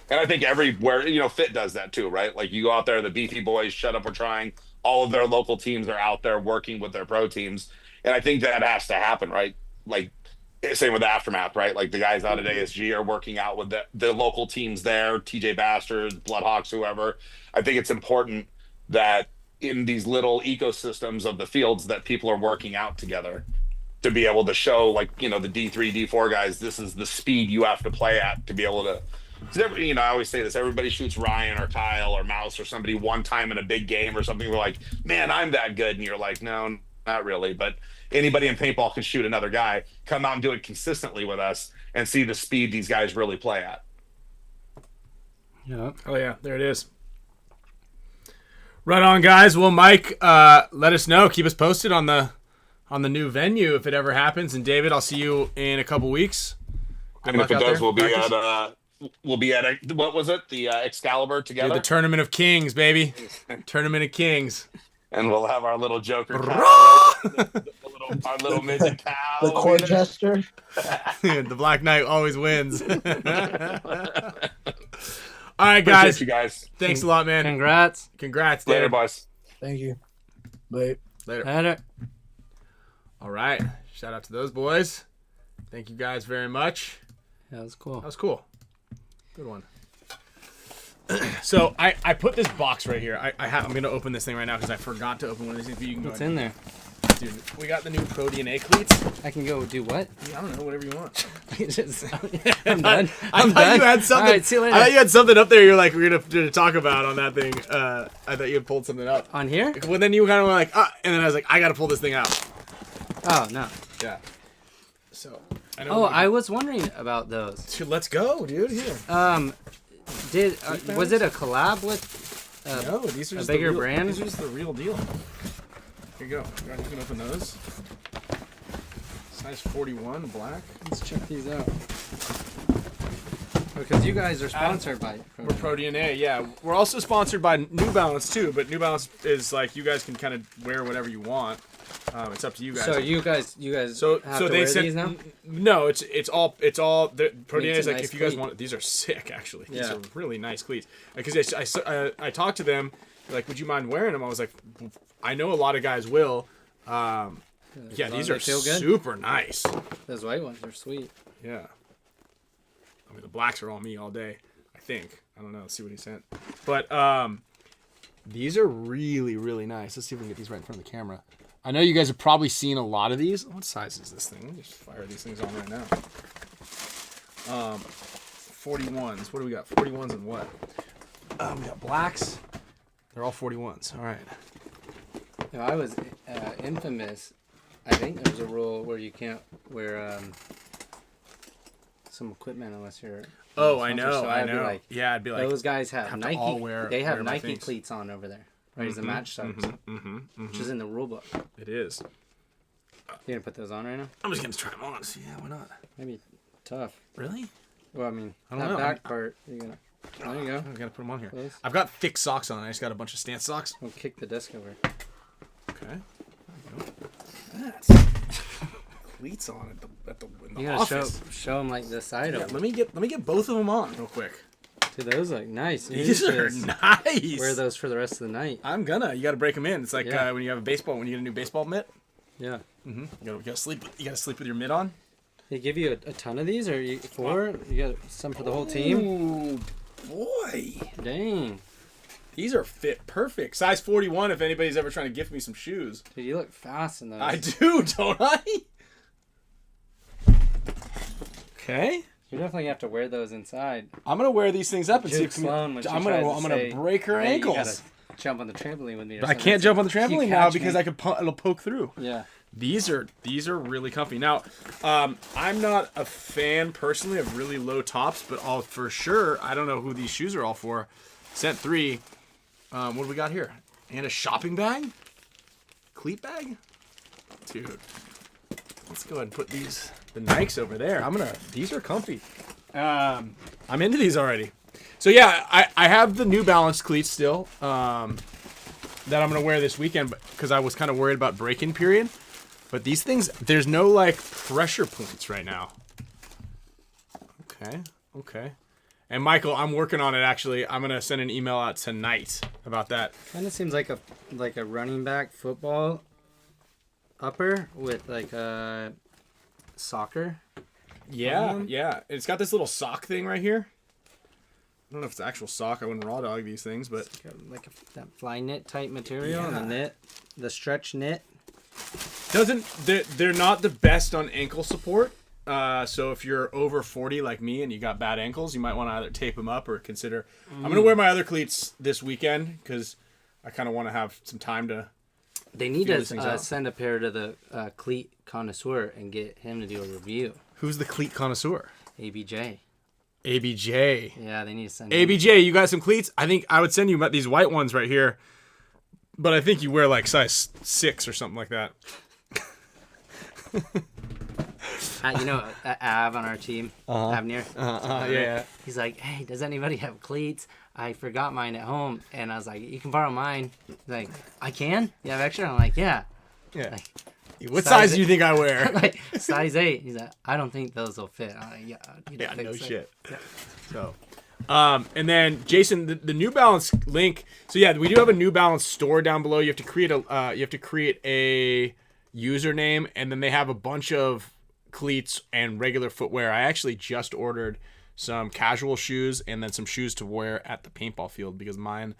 And I think everywhere, Fit does that too, right? Like, you go out there, the Beefy Boys, Shut Up, We're Trying, all of their local teams are out there working with their pro teams. And I think that has to happen, right? Like, same with Aftermath, right? Like, the guys out at ASG are working out with the local teams there, TJ Bastards, Bloodhawks, whoever. I think it's important that in these little ecosystems of the fields that people are working out together to be able to show, like, the D3, D4 guys, this is the speed you have to play at to be able to 'cause I always say this, everybody shoots Ryan or Kyle or Mouse or somebody one time in a big game or something. We're like, man, I'm that good. And you're like, no, not really. But anybody in paintball can shoot another guy. Come out and do it consistently with us and see the speed these guys really play at. Yeah. Oh yeah, there it is. Right on, guys. Well, Mike, let us know. Keep us posted on the new venue if it ever happens. And David, I'll see you in a couple weeks. Good And if luck it out does, there. we'll be at what was it? The Excalibur together. Dude, the Tournament of Kings, baby. Tournament of Kings. And we'll have our little Joker cow, our little midget cow. The court jester. The Black Knight always wins. All right, Appreciate guys. you guys. Thanks a lot, man. Congrats. Congrats, Later, David. boys. Thank you. Bye. Later. Later. All right. Shout out to those boys. Thank you guys very much. Yeah, that was cool. That was cool. Good one. So I put this box right here. I'm gonna open this thing right now because I forgot to open one of these things. But you can go What's ahead. in there? Dude, we got the new Pro DNA cleats. I can go do what? I don't know, whatever you want. I'm done. I I'm thought done. you had something. All right, see you later. I thought you had something up there. You're like, we're gonna talk about on that thing. I thought you had pulled something up. On here? Well, then you kind of were like, and then I was like, I gotta pull this thing out. Oh, no. Yeah. So. Oh, I was wondering about those. Dude, let's go, dude. Here. Was it a collab with No, these are a just bigger the real, brand? These are just the real deal. Here you go. You can open those. Size 41, black. Let's check these out. Because you guys are sponsored by We're Pro DNA, yeah. We're also sponsored by New Balance too, but New Balance is like you guys can kind of wear whatever you want. It's up to you guys. So you guys So have so to they wear said these now? no. It's all the Pro DNA It's is a like nice if you guys cleat. want. These are sick actually. These Yeah. are really nice cleats. Because I talked to them like, would you mind wearing them? I was like, I know a lot of guys will. Yeah, long these as are they feel good? super nice. Those white ones are sweet. Yeah. I mean, the blacks are all me all day, I think. I don't know. Let's see what he sent. But these are really, really nice. Let's see if we can get these right in front of the camera. I know you guys have probably seen a lot of these. What size is this thing? Let me just fire these things on right now. 41s. What do we got? 41s and what? We got blacks. They're all 41s. All right. No, I was infamous. I think there's a rule where you can't wear some equipment unless you're. Oh, I know. So I I'd be know. like, Yeah, I'd be like, those guys have have to Nike. all wear- they have wear my Nike things. cleats on over there. Right as the match starts, which is in the rule book. it is. You gonna put those on right now? I'm just going to try them on. See, yeah, why not? Maybe tough. Really? Well, I mean, I don't that know. back part. You're gonna. There you go. I gotta put them on here. Those. I've got thick socks on. I just got a bunch of stance socks. We'll kick the desk over. Okay. That's cleats on in the You gotta office. show them like the side Yeah, of let them. me get both of them on real quick. Dude, those look nice. You These should are just nice. wear those for the rest of the night. I'm gonna. You gotta break them in. It's like Yeah. when you have a baseball. When you get a new baseball mitt. Yeah. You gotta sleep. You gotta sleep with your mitt on. They give you a ton of these, or you four? You got some for the whole team? Oh boy, Dang. these are fit perfect. Size 41. If anybody's ever trying to gift me some shoes, Dude, you look fast in those. I do, don't I? Okay. You definitely have to wear those inside. I'm gonna wear these things up and see Juke if Sloan when she I'm tries to gonna say, break her "Hey, ankles. You gotta jump on the trampoline with me. Or But I something." can't jump on the You trampoline now catch because me. I could it'll poke through. Yeah. These are really comfy. Now, I'm not a fan personally of really low tops, but all for sure. I don't know who these shoes are all for. Sent 3. What do we got here? And a shopping bag, cleat bag, dude. Let's go ahead and put the Nikes over there. These are comfy. I'm into these already. So yeah, I have the New Balance cleats still that I'm gonna wear this weekend, because I was kind of worried about break-in period. But these things, there's no like pressure points right now. Okay. And Michael, I'm working on it actually. I'm gonna send an email out tonight about that. Kind of seems like a running back football upper with like a soccer. Yeah. It's got this little sock thing right here. I don't know if it's actual sock. I wouldn't raw dog these things, but It's got like that fly knit type material and the Yeah. knit, the stretch knit. they're not the best on ankle support. So if you're over 40 like me and you got bad ankles, you might want to either tape them up or consider. I'm going to wear my other cleats this weekend because I kind of want to have some time to. They need to send a pair to the cleat connoisseur and get him to do a review. Who's the cleat connoisseur? ABJ. ABJ. Yeah, they need to send ABJ, you got some cleats? I think I would send you these white ones right here. But I think you wear like size 6 or something like that. Av on our team, Avnir. Yeah. He's like, hey, does anybody have cleats? I forgot mine at home. And I was like, you can borrow mine. He's like, I can? You have extra? I'm like, yeah. Yeah. What size do you think I wear? Like, size 8. He's like, I don't think those will fit. I'm like, yeah, no shit. Yeah. So, and then Jason, the New Balance link. So yeah, we do have a New Balance store down below. You have to create a username, and then they have a bunch of cleats and regular footwear. I actually just ordered some casual shoes and then some shoes to wear at the paintball field because mine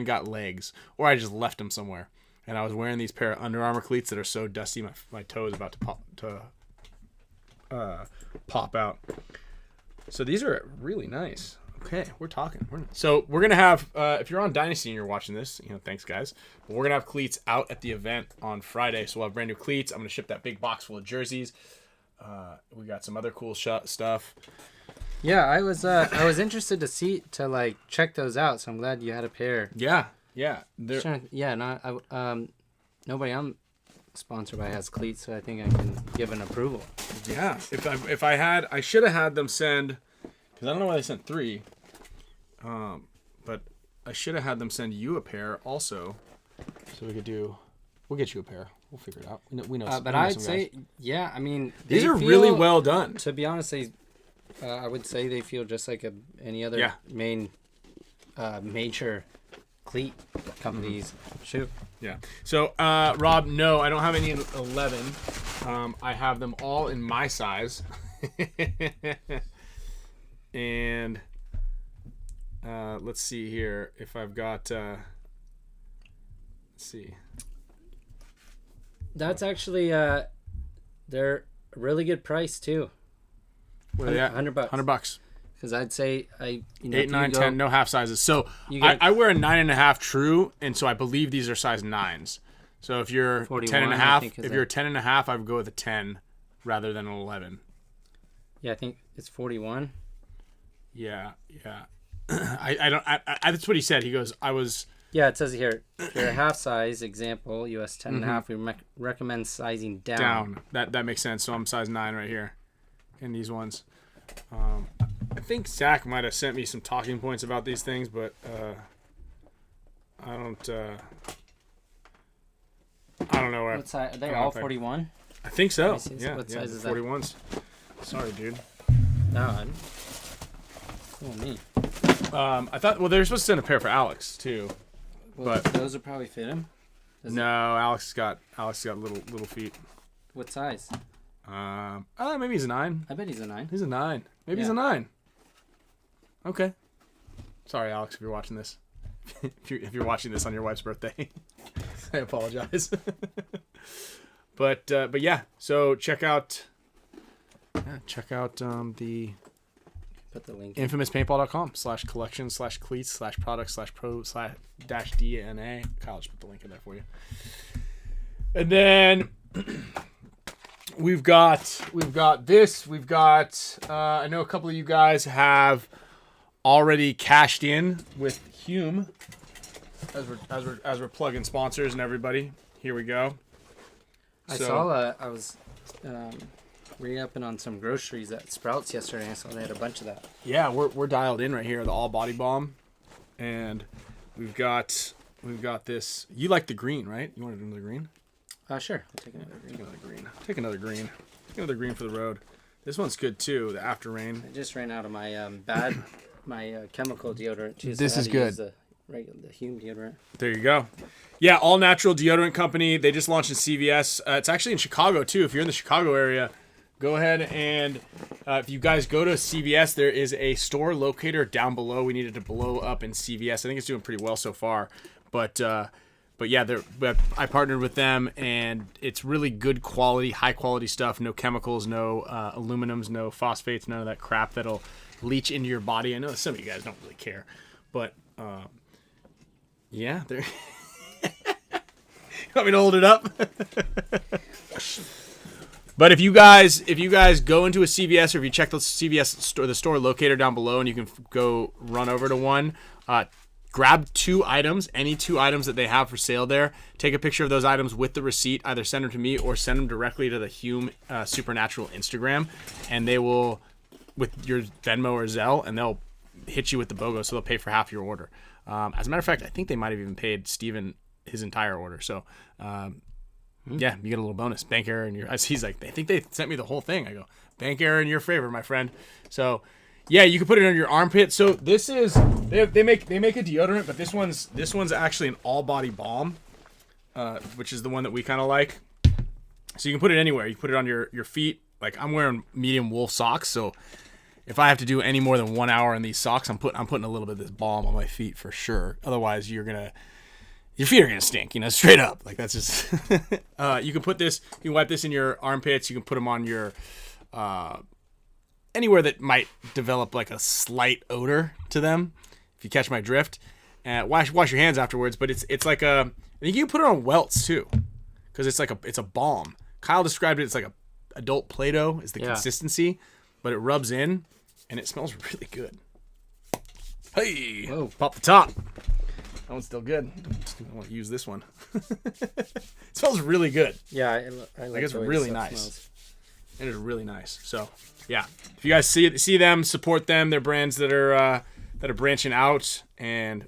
got legs, or I just left them somewhere. And I was wearing these pair of Under Armour cleats that are so dusty, my toe is about to pop out. So these are really nice. Okay, we're talking. So we're gonna have, if you're on Dynasty and you're watching this, thanks guys. But we're gonna have cleats out at the event on Friday. So we'll have brand new cleats. I'm gonna ship that big box full of jerseys. We got some other cool stuff. Yeah, I was interested to check those out. So I'm glad you had a pair. Yeah. Nobody I'm sponsored by has cleats, so I think I can give an approval. Yeah, I should have had them send, because I don't know why they sent 3, but I should have had them send you a pair also, so we'll get you a pair. We'll figure it out. We know. But I'd say, yeah, I mean, these are really well done. To be honest, I would say they feel just like any other main major cleat companies shoe. Yeah. So, Rob, no, I don't have any in 11. I have them all in my size. And let's see here if I've got. Let's see. That's actually they're a really good price too. What are they at? $100. $100. Because I'd say 8, 9, 10, no half sizes. So I wear a 9.5 true, and so I believe these are size 9s. So if you're 10.5, if you're 10.5, I would go with a 10 rather than an 11. Yeah, I think it's 41. Yeah. I don't. That's what he said. He goes, I was. Yeah, it says here, if you're a half size, example, US 10.5, we recommend sizing down. That makes sense. So I'm size 9 right here in these ones. I think Zach might have sent me some talking points about these things, but I don't know where. What size? Are they all 41? I think so. Yeah. What size is that? 41s. Sorry, dude. No. Oh, me. I thought. Well, they're supposed to send a pair for Alex too. Well, but those would probably fit him. Alex got little feet. What size? Maybe he's a 9. I bet he's a 9. He's a 9. Maybe he's a 9. Okay. Sorry, Alex, if you're watching this. if you're watching this on your wife's birthday, I apologize. But yeah. So check out the. Put the link. infamouspaintball.com/collection/cleats/product/pro/-DNA. Kyle just put the link in there for you. And then. We've got this. I know a couple of you guys have already cashed in with Hume as we're plugging sponsors and everybody. Here we go. I was re-upping on some groceries at Sprouts yesterday. I saw they had a bunch of that. Yeah, we're dialed in right here, the all body bomb, and we've got this. You like the green, right? You want to do the green? Sure. I'll take another green. Take another green for the road. This one's good too. The After Rain. I just ran out of my chemical deodorant too. So this is good. The Hume deodorant. There you go. Yeah, all natural deodorant company. They just launched in CVS. It's actually in Chicago too. If you're in the Chicago area, go ahead and if you guys go to CVS, there is a store locator down below. We needed to blow up in CVS. I think it's doing pretty well so far, but. But yeah, I partnered with them, and it's really good quality, high quality stuff. No chemicals, no aluminums, no phosphates, none of that crap that'll leach into your body. I know some of you guys don't really care, but yeah, they're. You want me to hold it up? But if you guys go into a CVS, or if you check the CVS store, the store locator down below, and you can go run over to one, grab 2 items, any 2 items that they have for sale there. Take a picture of those items with the receipt. Either send them to me or send them directly to the Hume Supernatural Instagram, and they will, with your Venmo or Zelle, and they'll hit you with the BOGO, so they'll pay for half your order. As a matter of fact, I think they might have even paid Steven his entire order. So, yeah, you get a little bonus. Bank error in your. He's like, I think they sent me the whole thing. I go, bank error in your favor, my friend. So, yeah, you can put it on your armpit. So this is they make a deodorant, but this one's actually an all body balm, which is the one that we kind of like. So you can put it anywhere. You can put it on your feet. Like, I'm wearing medium wool socks, so if I have to do any more than 1 hour in these socks, I'm putting a little bit of this balm on my feet for sure. Otherwise, your feet are gonna stink, straight up. Like, that's just. You can put this. You can wipe this in your armpits. You can put them on your anywhere that might develop like a slight odor to them, if you catch my drift. Wash your hands afterwards. But it's like a. I think you can put it on welts too, because it's a balm. Kyle described it. It's like a adult Play-Doh is the consistency, but it rubs in and it smells really good. Hey, whoa. Pop the top. That one's still good. I want to use this one. It smells really good. Yeah, I like it's really nice. It is really nice. So, yeah, if you guys see them, support them. They're brands that are branching out and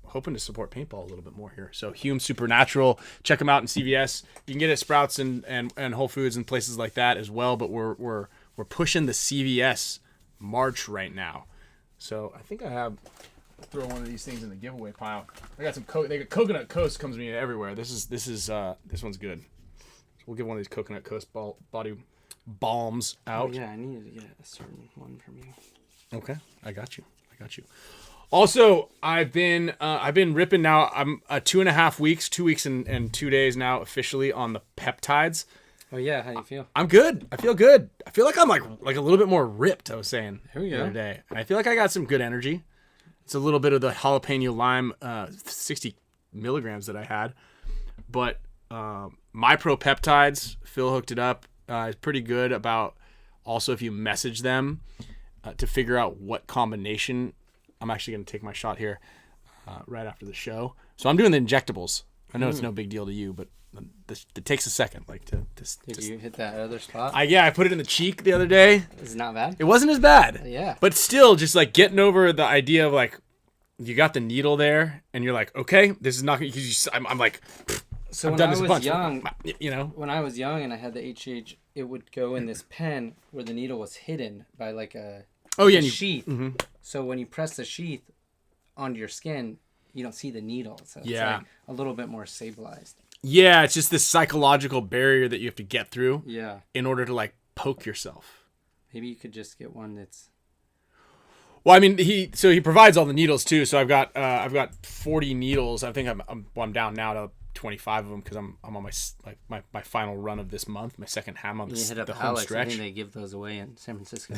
hoping to support paintball a little bit more here. So, Hume Supernatural, check them out in CVS. You can get it at Sprouts and Whole Foods and places like that as well. But we're pushing the CVS March right now. So I think I have. Throw one of these things in the giveaway pile. I got some Coconut Coast comes to me everywhere. This one's good. So we'll give one of these Coconut Coast body balms out. Oh, yeah, I needed to get a certain one from you. Okay, I got you. Also, I've been ripping now. I'm 2.5 weeks, 2 weeks and 2 days now officially on the peptides. Oh yeah, how do you feel? I'm good. I feel good. I feel like I'm like a little bit more ripped. I was saying the other day, and I feel like I got some good energy. It's a little bit of the jalapeno lime, 60 milligrams that I had. But my pro peptides, Phil hooked it up. It's pretty good about also if you message them to figure out what combination. I'm actually going to take my shot here right after the show. So I'm doing the injectables. I know it's no big deal to you, but it takes a second. Did you hit that other spot? I put it in the cheek the other day. It's not bad. It wasn't as bad. Yeah. But still, just like getting over the idea of like, you got the needle there, and you're like, okay, this is not going to. I'm like, so I've when done I this was young, when I was young and I had the HH, it would go in this pen where the needle was hidden by like a sheath. Mm-hmm. So when you press the sheath onto your skin, you don't see the needle. So it's like a little bit more stabilized. Yeah, it's just this psychological barrier that you have to get through. Yeah. In order to like poke yourself. Maybe you could just get one that's. Well, I mean, he provides all the needles too. So I've got 40 needles. I think I'm down now to 25 of them because I'm on my final run of this month, my second half month. You hit up the home Alex. stretch. I think they give those away in San Francisco.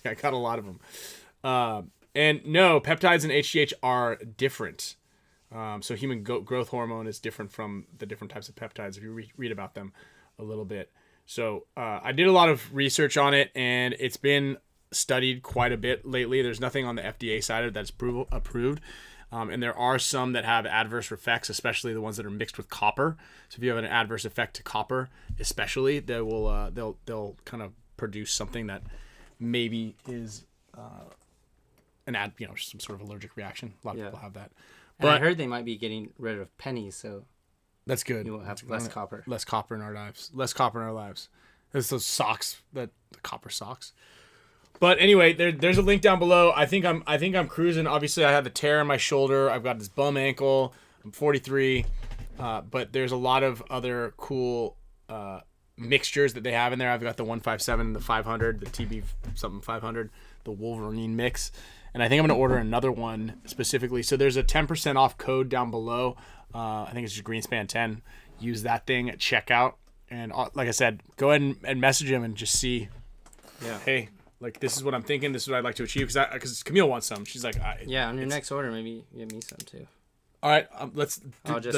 I got a lot of them. And no, peptides and HGH are different. So human growth hormone is different from the different types of peptides if you read about them a little bit. So I did a lot of research on it, and it's been studied quite a bit lately. There's nothing on the FDA side that's approved. And there are some that have adverse effects, especially the ones that are mixed with copper. So if you have an adverse effect to copper, especially, they will they'll kind of produce something that maybe is some sort of allergic reaction. A lot of people have that. But I heard they might be getting rid of pennies, so that's good. You will have less copper. Less copper in our lives. Less copper in our lives. There's those socks, the copper socks. But anyway, there's a link down below. I think I'm cruising. Obviously, I have the tear in my shoulder. I've got this bum ankle. I'm 43. But there's a lot of other cool mixtures that they have in there. I've got the 157, the 500, the TB something 500, the Wolverine mix. and I think I'm going to order another one specifically. So there's a 10% off code down below. I think it's just Greenspan 10. Use that thing at checkout, and like I said, go ahead and message him and just see. Yeah. Hey, like this is what I'm thinking. This is what I'd like to achieve because Camille wants some. She's like, yeah. On your next order, maybe get me some too. All right, let's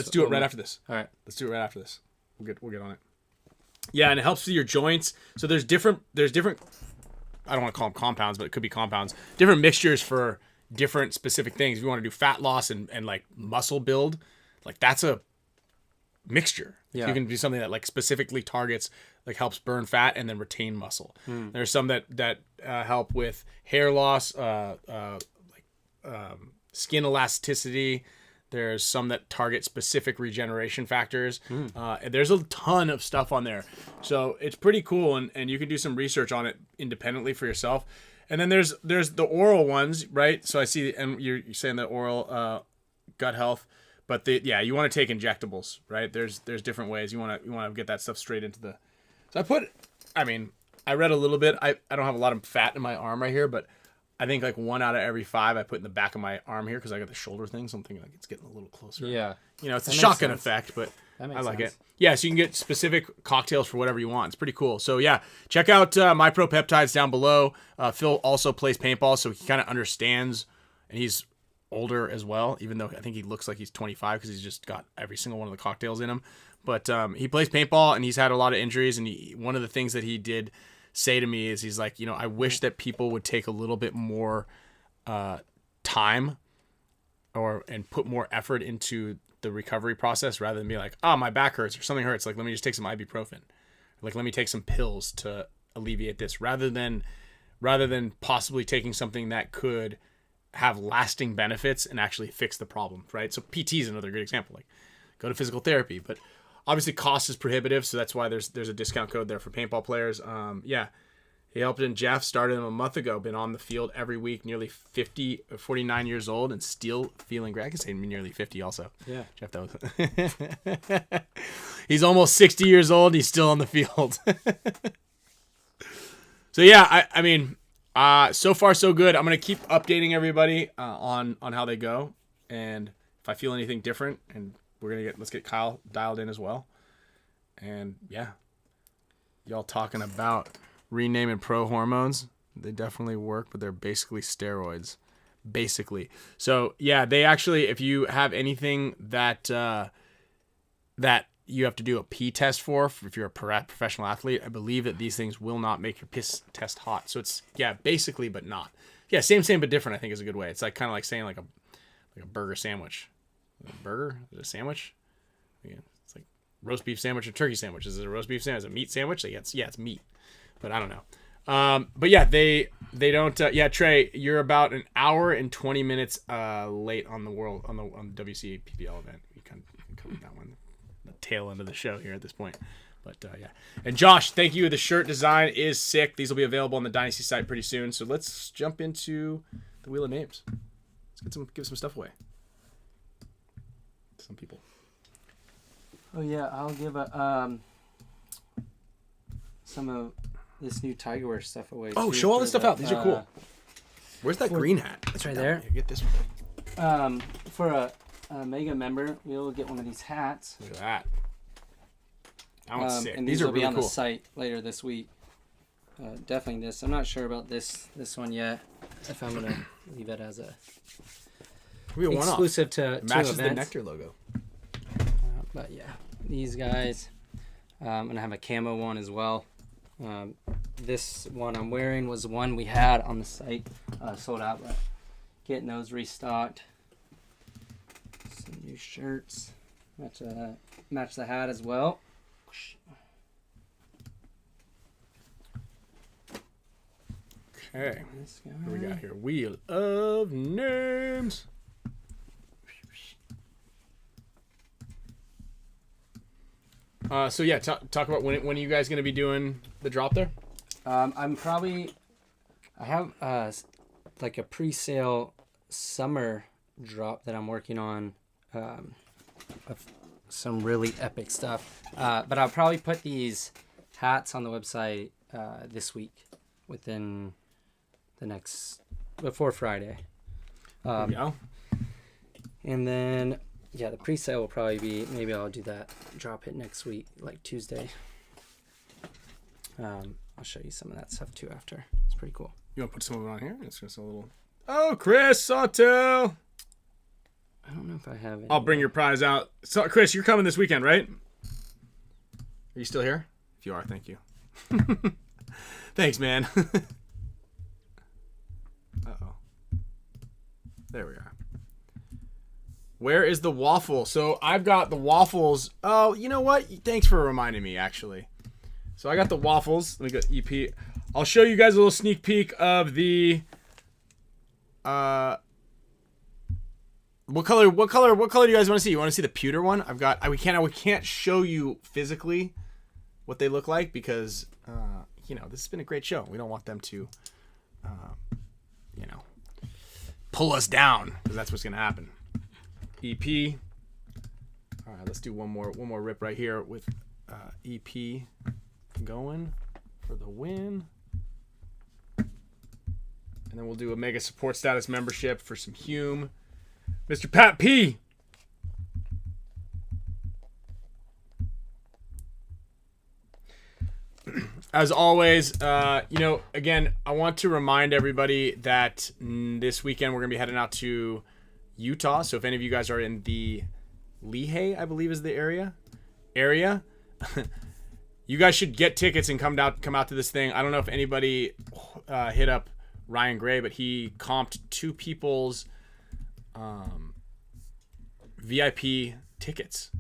do it right after this. All right, let's do it right after this. We'll get on it. Yeah, and it helps with your joints. So there's different. I don't want to call them compounds, but it could be compounds. Different mixtures for different specific things. If you want to do fat loss and like muscle build, like that's a mixture. Yeah. You can do something that like specifically targets, like helps burn fat and then retain muscle. There's some that help with hair loss, skin elasticity. There's some that target specific regeneration factors. And there's a ton of stuff on there. So it's pretty cool, and you can do some research on it independently for yourself. And then there's the oral ones, right? So I see, and you're saying the oral gut health, but you want to take injectables, right? There's different ways. You want to get that stuff straight into the. So I read a little bit. I don't have a lot of fat in my arm right here, but I think like 1 out of every 5 I put in the back of my arm here because I got the shoulder thing. So I'm thinking like it's getting a little closer. Yeah. It's a shotgun effect, but I like it. Yeah, so you can get specific cocktails for whatever you want. It's pretty cool. So yeah, check out My Pro Peptides down below. Phil also plays paintball, so he kind of understands, and he's older as well, even though I think he looks like he's 25 because he's just got every single one of the cocktails in him. But he plays paintball, and he's had a lot of injuries, and one of the things that he did say to me is he's like, I wish that people would take a little bit more time and put more effort into the recovery process rather than be like, oh, my back hurts or something hurts. Like, let me just take some ibuprofen. Like, let me take some pills to alleviate this rather than possibly taking something that could have lasting benefits and actually fix the problem, right? So PT is another good example. Like, go to physical therapy, but obviously cost is prohibitive, so that's why there's a discount code there for paintball players. He helped in Jeff, started him a month ago, been on the field every week, nearly 49 years old, and still feeling great. I can say nearly 50 also. Yeah. Jeff, that was... He's almost 60 years old, he's still on the field. So yeah, so far so good. I'm going to keep updating everybody on how they go, and if I feel anything different, and let's get Kyle dialed in as well. And yeah, y'all talking about renaming pro hormones. They definitely work, but they're basically steroids. Basically. So yeah, they actually, if you have anything that you have to do a pee test for if you're a professional athlete, I believe that these things will not make your piss test hot. So it's, basically, but not. Yeah, same, but different, I think is a good way. It's like kind of like saying like a burger sandwich. A burger? Is it a sandwich? Yeah, it's like roast beef sandwich or turkey sandwich. Is it a roast beef sandwich? Is it a meat sandwich? Like, it's meat, but I don't know. But yeah, they don't. Trey, you're about an hour and 20 minutes late on the WCPPL event. You kind of covered that one, the tail end of the show here at this point. But yeah, and Josh, thank you. The shirt design is sick. These will be available on the Dynasty site pretty soon. So let's jump into the Wheel of Names. Let's give some stuff away. Some people. Oh yeah, I'll give some of this new Tiger Wear stuff away. Oh, show all this stuff out. These are cool. Where's that green hat? It's right there. Yeah, get this one. For a mega member, we'll get one of these hats. Look at that. That one's sick. And these will be on the site later this week. Definitely this. I'm not sure about this one yet. If I'm gonna leave it as a exclusive to matches the events. NECTR logo. But yeah, these guys. I'm gonna have a camo one as well. This one I'm wearing was one we had on the site, sold out, but getting those restocked. Some new shirts, match the hat as well. Okay, what we got here? Wheel of Names. So yeah, talk about when are you guys going to be doing the drop there? I have like a pre-sale summer drop that I'm working on, of some really epic stuff. But I'll probably put these hats on the website this week, within the next before Friday. There we go. And then, yeah, the pre-sale will probably be, maybe I'll do that, drop it next week, like Tuesday. I'll show you some of that stuff too after. It's pretty cool. You want to put some of it on here? It's just a little. Oh, Chris Sawtell. I don't know if I have it. I'll bring your prize out. So, Chris, you're coming this weekend, right? Are you still here? If you are, thank you. Thanks, man. Uh-oh. There we are. Where is the waffle? So I've got the waffles. Oh, you know what? Thanks for reminding me, actually. So I got the waffles. Let me go EP. I'll show you guys a little sneak peek of the what color do you guys want to see? You want to see the pewter one? We can't show you physically what they look like because this has been a great show. We don't want them to pull us down because that's what's going to happen. EP. All right, let's do one more rip right here with EP going for the win. And then we'll do a mega support status membership for some Hume. Mr. Pat P. As always, again, I want to remind everybody that this weekend we're going to be heading out to Utah. So if any of you guys are in the Lehigh, I believe is the area, you guys should get tickets and come out to this thing. I don't know if anybody hit up Ryan Gray, but he comped 2 people's VIP tickets.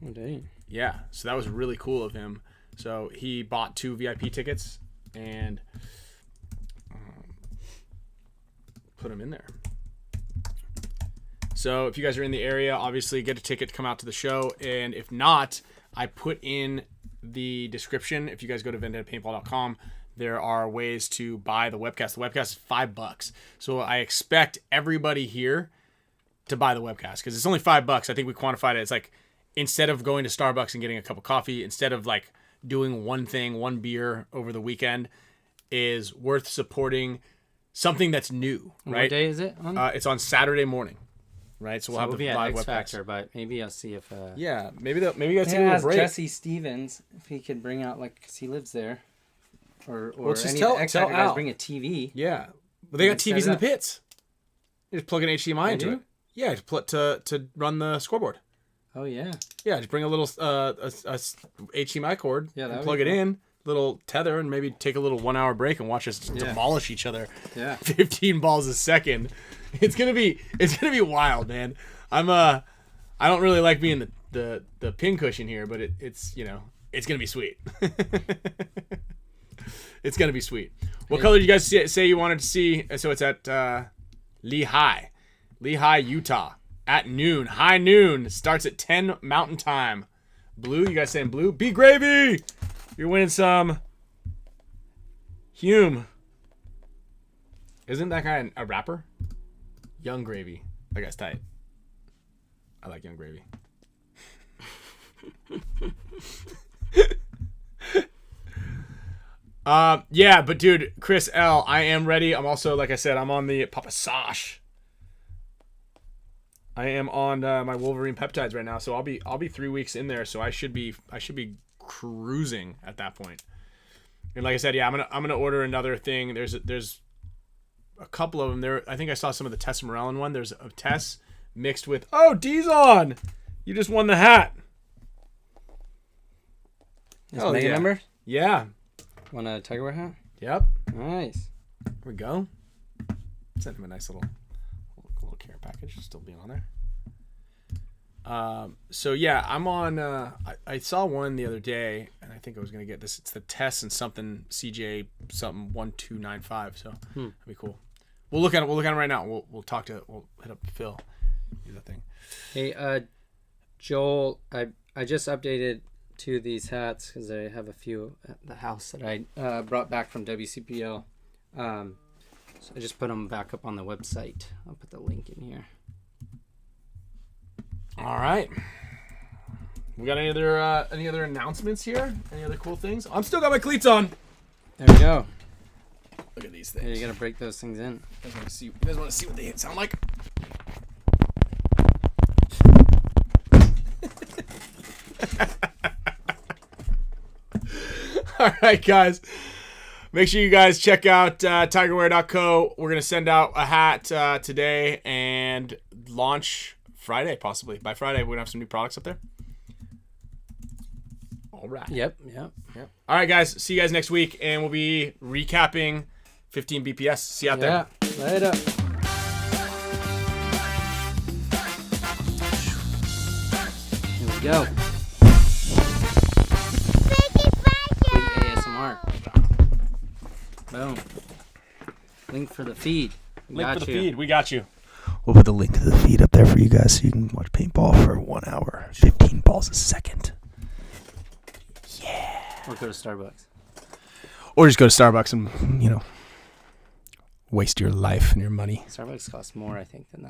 Oh, dang. Yeah, so that was really cool of him. So he bought 2 VIP tickets and put them in there. So if you guys are in the area, obviously get a ticket to come out to the show. And if not, I put in the description. If you guys go to vendetpaintball.com, there are ways to buy the webcast. The webcast is $5. So I expect everybody here to buy the webcast because it's only $5. I think we quantified it. It's like instead of going to Starbucks and getting a cup of coffee, instead of like doing one beer over the weekend, is worth supporting something that's new, right? What day is it on? It's on Saturday morning, right? So we'll have the live X webcast. Factor, but maybe I'll see if. Yeah, maybe you guys take a little ask break. Jesse Stevens if he could bring out because he lives there, or just any tell of the X Factor guys Al. bring a TV. Yeah, but they got Set TVs it in the up. pits. You just plug an HDMI into do? it. Yeah, to run the scoreboard. Oh yeah. Yeah, just bring a little HDMI cord Yeah, and that'd plug be it cool. in, little tether, and maybe take a little 1 hour break and watch us demolish each other. Yeah. 15 balls a second. It's gonna be wild, man. I don't really like being the pin cushion here, but it's gonna be sweet. It's gonna be sweet. What color did you guys say you wanted to see? So it's at Lehigh, Utah. At noon. High noon. Starts at 10 Mountain Time. Blue. You guys saying blue? B Gravy! You're winning some Hume. Isn't that guy a rapper? Young Gravy. That guy's tight. I like Young Gravy. Yeah, but dude, Chris L, I am ready. I'm also, like I said, I'm on the Papa Sosh. I am on my Wolverine peptides right now, so I'll be 3 weeks in there, so I should be cruising at that point. And like I said, yeah, I'm gonna order another thing. There's a couple of them there. I think I saw some of the Tess Morellin one. There's a Tess mixed with D's on. You just won the hat. Is Mega member? Yeah. Want a Tiger Wear hat? Yep. Nice. There we go. Sent him a nice little care package, still being on there. So yeah, I'm on. I saw one the other day, and I think I was gonna get this. It's the Tess and something CJ something 1295. So that'd be cool. We'll look at it. We'll look at it right now. We'll talk to. We'll hit up Phil. Do that thing. Hey, Joel, I just updated 2 of these hats because I have a few at the house that I brought back from WCPPL. So I just put them back up on the website. I'll put the link in here. All right. We got any other announcements here? Any other cool things? I'm still got my cleats on. There we go. I Look at these Yeah, things. you gotta break those things in. You guys want to see what they sound like? All right, guys. Make sure you guys check out tigerwear.co. We're going to send out a hat today and launch Friday, possibly. By Friday, we're going to have some new products up there. All right. Yep. All right, guys. See you guys next week, and we'll be recapping 15 BPS. See you out there. Yeah. Later. Here we go. Quick ASMR. Boom. Link for the feed. We Link got for the you. feed. We got you. We'll put the link to the feed up there for you guys so you can watch paintball for 1 hour, 15 balls a second. Or go to Starbucks. Or just go to Starbucks and, waste your life and your money. Starbucks costs more, I think, than that.